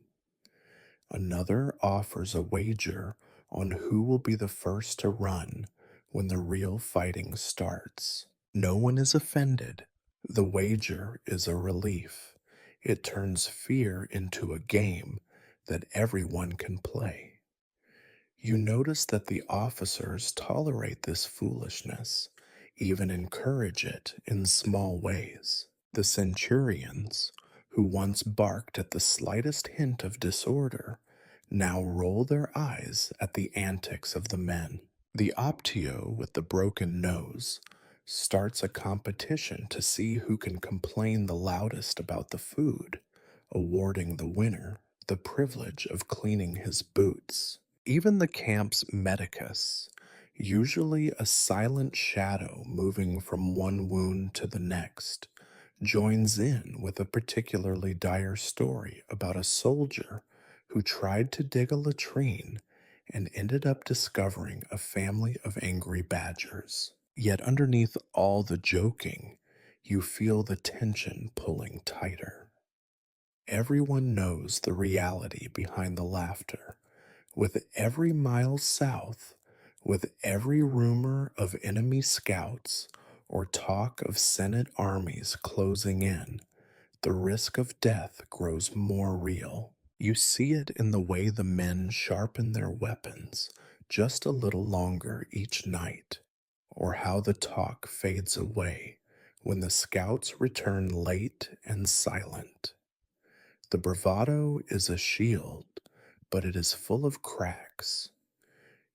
Another offers a wager on who will be the first to run when the real fighting starts. No one is offended. The wager is a relief. It turns fear into a game that everyone can play. You notice that the officers tolerate this foolishness, even encourage it in small ways. The centurions, who once barked at the slightest hint of disorder, now roll their eyes at the antics of the men. The optio with the broken nose starts a competition to see who can complain the loudest about the food, awarding the winner the privilege of cleaning his boots. Even the camp's medicus, Usually a silent shadow moving from one wound to the next joins in with a particularly dire story about a soldier who tried to dig a latrine and ended up discovering a family of angry badgers. Yet underneath all the joking, you feel the tension pulling tighter. Everyone knows the reality behind the laughter. With every mile south, with every rumor of enemy scouts or talk of Senate armies closing in, the risk of death grows more real. You see it in the way the men sharpen their weapons just a little longer each night, or how the talk fades away when the scouts return late and silent. The bravado is a shield, but it is full of cracks.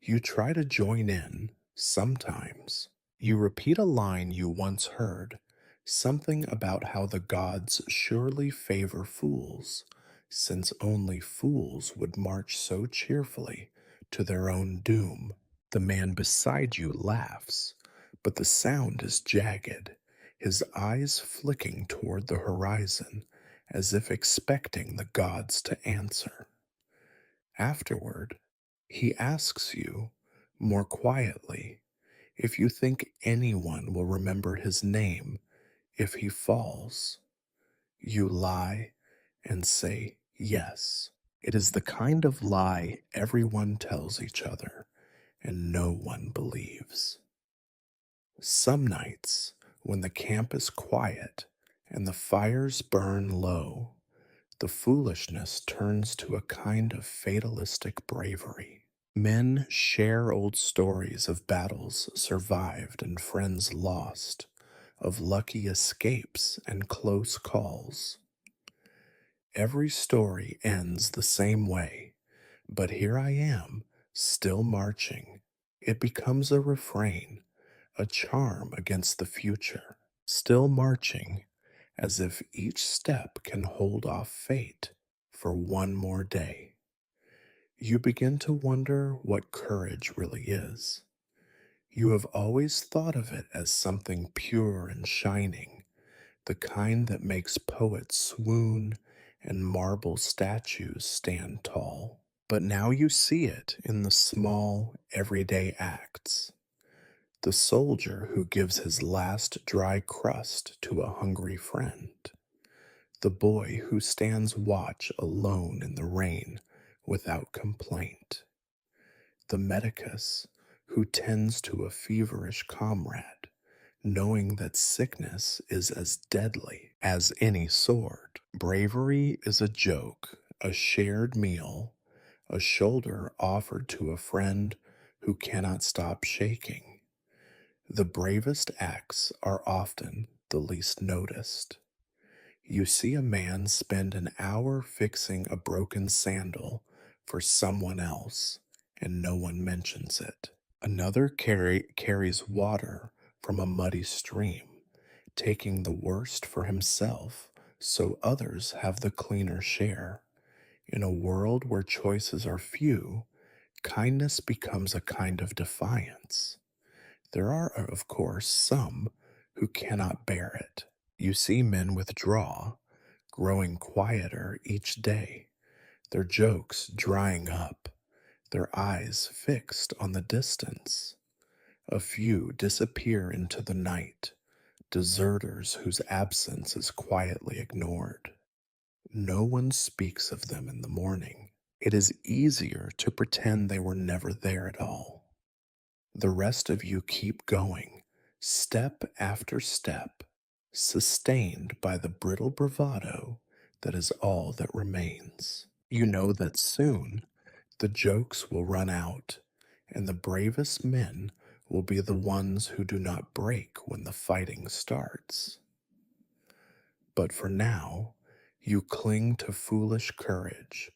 You try to join in, sometimes. You repeat a line you once heard, something about how the gods surely favor fools, since only fools would march so cheerfully to their own doom. The man beside you laughs, but the sound is jagged, his eyes flicking toward the horizon, as if expecting the gods to answer. Afterward, he asks you, more quietly, if you think anyone will remember his name if he falls. You lie and say yes. It is the kind of lie everyone tells each other and no one believes. Some nights, when the camp is quiet and the fires burn low, the foolishness turns to a kind of fatalistic bravery. Men share old stories of battles survived and friends lost, of lucky escapes and close calls. Every story ends the same way, but here I am, still marching. It becomes a refrain, a charm against the future, still marching, as if each step can hold off fate for one more day. You begin to wonder what courage really is. You have always thought of it as something pure and shining, the kind that makes poets swoon and marble statues stand tall. But now you see it in the small, everyday acts. The soldier who gives his last dry crust to a hungry friend. The boy who stands watch alone in the rain without complaint. The medicus who tends to a feverish comrade, knowing that sickness is as deadly as any sword. Bravery is a joke, a shared meal, a shoulder offered to a friend who cannot stop shaking. The bravest acts are often the least noticed. You see a man spend an hour fixing a broken sandal for someone else, and no one mentions it. Another carries water from a muddy stream, taking the worst for himself so others have the cleaner share. In a world where choices are few, kindness becomes a kind of defiance. There are, of course, some who cannot bear it. You see men withdraw, growing quieter each day, their jokes drying up, their eyes fixed on the distance. A few disappear into the night, deserters whose absence is quietly ignored. No one speaks of them in the morning. It is easier to pretend they were never there at all. The rest of you keep going, step after step, sustained by the brittle bravado that is all that remains. You know that soon the jokes will run out, and the bravest men will be the ones who do not break when the fighting starts. But for now, you cling to foolish courage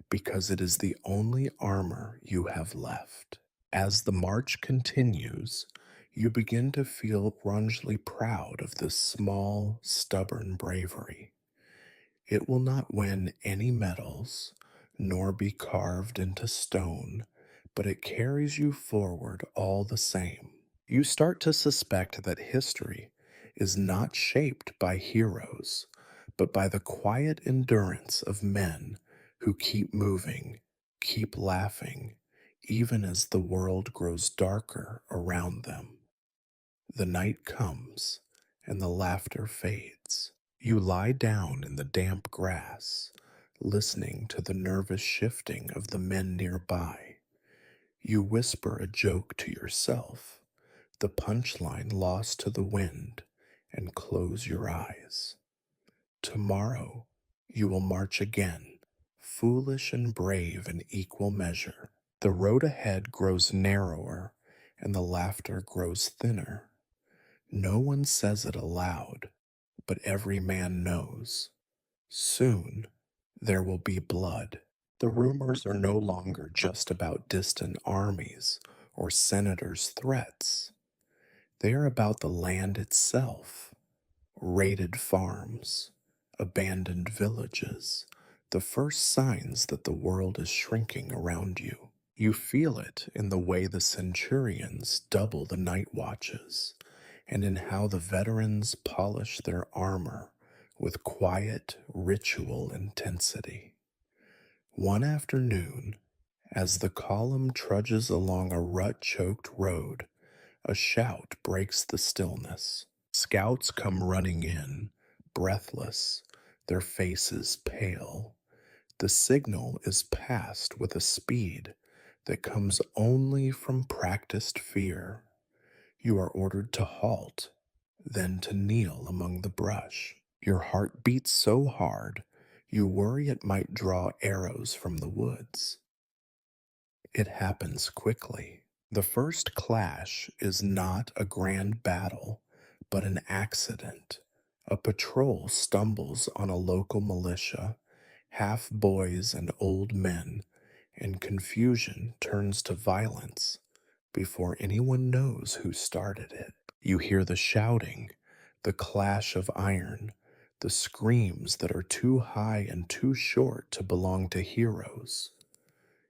because it is the only armor you have left. As the march continues, you begin to feel grungily proud of this small, stubborn bravery. It will not win any medals, nor be carved into stone, but it carries you forward all the same. You start to suspect that history is not shaped by heroes, but by the quiet endurance of men who keep moving, keep laughing, even as the world grows darker around them. The night comes, and the laughter fades. You lie down in the damp grass, listening to the nervous shifting of the men nearby. You whisper a joke to yourself, the punchline lost to the wind, and close your eyes. Tomorrow you will march again, foolish and brave in equal measure. The road ahead grows narrower, and the laughter grows thinner. No one says it aloud, but every man knows. Soon there will be blood. The rumors are no longer just about distant armies or senators' threats. They are about the land itself, raided farms, abandoned villages, the first signs that the world is shrinking around you. You feel it in the way the centurions double the night watches, and in how the veterans polish their armor with quiet, ritual intensity. One afternoon, as the column trudges along a rut choked road, a shout breaks the stillness. Scouts come running in, breathless, their faces pale. The signal is passed with a speed that comes only from practiced fear. You are ordered to halt, then to kneel among the brush. Your heart beats so hard, you worry it might draw arrows from the woods. It happens quickly. The first clash is not a grand battle, but an accident. A patrol stumbles on a local militia, half boys and old men, and confusion turns to violence before anyone knows who started it. You hear the shouting, the clash of iron, the screams that are too high and too short to belong to heroes.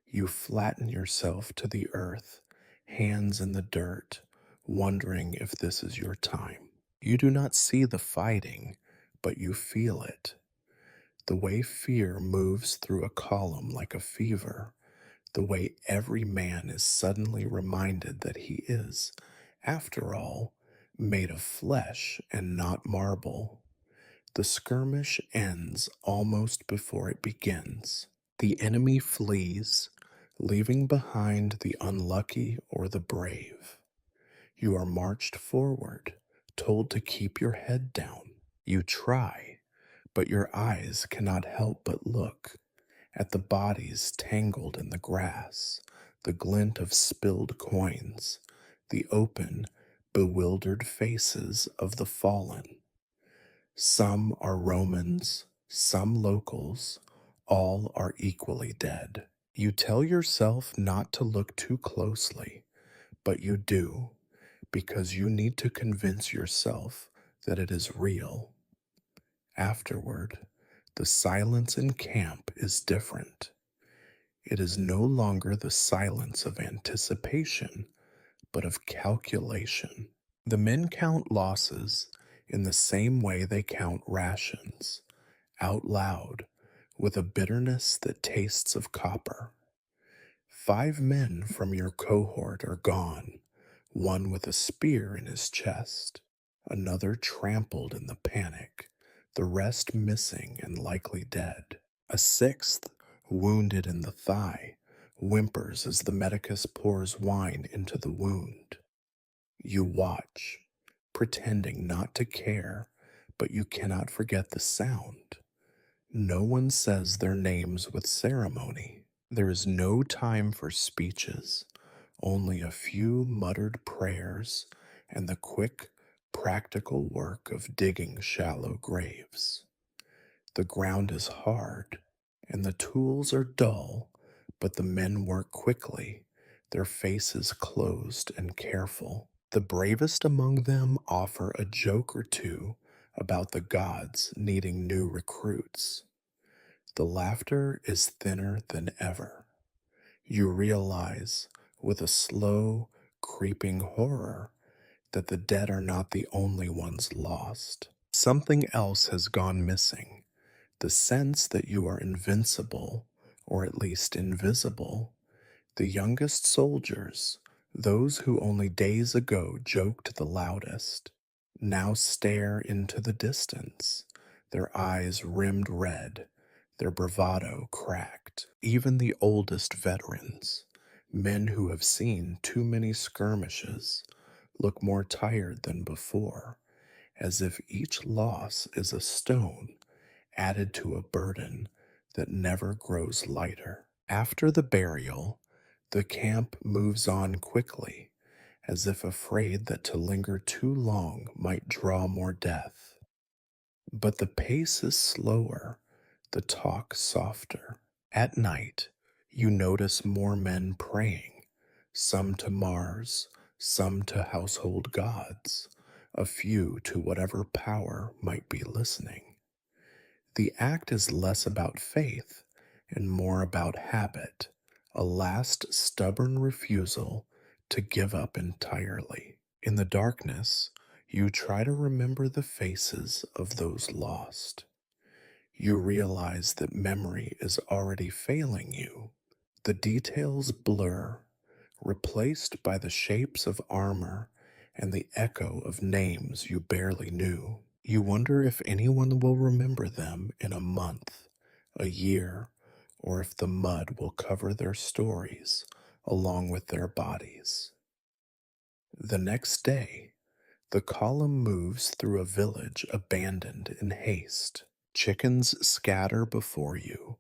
You flatten yourself to the earth, hands in the dirt, wondering if this is your time. You do not see the fighting, but you feel it. The way fear moves through a column like a fever, the way every man is suddenly reminded that he is, after all, made of flesh and not marble. The skirmish ends almost before it begins. The enemy flees, leaving behind the unlucky or the brave. You are marched forward, told to keep your head down. You try, but your eyes cannot help but look at the bodies tangled in the grass, the glint of spilled coins, the open, bewildered faces of the fallen. Some are Romans, some locals, all are equally dead. You tell yourself not to look too closely, but you do, because you need to convince yourself that it is real. Afterward, the silence in camp is different. It is no longer the silence of anticipation, but of calculation. The men count losses in the same way they count rations, out loud, with a bitterness that tastes of copper. 5 men from your cohort are gone, one with a spear in his chest, another trampled in the panic, the rest missing and likely dead. A 6th, wounded in the thigh, whimpers as the medicus pours wine into the wound. You watch, pretending not to care, but you cannot forget the sound. No one says their names with ceremony. There is no time for speeches, only a few muttered prayers and the quick, practical work of digging shallow graves. The ground is hard, and the tools are dull, but the men work quickly, their faces closed and careful. The bravest among them offer a joke or two about the gods needing new recruits. The laughter is thinner than ever. You realize, with a slow, creeping horror, that the dead are not the only ones lost. Something else has gone missing. The sense that you are invincible, or at least invisible. The youngest soldiers, those who only days ago joked the loudest, now stare into the distance, their eyes rimmed red, their bravado cracked. Even the oldest veterans, men who have seen too many skirmishes, look more tired than before, as if each loss is a stone added to a burden that never grows lighter. After the burial, the camp moves on quickly, as if afraid that to linger too long might draw more death. But the pace is slower, the talk softer. At night, you notice more men praying, some to Mars, some to household gods, a few to whatever power might be listening. The act is less about faith and more about habit, a last stubborn refusal to give up entirely. In the darkness, you try to remember the faces of those lost. You realize that memory is already failing you. The details blur, replaced by the shapes of armor and the echo of names you barely knew. You wonder if anyone will remember them in a month, a year, or if the mud will cover their stories along with their bodies. The next day, the column moves through a village abandoned in haste. Chickens scatter before you,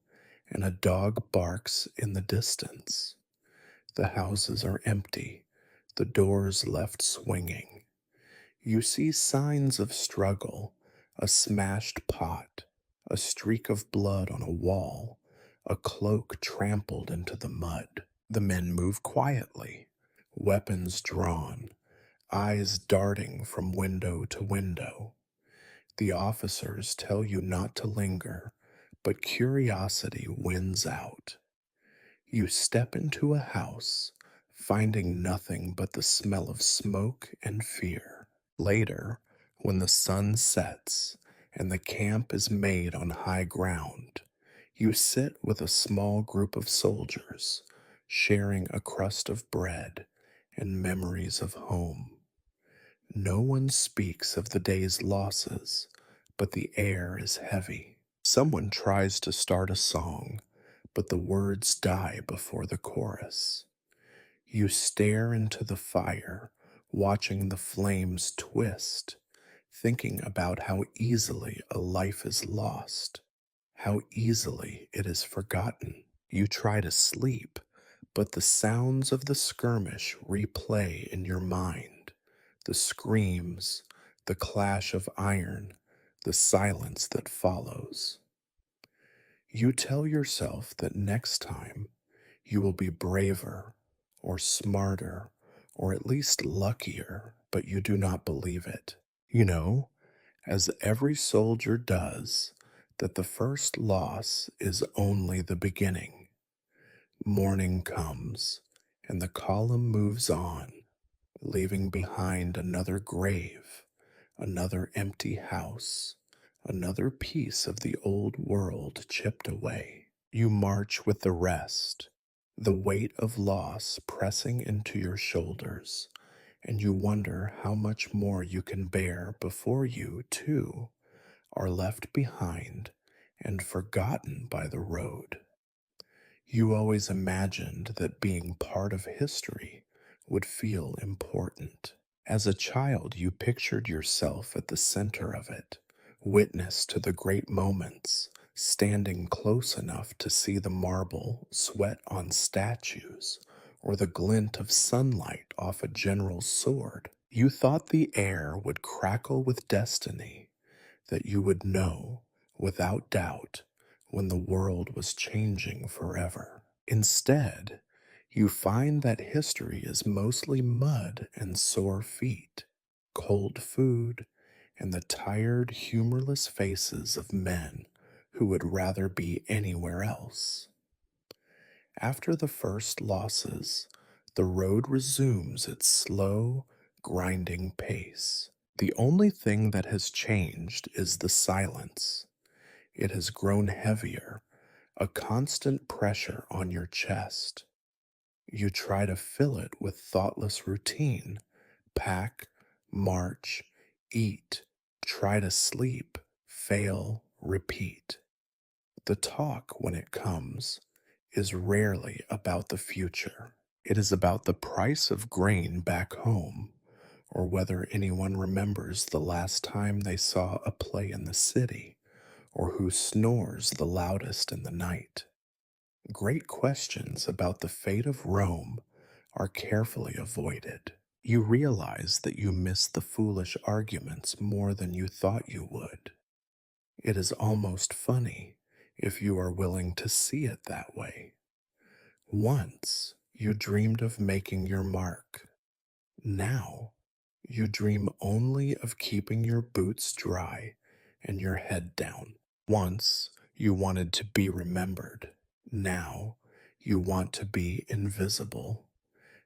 and a dog barks in the distance. The houses are empty, the doors left swinging. You see signs of struggle, a smashed pot, a streak of blood on a wall, a cloak trampled into the mud. The men move quietly, weapons drawn, eyes darting from window to window. The officers tell you not to linger, but curiosity wins out. You step into a house, finding nothing but the smell of smoke and fear. Later, when the sun sets and the camp is made on high ground, you sit with a small group of soldiers, sharing a crust of bread and memories of home. No one speaks of the day's losses, but the air is heavy. Someone tries to start a song, but the words die before the chorus. You stare into the fire, watching the flames twist, thinking about how easily a life is lost, how easily it is forgotten. You try to sleep, but the sounds of the skirmish replay in your mind, the screams, the clash of iron, the silence that follows. You tell yourself that next time you will be braver or smarter or at least luckier, but you do not believe it. You know, as every soldier does, that the first loss is only the beginning. Morning comes, and the column moves on, leaving behind another grave, another empty house, another piece of the old world chipped away. You march with the rest, the weight of loss pressing into your shoulders, and you wonder how much more you can bear before you, too, are left behind and forgotten by the road. You always imagined that being part of history would feel important. As a child, you pictured yourself at the center of it, witness to the great moments, standing close enough to see the marble sweat on statues or the glint of sunlight off a general's sword. You thought the air would crackle with destiny, that you would know, without doubt, when the world was changing forever. Instead, you find that history is mostly mud and sore feet, cold food, and the tired, humorless faces of men who would rather be anywhere else. After the first losses, the road resumes its slow, grinding pace. The only thing that has changed is the silence. It has grown heavier, a constant pressure on your chest. You try to fill it with thoughtless routine: pack, march, eat, try to sleep, fail, repeat. The talk, when it comes, is rarely about the future. It is about the price of grain back home, or whether anyone remembers the last time they saw a play in the city, or who snores the loudest in the night. Great questions about the fate of Rome are carefully avoided. You realize that you missed the foolish arguments more than you thought you would. It is almost funny if you are willing to see it that way. Once you dreamed of making your mark. Now you dream only of keeping your boots dry and your head down. Once you wanted to be remembered. Now you want to be invisible.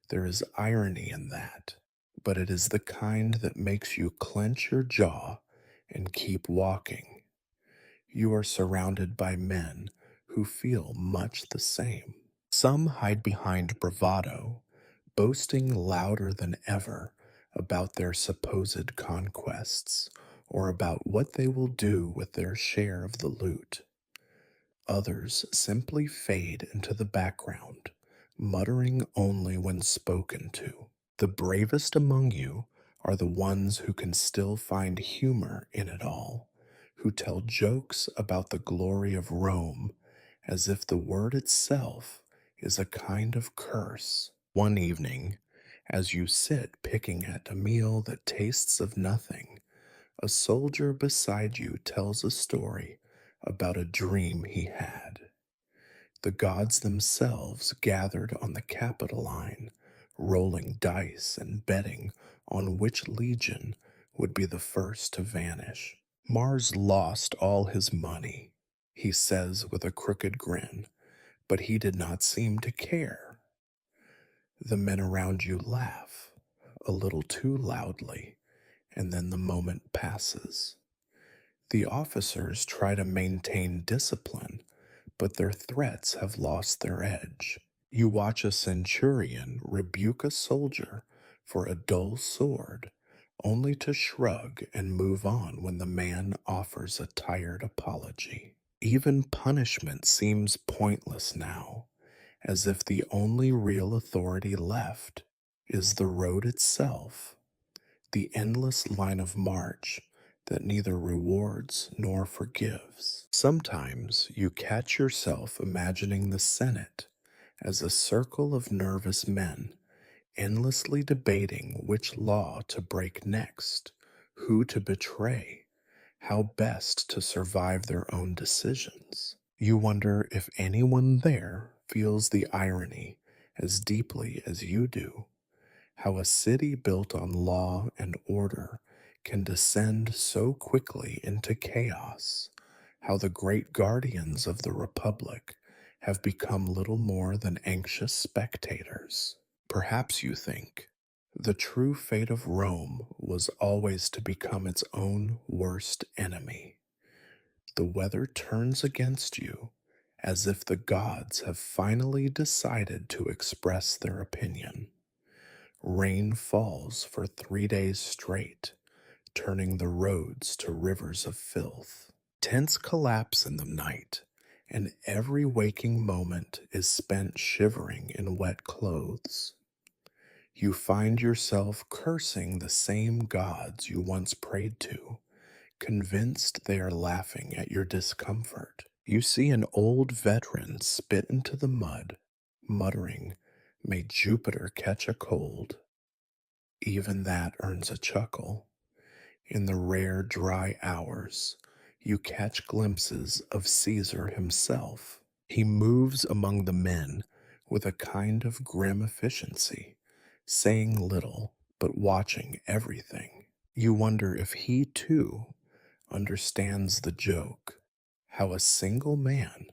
There is irony in that, but it is the kind that makes you clench your jaw and keep walking. You are surrounded by men who feel much the same. Some hide behind bravado, boasting louder than ever about their supposed conquests or about what they will do with their share of the loot. Others simply fade into the background, muttering only when spoken to. The bravest among you are the ones who can still find humor in it all, who tell jokes about the glory of Rome as if the word itself is a kind of curse. One evening, as you sit picking at a meal that tastes of nothing, a soldier beside you tells a story about a dream he had. The gods themselves gathered on the Capitoline, rolling dice and betting on which legion would be the first to vanish. Mars lost all his money, he says with a crooked grin, but he did not seem to care. The men around you laugh, a little too loudly, and then the moment passes. The officers try to maintain discipline, but their threats have lost their edge. You watch a centurion rebuke a soldier for a dull sword, only to shrug and move on when the man offers a tired apology. Even punishment seems pointless now, as if the only real authority left is the road itself, the endless line of march that neither rewards nor forgives. Sometimes you catch yourself imagining the Senate as a circle of nervous men, endlessly debating which law to break next, who to betray, how best to survive their own decisions. You wonder if anyone there feels the irony as deeply as you do, how a city built on law and order can descend so quickly into chaos, how the great guardians of the Republic have become little more than anxious spectators. Perhaps you think the true fate of Rome was always to become its own worst enemy. The weather turns against you as if the gods have finally decided to express their opinion. Rain falls for 3 days straight, turning the roads to rivers of filth. Tents collapse in the night, and every waking moment is spent shivering in wet clothes. You find yourself cursing the same gods you once prayed to, convinced they are laughing at your discomfort. You see an old veteran spit into the mud, muttering, "May Jupiter catch a cold." Even that earns a chuckle. In the rare dry hours, you catch glimpses of Caesar himself. He moves among the men with a kind of grim efficiency, saying little but watching everything. You wonder if he too understands the joke, how a single man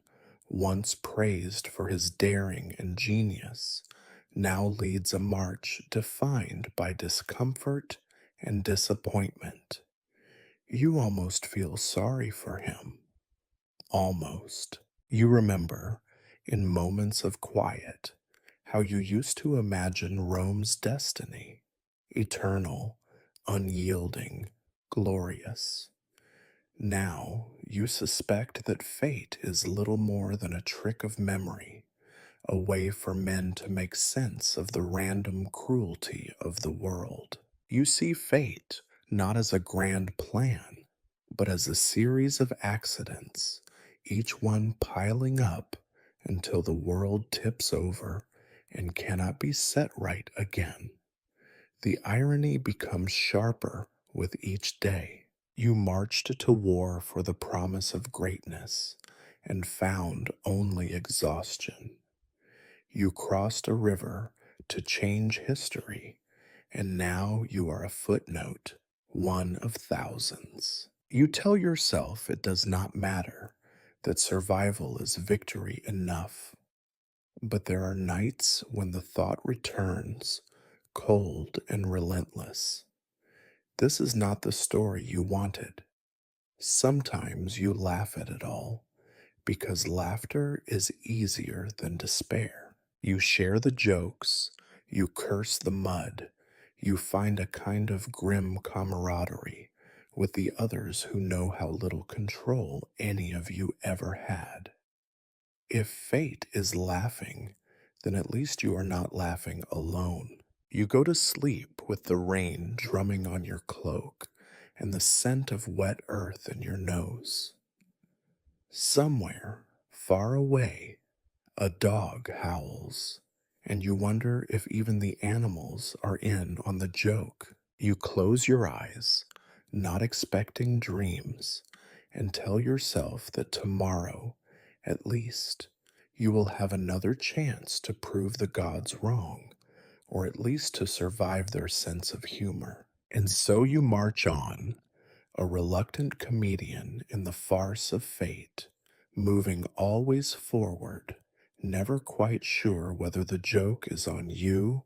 once praised for his daring and genius, now leads a march defined by discomfort and disappointment. You almost feel sorry for him. Almost. You remember, in moments of quiet, how you used to imagine Rome's destiny: eternal, unyielding, glorious. Now you suspect that fate is little more than a trick of memory, a way for men to make sense of the random cruelty of the world. You see fate not as a grand plan, but as a series of accidents, each one piling up until the world tips over and cannot be set right again. The irony becomes sharper with each day. You marched to war for the promise of greatness and found only exhaustion. You crossed a river to change history, and now you are a footnote, one of thousands. You tell yourself it does not matter, that survival is victory enough. But there are nights when the thought returns, cold and relentless. This is not the story you wanted. Sometimes you laugh at it all, because laughter is easier than despair. You share the jokes, you curse the mud, you find a kind of grim camaraderie with the others who know how little control any of you ever had. If fate is laughing, then at least you are not laughing alone. You go to sleep with the rain drumming on your cloak and the scent of wet earth in your nose. Somewhere, far away, a dog howls, and you wonder if even the animals are in on the joke. You close your eyes, not expecting dreams, and tell yourself that tomorrow, at least, you will have another chance to prove the gods wrong, or at least to survive their sense of humor. And so you march on, a reluctant comedian in the farce of fate, moving always forward, never quite sure whether the joke is on you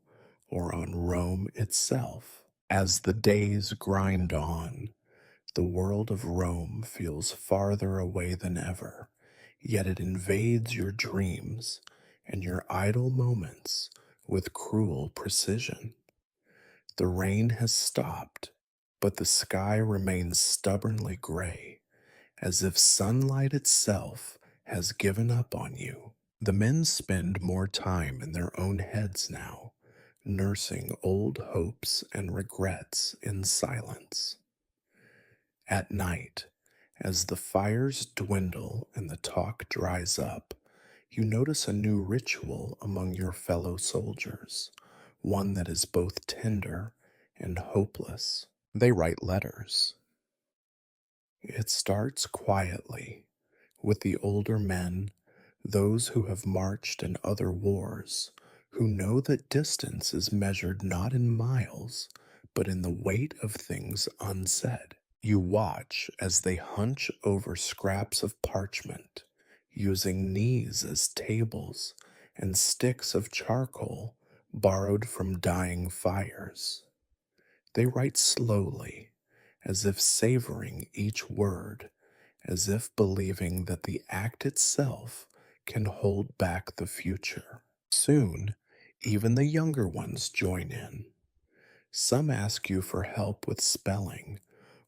or on Rome itself. As the days grind on, the world of Rome feels farther away than ever, yet it invades your dreams and your idle moments with cruel precision. The rain has stopped, but the sky remains stubbornly gray, as if sunlight itself has given up on you. The men spend more time in their own heads now, nursing old hopes and regrets in silence. At night, as the fires dwindle and the talk dries up, you notice a new ritual among your fellow soldiers, one that is both tender and hopeless. They write letters. It starts quietly, with the older men, those who have marched in other wars, who know that distance is measured not in miles, but in the weight of things unsaid. You watch as they hunch over scraps of parchment, using knees as tables and sticks of charcoal borrowed from dying fires. They write slowly, as if savoring each word, as if believing that the act itself can hold back the future. Soon, even the younger ones join in. Some ask you for help with spelling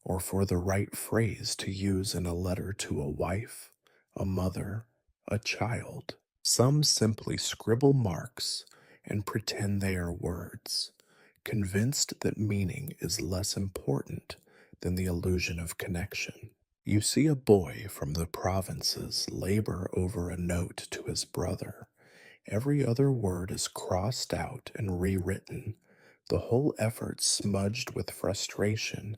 or for the right phrase to use in a letter to a wife, a mother, a child. Some simply scribble marks and pretend they are words, convinced that meaning is less important than the illusion of connection. You see a boy from the provinces labor over a note to his brother. Every other word is crossed out and rewritten, the whole effort smudged with frustration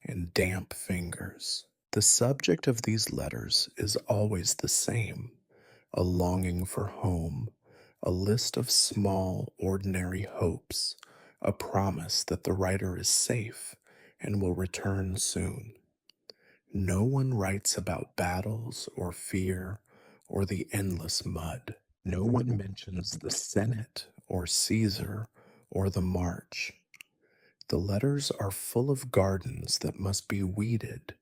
and damp fingers. The subject of these letters is always the same: a longing for home, a list of small, ordinary hopes, a promise that the writer is safe and will return soon. No one writes about battles or fear or the endless mud. No one mentions the Senate or Caesar or the march. The letters are full of gardens that must be weeded,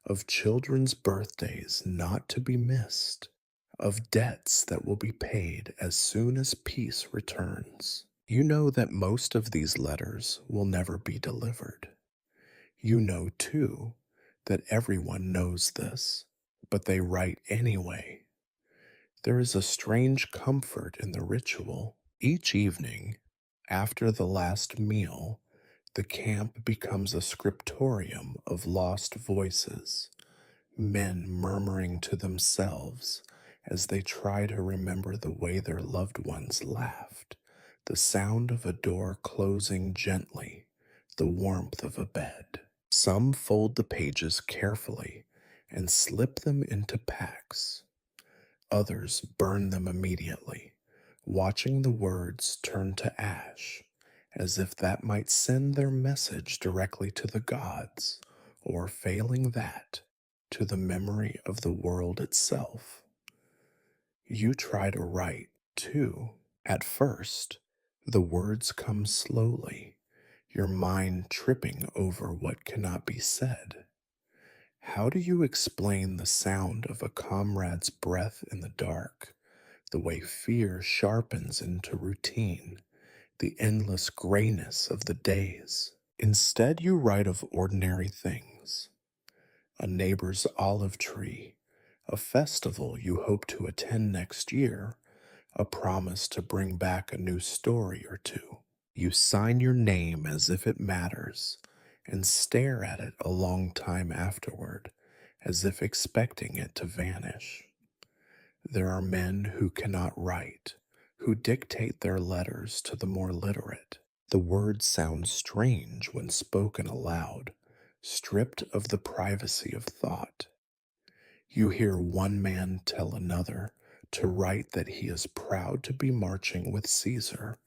of children's birthdays not to be missed, of debts that will be paid as soon as peace returns. You know that most of these letters will never be delivered. You know, too, that everyone knows this, but they write anyway. There is a strange comfort in the ritual. Each evening, after the last meal, the camp becomes a scriptorium of lost voices, men murmuring to themselves as they try to remember the way their loved ones laughed, the sound of a door closing gently, the warmth of a bed. Some fold the pages carefully and slip them into packs. Others burn them immediately, watching the words turn to ash, as if that might send their message directly to the gods, or failing that, to the memory of the world itself. You try to write, too. At first, the words come slowly, your mind tripping over what cannot be said. How do you explain the sound of a comrade's breath in the dark, the way fear sharpens into routine, the endless grayness of the days? Instead, you write of ordinary things: a neighbor's olive tree, a festival you hope to attend next year, a promise to bring back a new story or two. You sign your name as if it matters and stare at it a long time afterward, as if expecting it to vanish. There are men who cannot write, who dictate their letters to the more literate. The words sound strange when spoken aloud, stripped of the privacy of thought. You hear one man tell another to write that he is proud to be marching with Caesar,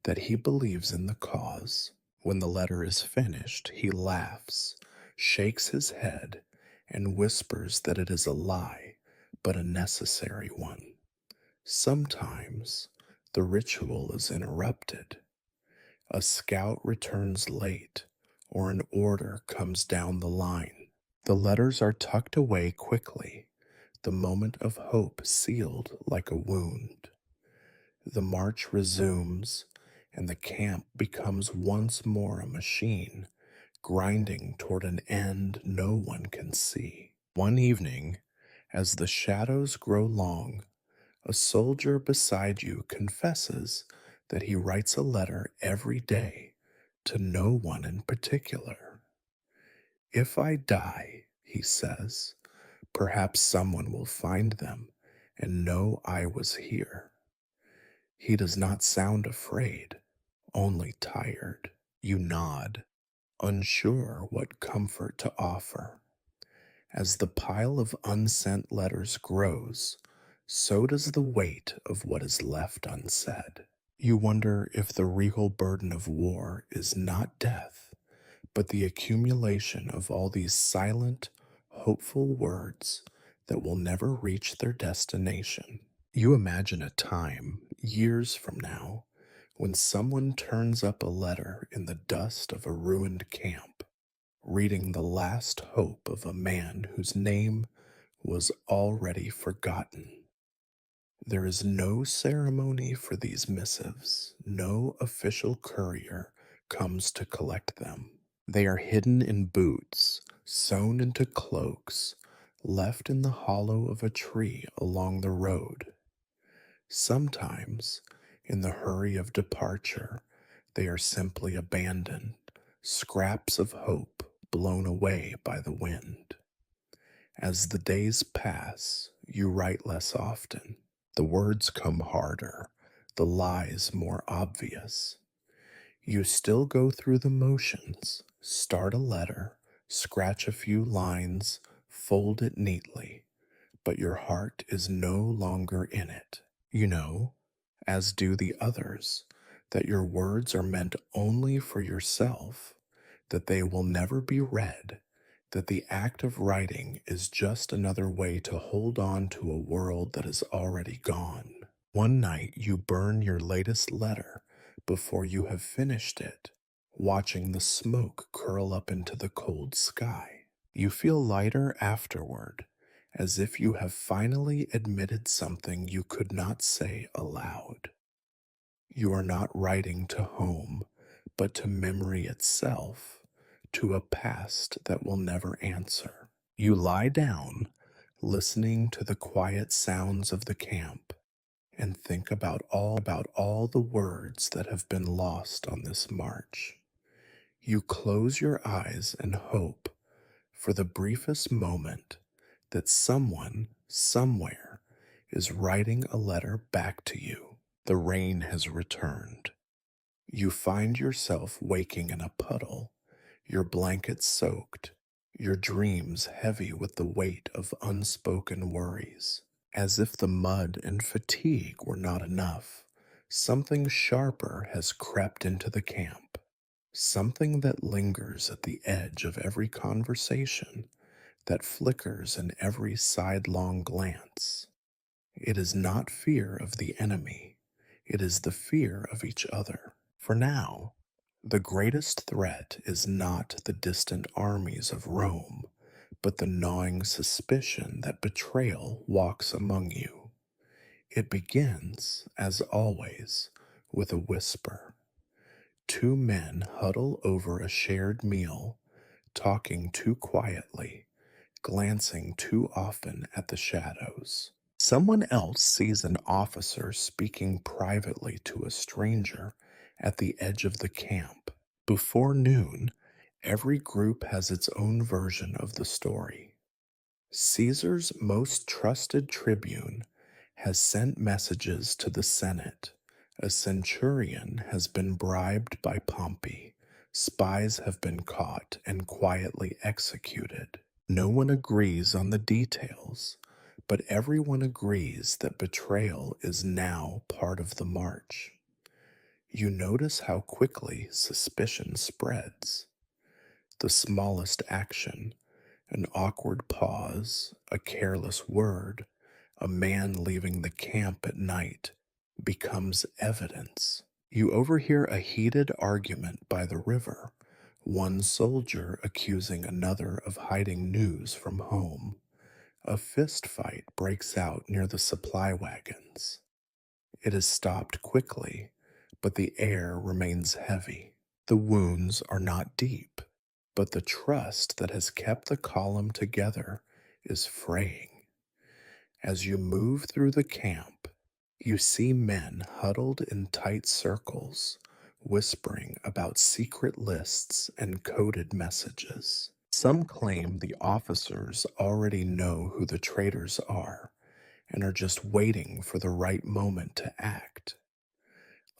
that he believes in the cause. When the letter is finished, he laughs, shakes his head, and whispers that it is a lie, but a necessary one. Sometimes the ritual is interrupted. A scout returns late, or an order comes down the line. The letters are tucked away quickly, the moment of hope sealed like a wound. The march resumes, and the camp becomes once more a machine, grinding toward an end no one can see. One evening, as the shadows grow long, a soldier beside you confesses that he writes a letter every day to no one in particular. If I die, he says, perhaps someone will find them and know I was here. He does not sound afraid, only tired. You nod, unsure what comfort to offer. As the pile of unsent letters grows, so does the weight of what is left unsaid. You wonder if the regal burden of war is not death, but the accumulation of all these silent, hopeful words that will never reach their destination. You imagine a time, years from now, when someone turns up a letter in the dust of a ruined camp, reading the last hope of a man whose name was already forgotten. There is no ceremony for these missives, no official courier comes to collect them. They are hidden in boots, sewn into cloaks, left in the hollow of a tree along the road. Sometimes, in the hurry of departure, they are simply abandoned, scraps of hope blown away by the wind. As the days pass, you write less often. The words come harder, the lies more obvious. You still go through the motions, start a letter, scratch a few lines, fold it neatly, but your heart is no longer in it. You know, as do the others, that your words are meant only for yourself, that they will never be read, that the act of writing is just another way to hold on to a world that is already gone. One night you burn your latest letter before you have finished it, watching the smoke curl up into the cold sky. You feel lighter afterward, as if you have finally admitted something you could not say aloud. You are not writing to home, but to memory itself, to a past that will never answer. You lie down, listening to the quiet sounds of the camp, and think about all the words that have been lost on this march. You close your eyes and hope for the briefest moment that someone, somewhere, is writing a letter back to you. The rain has returned. You find yourself waking in a puddle, your blankets soaked, your dreams heavy with the weight of unspoken worries. As if the mud and fatigue were not enough, something sharper has crept into the camp, something that lingers at the edge of every conversation, that flickers in every sidelong glance. It is not fear of the enemy, it is the fear of each other. For now, the greatest threat is not the distant armies of Rome, but the gnawing suspicion that betrayal walks among you. It begins, as always, with a whisper. Two men huddle over a shared meal, talking too quietly, glancing too often at the shadows. Someone else sees an officer speaking privately to a stranger at the edge of the camp. Before noon, every group has its own version of the story. Caesar's most trusted tribune has sent messages to the Senate. A centurion has been bribed by Pompey. Spies have been caught and quietly executed. No one agrees on the details, but everyone agrees that betrayal is now part of the march. You notice how quickly suspicion spreads. The smallest action, an awkward pause, a careless word, a man leaving the camp at night, becomes evidence. You overhear a heated argument by the river, one soldier accusing another of hiding news from home. A fist fight breaks out near the supply wagons. It is stopped quickly, but the air remains heavy. The wounds are not deep, but the trust that has kept the column together is fraying. As you move through the camp, you see men huddled in tight circles, whispering about secret lists and coded messages. Some claim the officers already know who the traitors are and are just waiting for the right moment to act.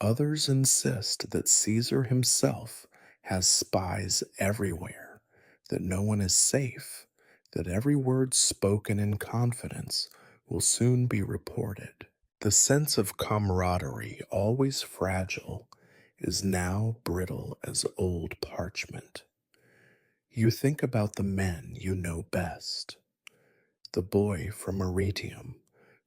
Others insist that Caesar himself has spies everywhere, that no one is safe, that every word spoken in confidence will soon be reported. The sense of camaraderie, always fragile, is now brittle as old parchment. You think about the men you know best, the boy from Arretium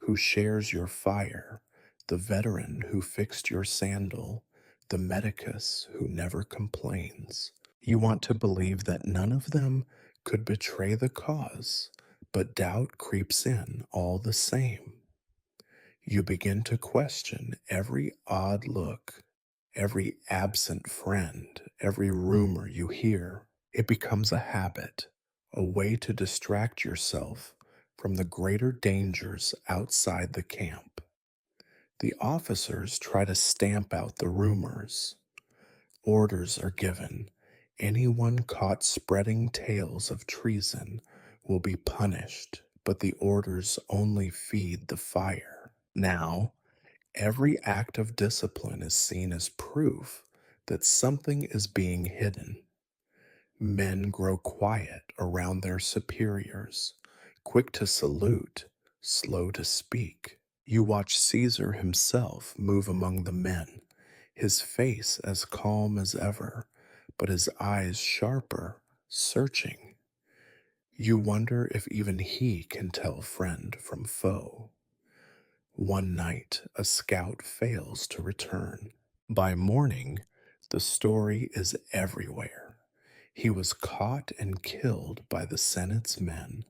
who shares your fire, the veteran who fixed your sandal, the medicus who never complains. You want to believe that none of them could betray the cause, but doubt creeps in all the same. You begin to question every odd look, every absent friend, every rumor you hear. It becomes a habit, a way to distract yourself from the greater dangers outside the camp. The officers try to stamp out the rumors. Orders are given. Anyone caught spreading tales of treason will be punished, but the orders only feed the fire. Now, every act of discipline is seen as proof that something is being hidden. Men grow quiet around their superiors, quick to salute, slow to speak. You watch Caesar himself move among the men, his face as calm as ever, but his eyes sharper, searching. You wonder if even he can tell friend from foe. One night, a scout fails to return. By morning, the story is everywhere. He was caught and killed by the Senate's men,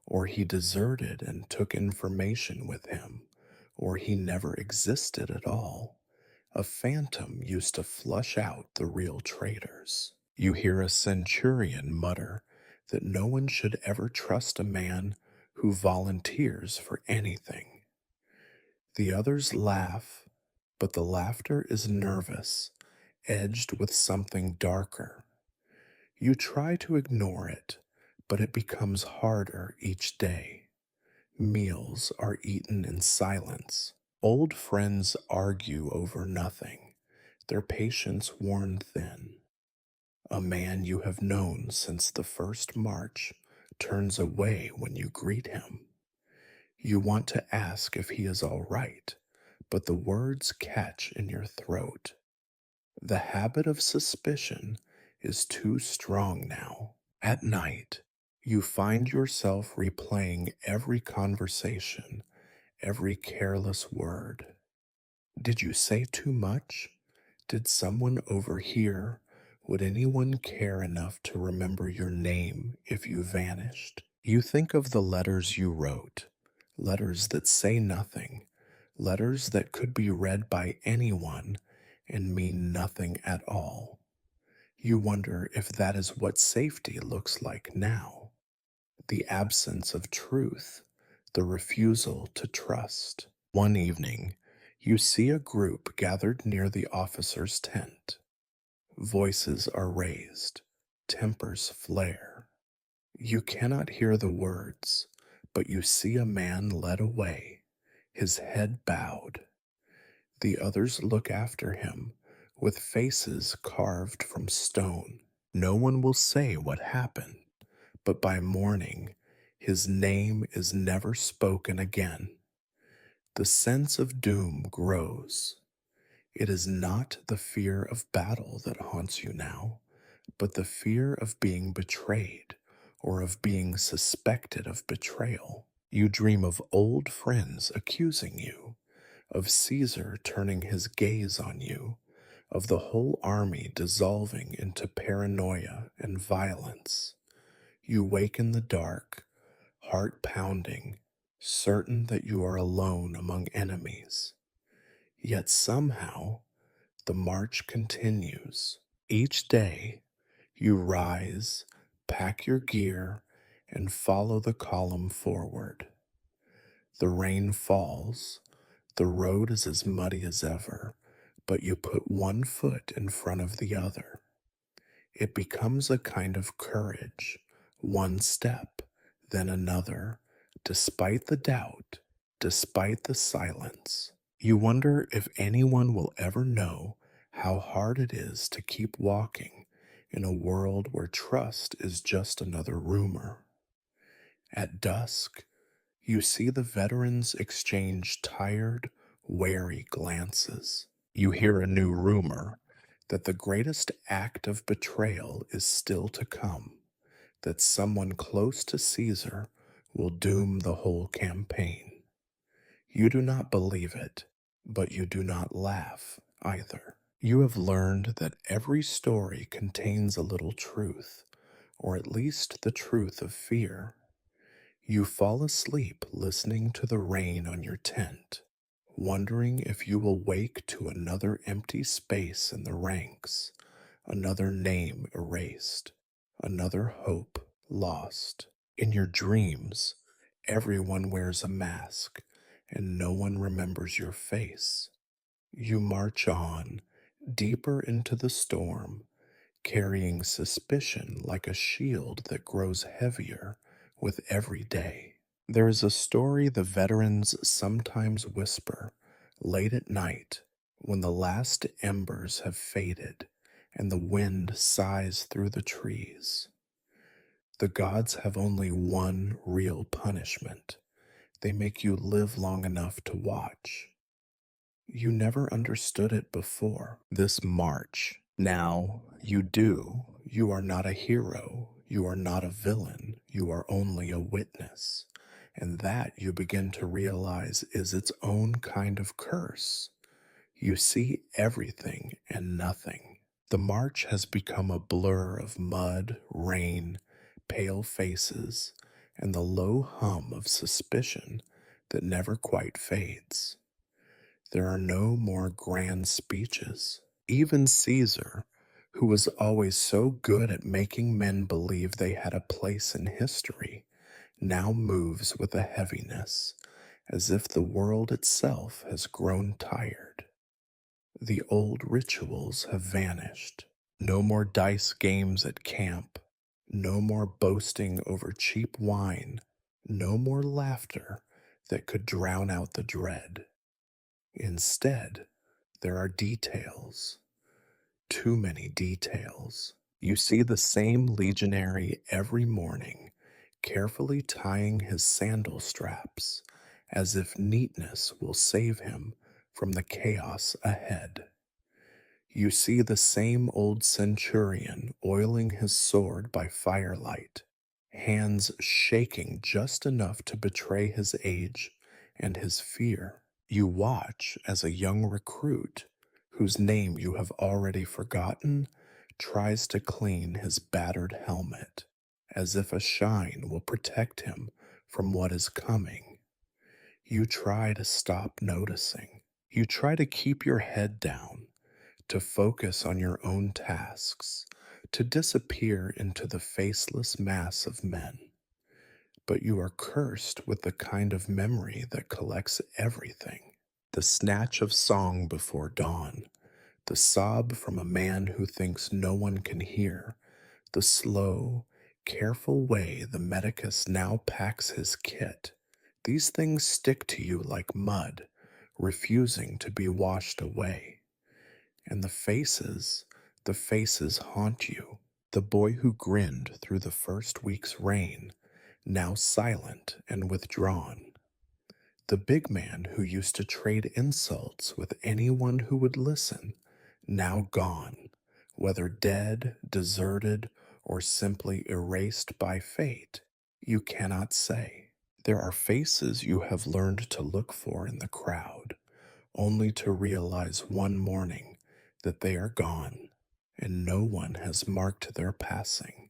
or he deserted and took information with him, or he never existed at all. A phantom used to flush out the real traitors. You hear a centurion mutter that no one should ever trust a man who volunteers for anything. The others laugh, but the laughter is nervous, edged with something darker. You try to ignore it, but it becomes harder each day. Meals are eaten in silence. Old friends argue over nothing, their patience worn thin. A man you have known since the first march turns away when you greet him. You want to ask if he is all right, but the words catch in your throat. The habit of suspicion is too strong now. At night, you find yourself replaying every conversation, every careless word. Did you say too much? Did someone overhear? Would anyone care enough to remember your name if you vanished? You think of the letters you wrote, letters that say nothing, letters that could be read by anyone and mean nothing at all. You wonder if that is what safety looks like now. The absence of truth, the refusal to trust. One evening, you see a group gathered near the officer's tent. Voices are raised, tempers flare. You cannot hear the words, but you see a man led away, his head bowed. The others look after him with faces carved from stone. No one will say what happened, but by morning, his name is never spoken again. The sense of doom grows. It is not the fear of battle that haunts you now, but the fear of being betrayed or of being suspected of betrayal. You dream of old friends accusing you, of Caesar turning his gaze on you, of the whole army dissolving into paranoia and violence. You wake in the dark, heart pounding, certain that you are alone among enemies. Yet somehow, the march continues. Each day, you rise, pack your gear, and follow the column forward. The rain falls, the road is as muddy as ever, but you put one foot in front of the other. It becomes a kind of courage, one step, then another, despite the doubt, despite the silence. You wonder if anyone will ever know how hard it is to keep walking in a world where trust is just another rumor. At dusk, you see the veterans exchange tired, wary glances. You hear a new rumor that the greatest act of betrayal is still to come, that someone close to Caesar will doom the whole campaign. You do not believe it, but you do not laugh either. You have learned that every story contains a little truth, or at least the truth of fear. You fall asleep listening to the rain on your tent, wondering if you will wake to another empty space in the ranks, another name erased, another hope lost. In your dreams, everyone wears a mask, and no one remembers your face. You march on, deeper into the storm, carrying suspicion like a shield that grows heavier with every day. There is a story the veterans sometimes whisper late at night when the last embers have faded and the wind sighs through the trees. The gods have only one real punishment. They make you live long enough to watch. You never understood it before, this march. Now you do. You are not a hero. You are not a villain. You are only a witness, and that you begin to realize is its own kind of curse. You see everything and nothing. The march has become a blur of mud, rain, pale faces, and the low hum of suspicion that never quite fades. There are no more grand speeches. Even Caesar, who was always so good at making men believe they had a place in history, now moves with a heaviness, as if the world itself has grown tired. The old rituals have vanished. No more dice games at camp. No more boasting over cheap wine. No more laughter that could drown out the dread. Instead, there are details. Too many details. You see the same legionary every morning, carefully tying his sandal straps, as if neatness will save him from the chaos ahead. You see the same old centurion oiling his sword by firelight, hands shaking just enough to betray his age and his fear. You watch as a young recruit, whose name you have already forgotten, tries to clean his battered helmet, as if a shine will protect him from what is coming. You try to stop noticing. You try to keep your head down, to focus on your own tasks, to disappear into the faceless mass of men. But you are cursed with the kind of memory that collects everything. The snatch of song before dawn, the sob from a man who thinks no one can hear, the slow, careful way the medicus now packs his kit. These things stick to you like mud, refusing to be washed away. And the faces haunt you. The boy who grinned through the first week's rain, now silent and withdrawn. The big man who used to trade insults with anyone who would listen, now gone, whether dead, deserted, or simply erased by fate, you cannot say. There are faces you have learned to look for in the crowd, only to realize one morning that they are gone, and no one has marked their passing.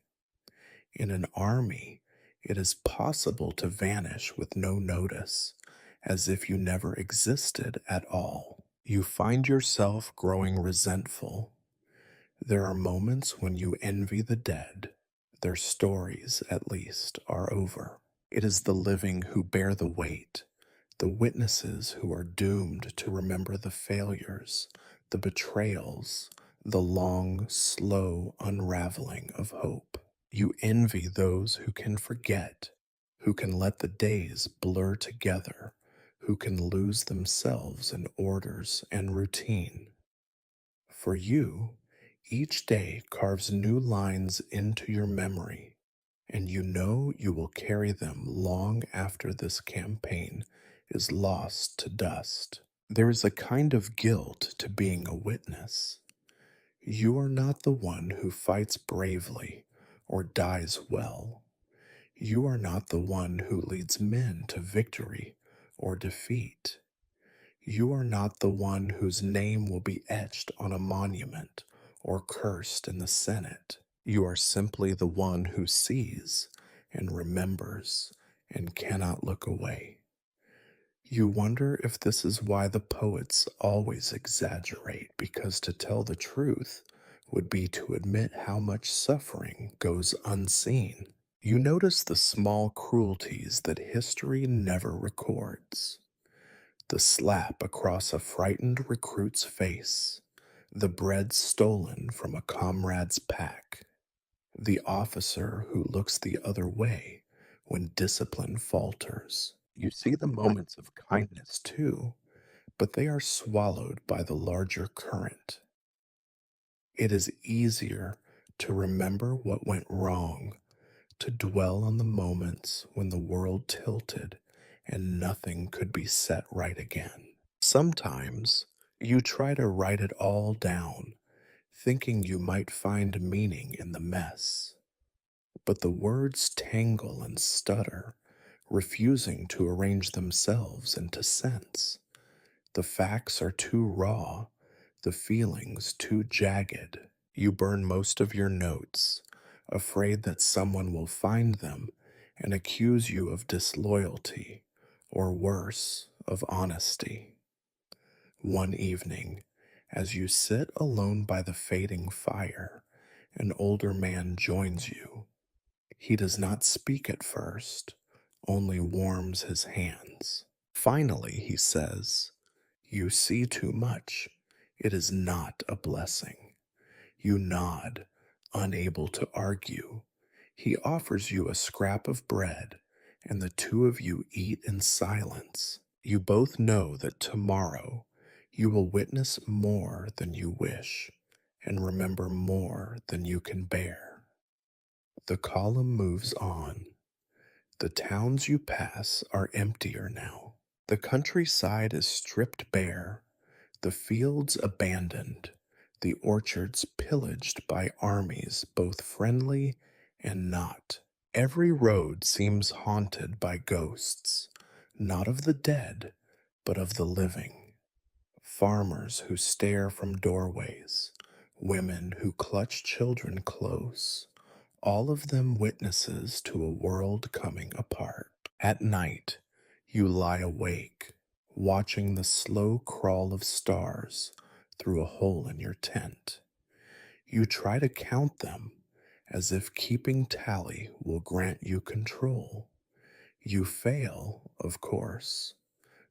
In an army, it is possible to vanish with no notice, as if you never existed at all. You find yourself growing resentful. There are moments when you envy the dead. Their stories, at least, are over. It is the living who bear the weight, the witnesses who are doomed to remember the failures, the betrayals, the long, slow unraveling of hope. You envy those who can forget, who can let the days blur together, who can lose themselves in orders and routine. For you, each day carves new lines into your memory, and you know you will carry them long after this campaign is lost to dust. There is a kind of guilt to being a witness. You are not the one who fights bravely or dies well. You are not the one who leads men to victory or defeat. You are not the one whose name will be etched on a monument or cursed in the Senate. You are simply the one who sees and remembers and cannot look away. You wonder if this is why the poets always exaggerate, because to tell the truth would be to admit how much suffering goes unseen. You notice the small cruelties that history never records. The slap across a frightened recruit's face, the bread stolen from a comrade's pack, the officer who looks the other way when discipline falters. You see the moments of kindness too, but they are swallowed by the larger current. It is easier to remember what went wrong, to dwell on the moments when the world tilted and nothing could be set right again. Sometimes you try to write it all down, thinking you might find meaning in the mess. but the words tangle and stutter, refusing to arrange themselves into sense. The facts are too raw, the feelings too jagged. You burn most of your notes, afraid that someone will find them and accuse you of disloyalty, or worse, of honesty. One evening, as you sit alone by the fading fire, an older man joins you. He does not speak at first, only warms his hands. Finally, he says, "You see too much. It is not a blessing." You nod, unable to argue. He offers you a scrap of bread, and the two of you eat in silence. You both know that tomorrow you will witness more than you wish and remember more than you can bear. The column moves on. The towns you pass are emptier now. The countryside is stripped bare, the fields abandoned, the orchards pillaged by armies both friendly and not. Every road seems haunted by ghosts, not of the dead, but of the living. Farmers who stare from doorways, women who clutch children close, all of them witnesses to a world coming apart. At night, you lie awake, watching the slow crawl of stars through a hole in your tent. You try to count them, as if keeping tally will grant you control. You fail, of course.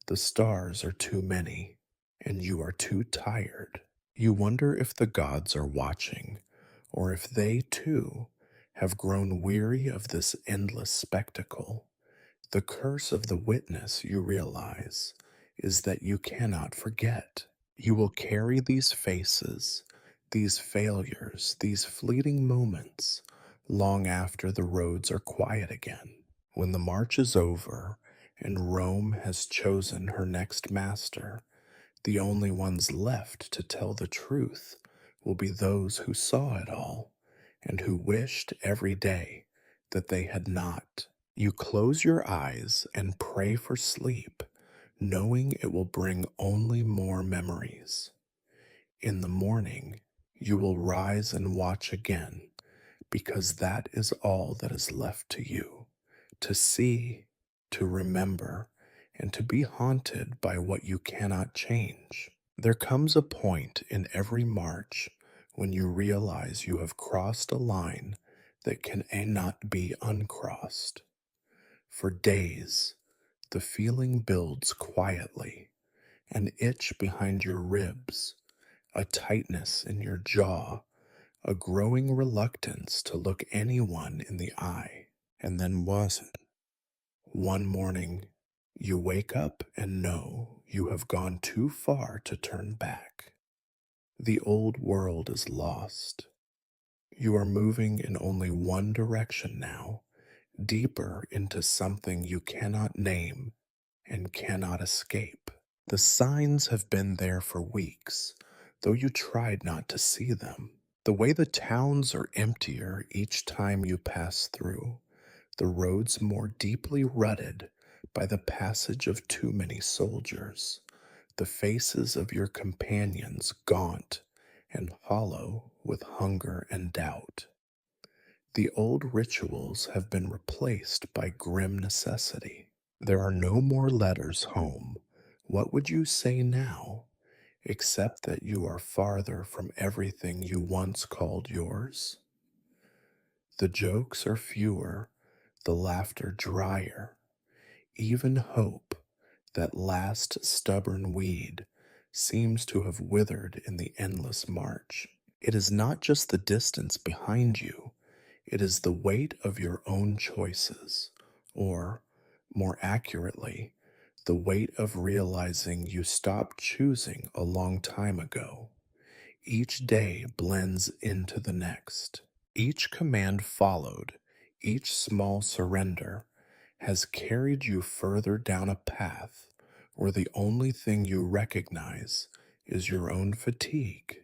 The stars are too many, and you are too tired. You wonder if the gods are watching, or if they, too, have grown weary of this endless spectacle. The curse of the witness, you realize, is that you cannot forget. You will carry these faces, these failures, these fleeting moments, long after the roads are quiet again. When the march is over and Rome has chosen her next master, the only ones left to tell the truth will be those who saw it all and who wished every day that they had not. You close your eyes and pray for sleep, knowing it will bring only more memories. In the morning, you will rise and watch again, because that is all that is left to you, to see, to remember, and to be haunted by what you cannot change. There comes a point in every march when you realize you have crossed a line that cannot be uncrossed. For days, the feeling builds quietly, an itch behind your ribs, a tightness in your jaw, a growing reluctance to look anyone in the eye. And then was it? One morning, you wake up and know you have gone too far to turn back. The old world is lost. You are moving in only one direction now, deeper into something you cannot name and cannot escape. The signs have been there for weeks, though you tried not to see them. The way the towns are emptier each time you pass through, the roads more deeply rutted by the passage of too many soldiers, the faces of your companions gaunt and hollow with hunger and doubt. The old rituals have been replaced by grim necessity. There are no more letters home. What would you say now, except that you are farther from everything you once called yours? The jokes are fewer, the laughter drier. Even hope, that last stubborn weed, seems to have withered in the endless march. It is not just the distance behind you, it is the weight of your own choices, or, more accurately, the weight of realizing you stopped choosing a long time ago. Each day blends into the next. Each command followed, each small surrender, has carried you further down a path where the only thing you recognize is your own fatigue.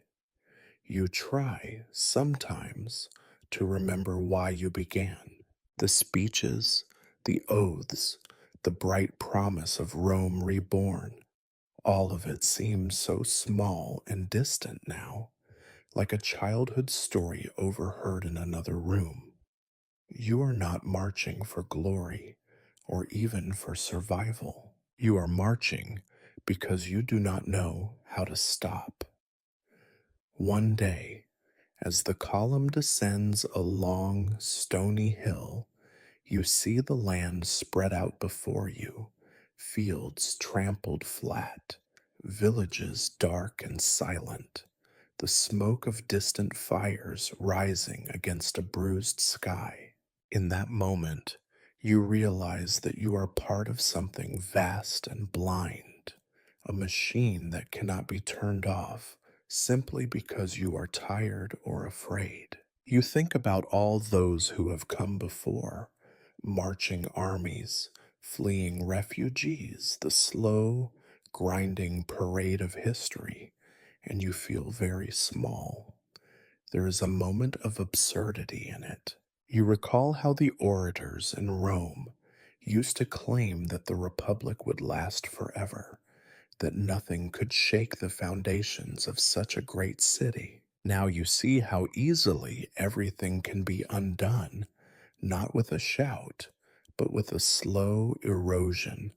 You try, sometimes, to remember why you began. The speeches, the oaths, the bright promise of Rome reborn, all of it seems so small and distant now, like a childhood story overheard in another room. You are not marching for glory or even for survival. You are marching because you do not know how to stop. One day, as the column descends a long, stony hill, you see the land spread out before you, fields trampled flat, villages dark and silent, the smoke of distant fires rising against a bruised sky. In that moment, you realize that you are part of something vast and blind, a machine that cannot be turned off simply because you are tired or afraid. You think about all those who have come before, marching armies, fleeing refugees, the slow, grinding parade of history, and you feel very small. There is a moment of absurdity in it. You recall how the orators in Rome used to claim that the Republic would last forever, that nothing could shake the foundations of such a great city. Now you see how easily everything can be undone, not with a shout, but with a slow erosion,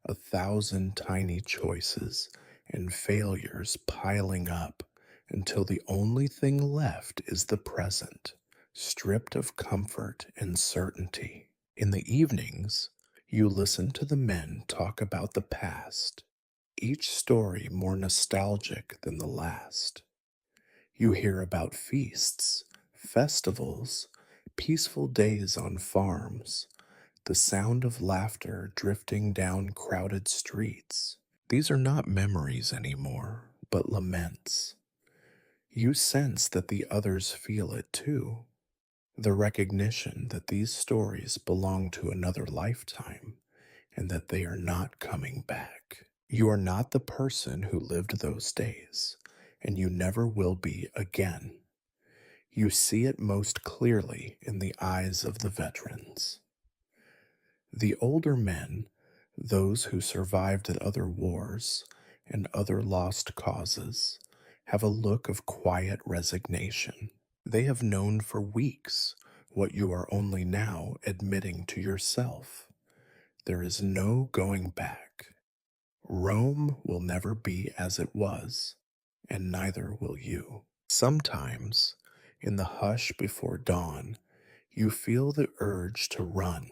a thousand tiny choices and failures piling up until the only thing left is the present, stripped of comfort and certainty. In the evenings, you listen to the men talk about the past, each story more nostalgic than the last. You hear about feasts, festivals, peaceful days on farms, the sound of laughter drifting down crowded streets. These are not memories anymore, but laments. You sense that the others feel it too. The recognition that these stories belong to another lifetime and that they are not coming back. You are not the person who lived those days, and you never will be again. You see it most clearly in the eyes of the veterans. The older men, those who survived at other wars and other lost causes, have a look of quiet resignation. They have known for weeks what you are only now admitting to yourself. There is no going back. Rome will never be as it was, and neither will you. Sometimes, in the hush before dawn, you feel the urge to run,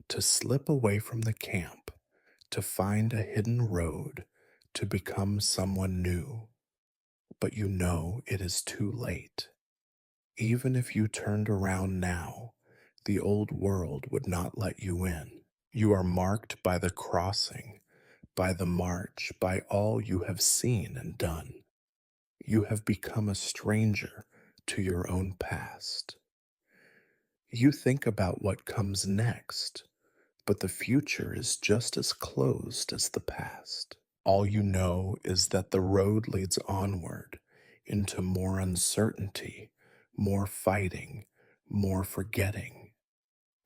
to slip away from the camp, to find a hidden road, to become someone new. But you know it is too late. Even if you turned around now, the old world would not let you in. You are marked by the crossing, by the march, by all you have seen and done. You have become a stranger to your own past. You think about what comes next, but the future is just as closed as the past. All you know is that the road leads onward into more uncertainty, more fighting, more forgetting.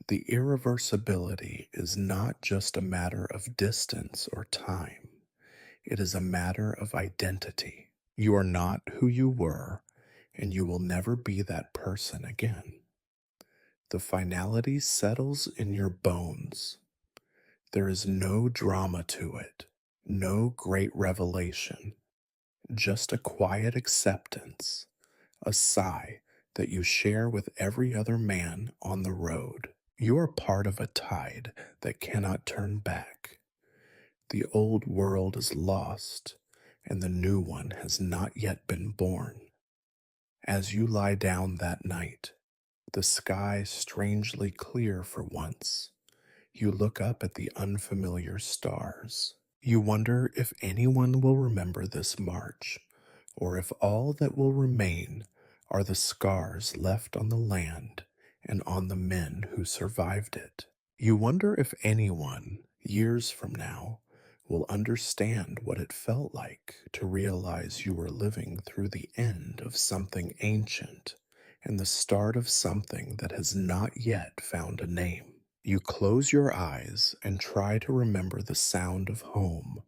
The irreversibility is not just a matter of distance or time. It is a matter of identity. You are not who you were, and you will never be that person again. The finality settles in your bones. There is no drama to it, no great revelation, just a quiet acceptance, a sigh that you share with every other man on the road. You are part of a tide that cannot turn back. The old world is lost, and the new one has not yet been born. As you lie down that night, the sky strangely clear for once, you look up at the unfamiliar stars. You wonder if anyone will remember this march, or if all that will remain are the scars left on the land and on the men who survived it. You wonder if anyone, years from now, will understand what it felt like to realize you were living through the end of something ancient and the start of something that has not yet found a name. You close your eyes and try to remember the sound of home,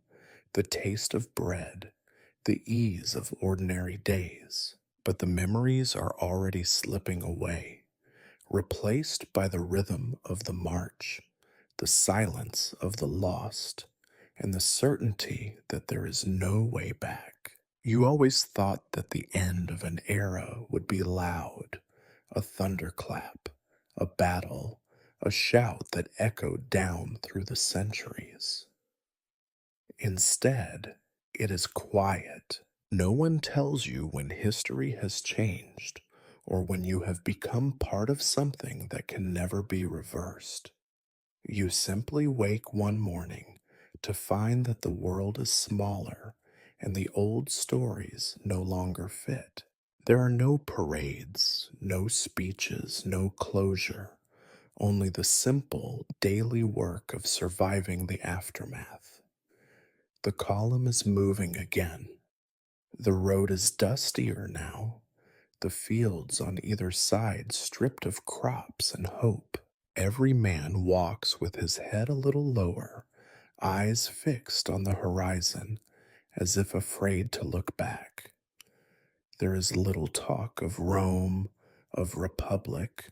the taste of bread, the ease of ordinary days. But the memories are already slipping away, replaced by the rhythm of the march, the silence of the lost, and the certainty that there is no way back. You always thought that the end of an era would be loud, a thunderclap, a battle, a shout that echoed down through the centuries. Instead, it is quiet. No one tells you when history has changed or when you have become part of something that can never be reversed. You simply wake one morning to find that the world is smaller and the old stories no longer fit. There are no parades, no speeches, no closure, only the simple daily work of surviving the aftermath. The column is moving again. The road is dustier now, the fields on either side stripped of crops and hope. Every man walks with his head a little lower, eyes fixed on the horizon, as if afraid to look back. There is little talk of Rome, of republic,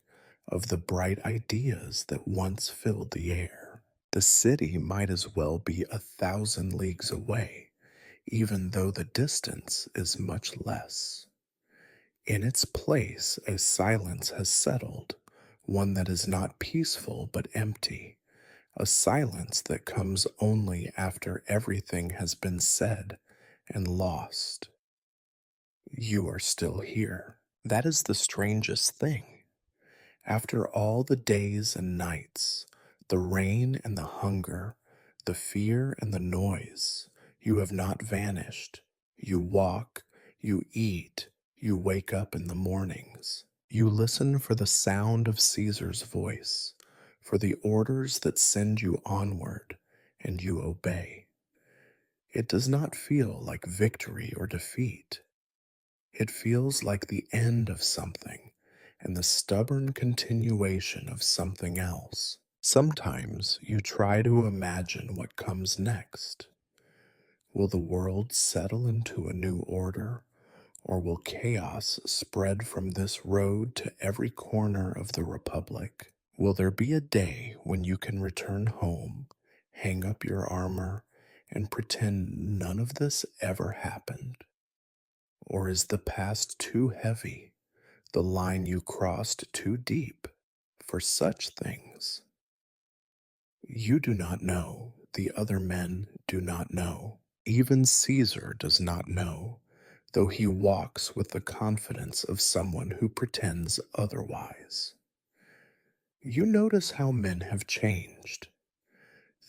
of the bright ideas that once filled the air. The city might as well be 1,000 leagues away, even though the distance is much less. In its place, a silence has settled, one that is not peaceful but empty, a silence that comes only after everything has been said and lost. You are still here. That is the strangest thing. After all the days and nights, the rain and the hunger, the fear and the noise, you have not vanished. You walk, you eat, you wake up in the mornings. You listen for the sound of Caesar's voice, for the orders that send you onward, and you obey. It does not feel like victory or defeat. It feels like the end of something and the stubborn continuation of something else. Sometimes you try to imagine what comes next. Will the world settle into a new order, or will chaos spread from this road to every corner of the Republic? Will there be a day when you can return home, hang up your armor, and pretend none of this ever happened? Or is the past too heavy, the line you crossed too deep for such things? You do not know, the other men do not know. Even Caesar does not know, though he walks with the confidence of someone who pretends otherwise. You notice how men have changed.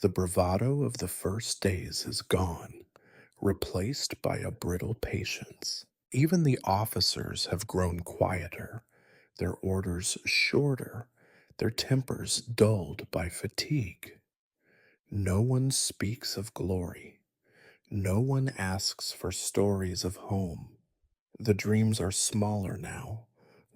The bravado of the first days is gone, replaced by a brittle patience. Even the officers have grown quieter, their orders shorter, their tempers dulled by fatigue. No one speaks of glory. No one asks for stories of home. The dreams are smaller now: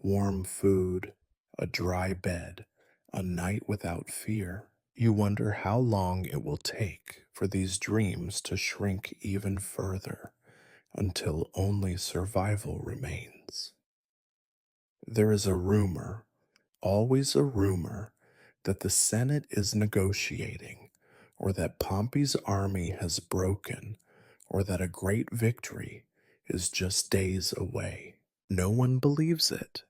warm food, a dry bed, a night without fear. You wonder how long it will take for these dreams to shrink even further until only survival remains. There is a rumor, always a rumor, that the Senate is negotiating, or that Pompey's army has broken, or that a great victory is just days away. No one believes it.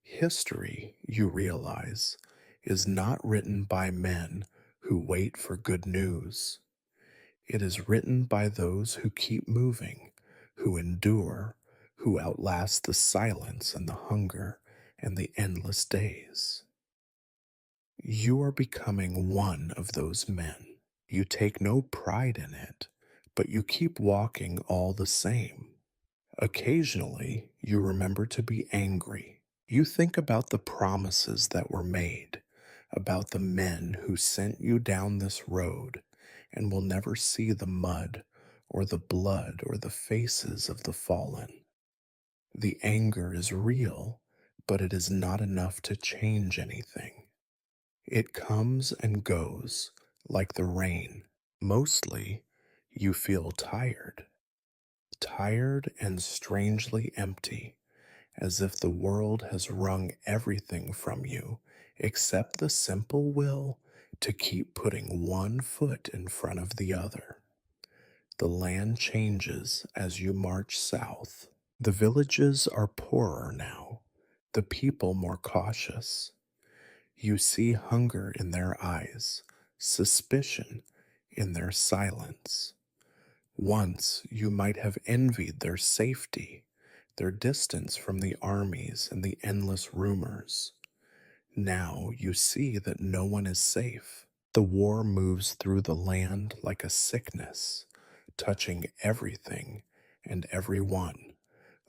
History, you realize, is not written by men who wait for good news. It is written by those who keep moving, who endure, who outlast the silence and the hunger and the endless days. You are becoming one of those men. You take no pride in it, but you keep walking all the same. Occasionally, you remember to be angry. You think about the promises that were made, about the men who sent you down this road and will never see the mud or the blood or the faces of the fallen. The anger is real, but it is not enough to change anything. It comes and goes like the rain. Mostly, you feel tired, tired and strangely empty, as if the world has wrung everything from you except the simple will to keep putting one foot in front of the other. The land changes as you march south. The villages are poorer now, the people more cautious. You see hunger in their eyes, suspicion in their silence. Once you might have envied their safety, their distance from the armies and the endless rumors. Now you see that no one is safe. The war moves through the land like a sickness, touching everything and everyone,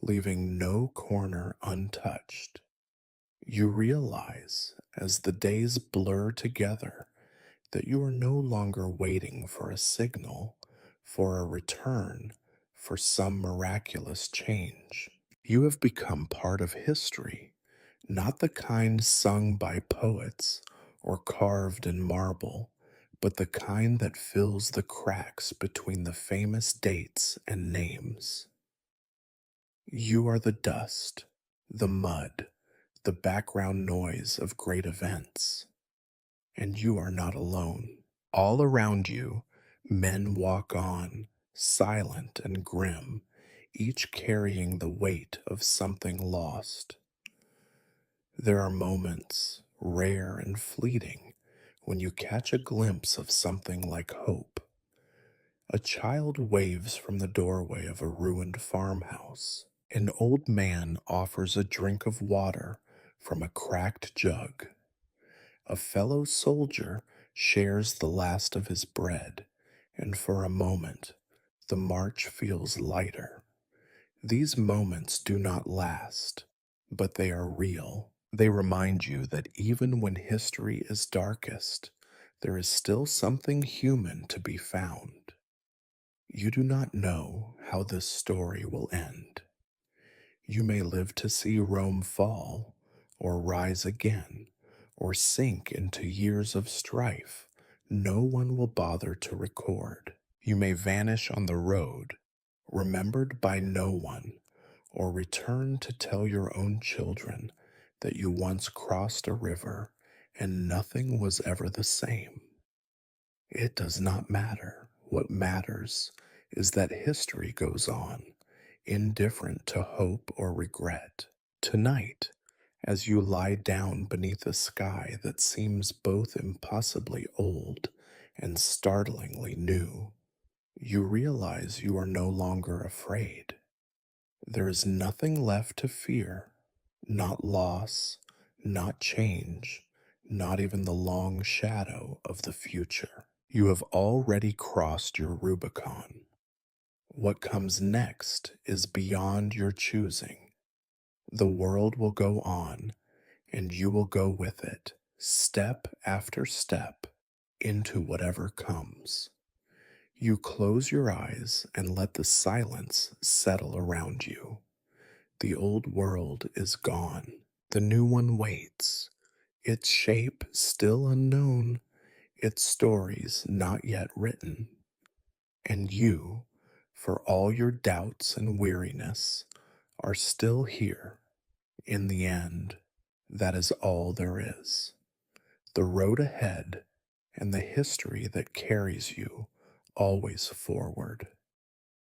leaving no corner untouched. You realize, as the days blur together, that you are no longer waiting for a signal, for a return, for some miraculous change. You have become part of history, not the kind sung by poets or carved in marble, but the kind that fills the cracks between the famous dates and names. You are the dust, the mud, the background noise of great events. And you are not alone. All around you, men walk on, silent and grim, each carrying the weight of something lost. There are moments, rare and fleeting, when you catch a glimpse of something like hope. A child waves from the doorway of a ruined farmhouse. An old man offers a drink of water from a cracked jug. A fellow soldier shares the last of his bread, and for a moment the march feels lighter. These moments do not last, but they are real. They remind you that even when history is darkest, there is still something human to be found. You do not know how this story will end. You may live to see Rome fall, or rise again, or sink into years of strife no one will bother to record. You may vanish on the road, remembered by no one, or return to tell your own children that you once crossed a river and nothing was ever the same. It does not matter. What matters is that history goes on, indifferent to hope or regret. Tonight, as you lie down beneath a sky that seems both impossibly old and startlingly new, you realize you are no longer afraid. There is nothing left to fear, not loss, not change, not even the long shadow of the future. You have already crossed your Rubicon. What comes next is beyond your choosing. The world will go on, and you will go with it, step after step, into whatever comes. You close your eyes and let the silence settle around you. The old world is gone. The new one waits, its shape still unknown, its stories not yet written. And you, for all your doubts and weariness, are still here. In the end, that is all there is. The road ahead and the history that carries you always forward.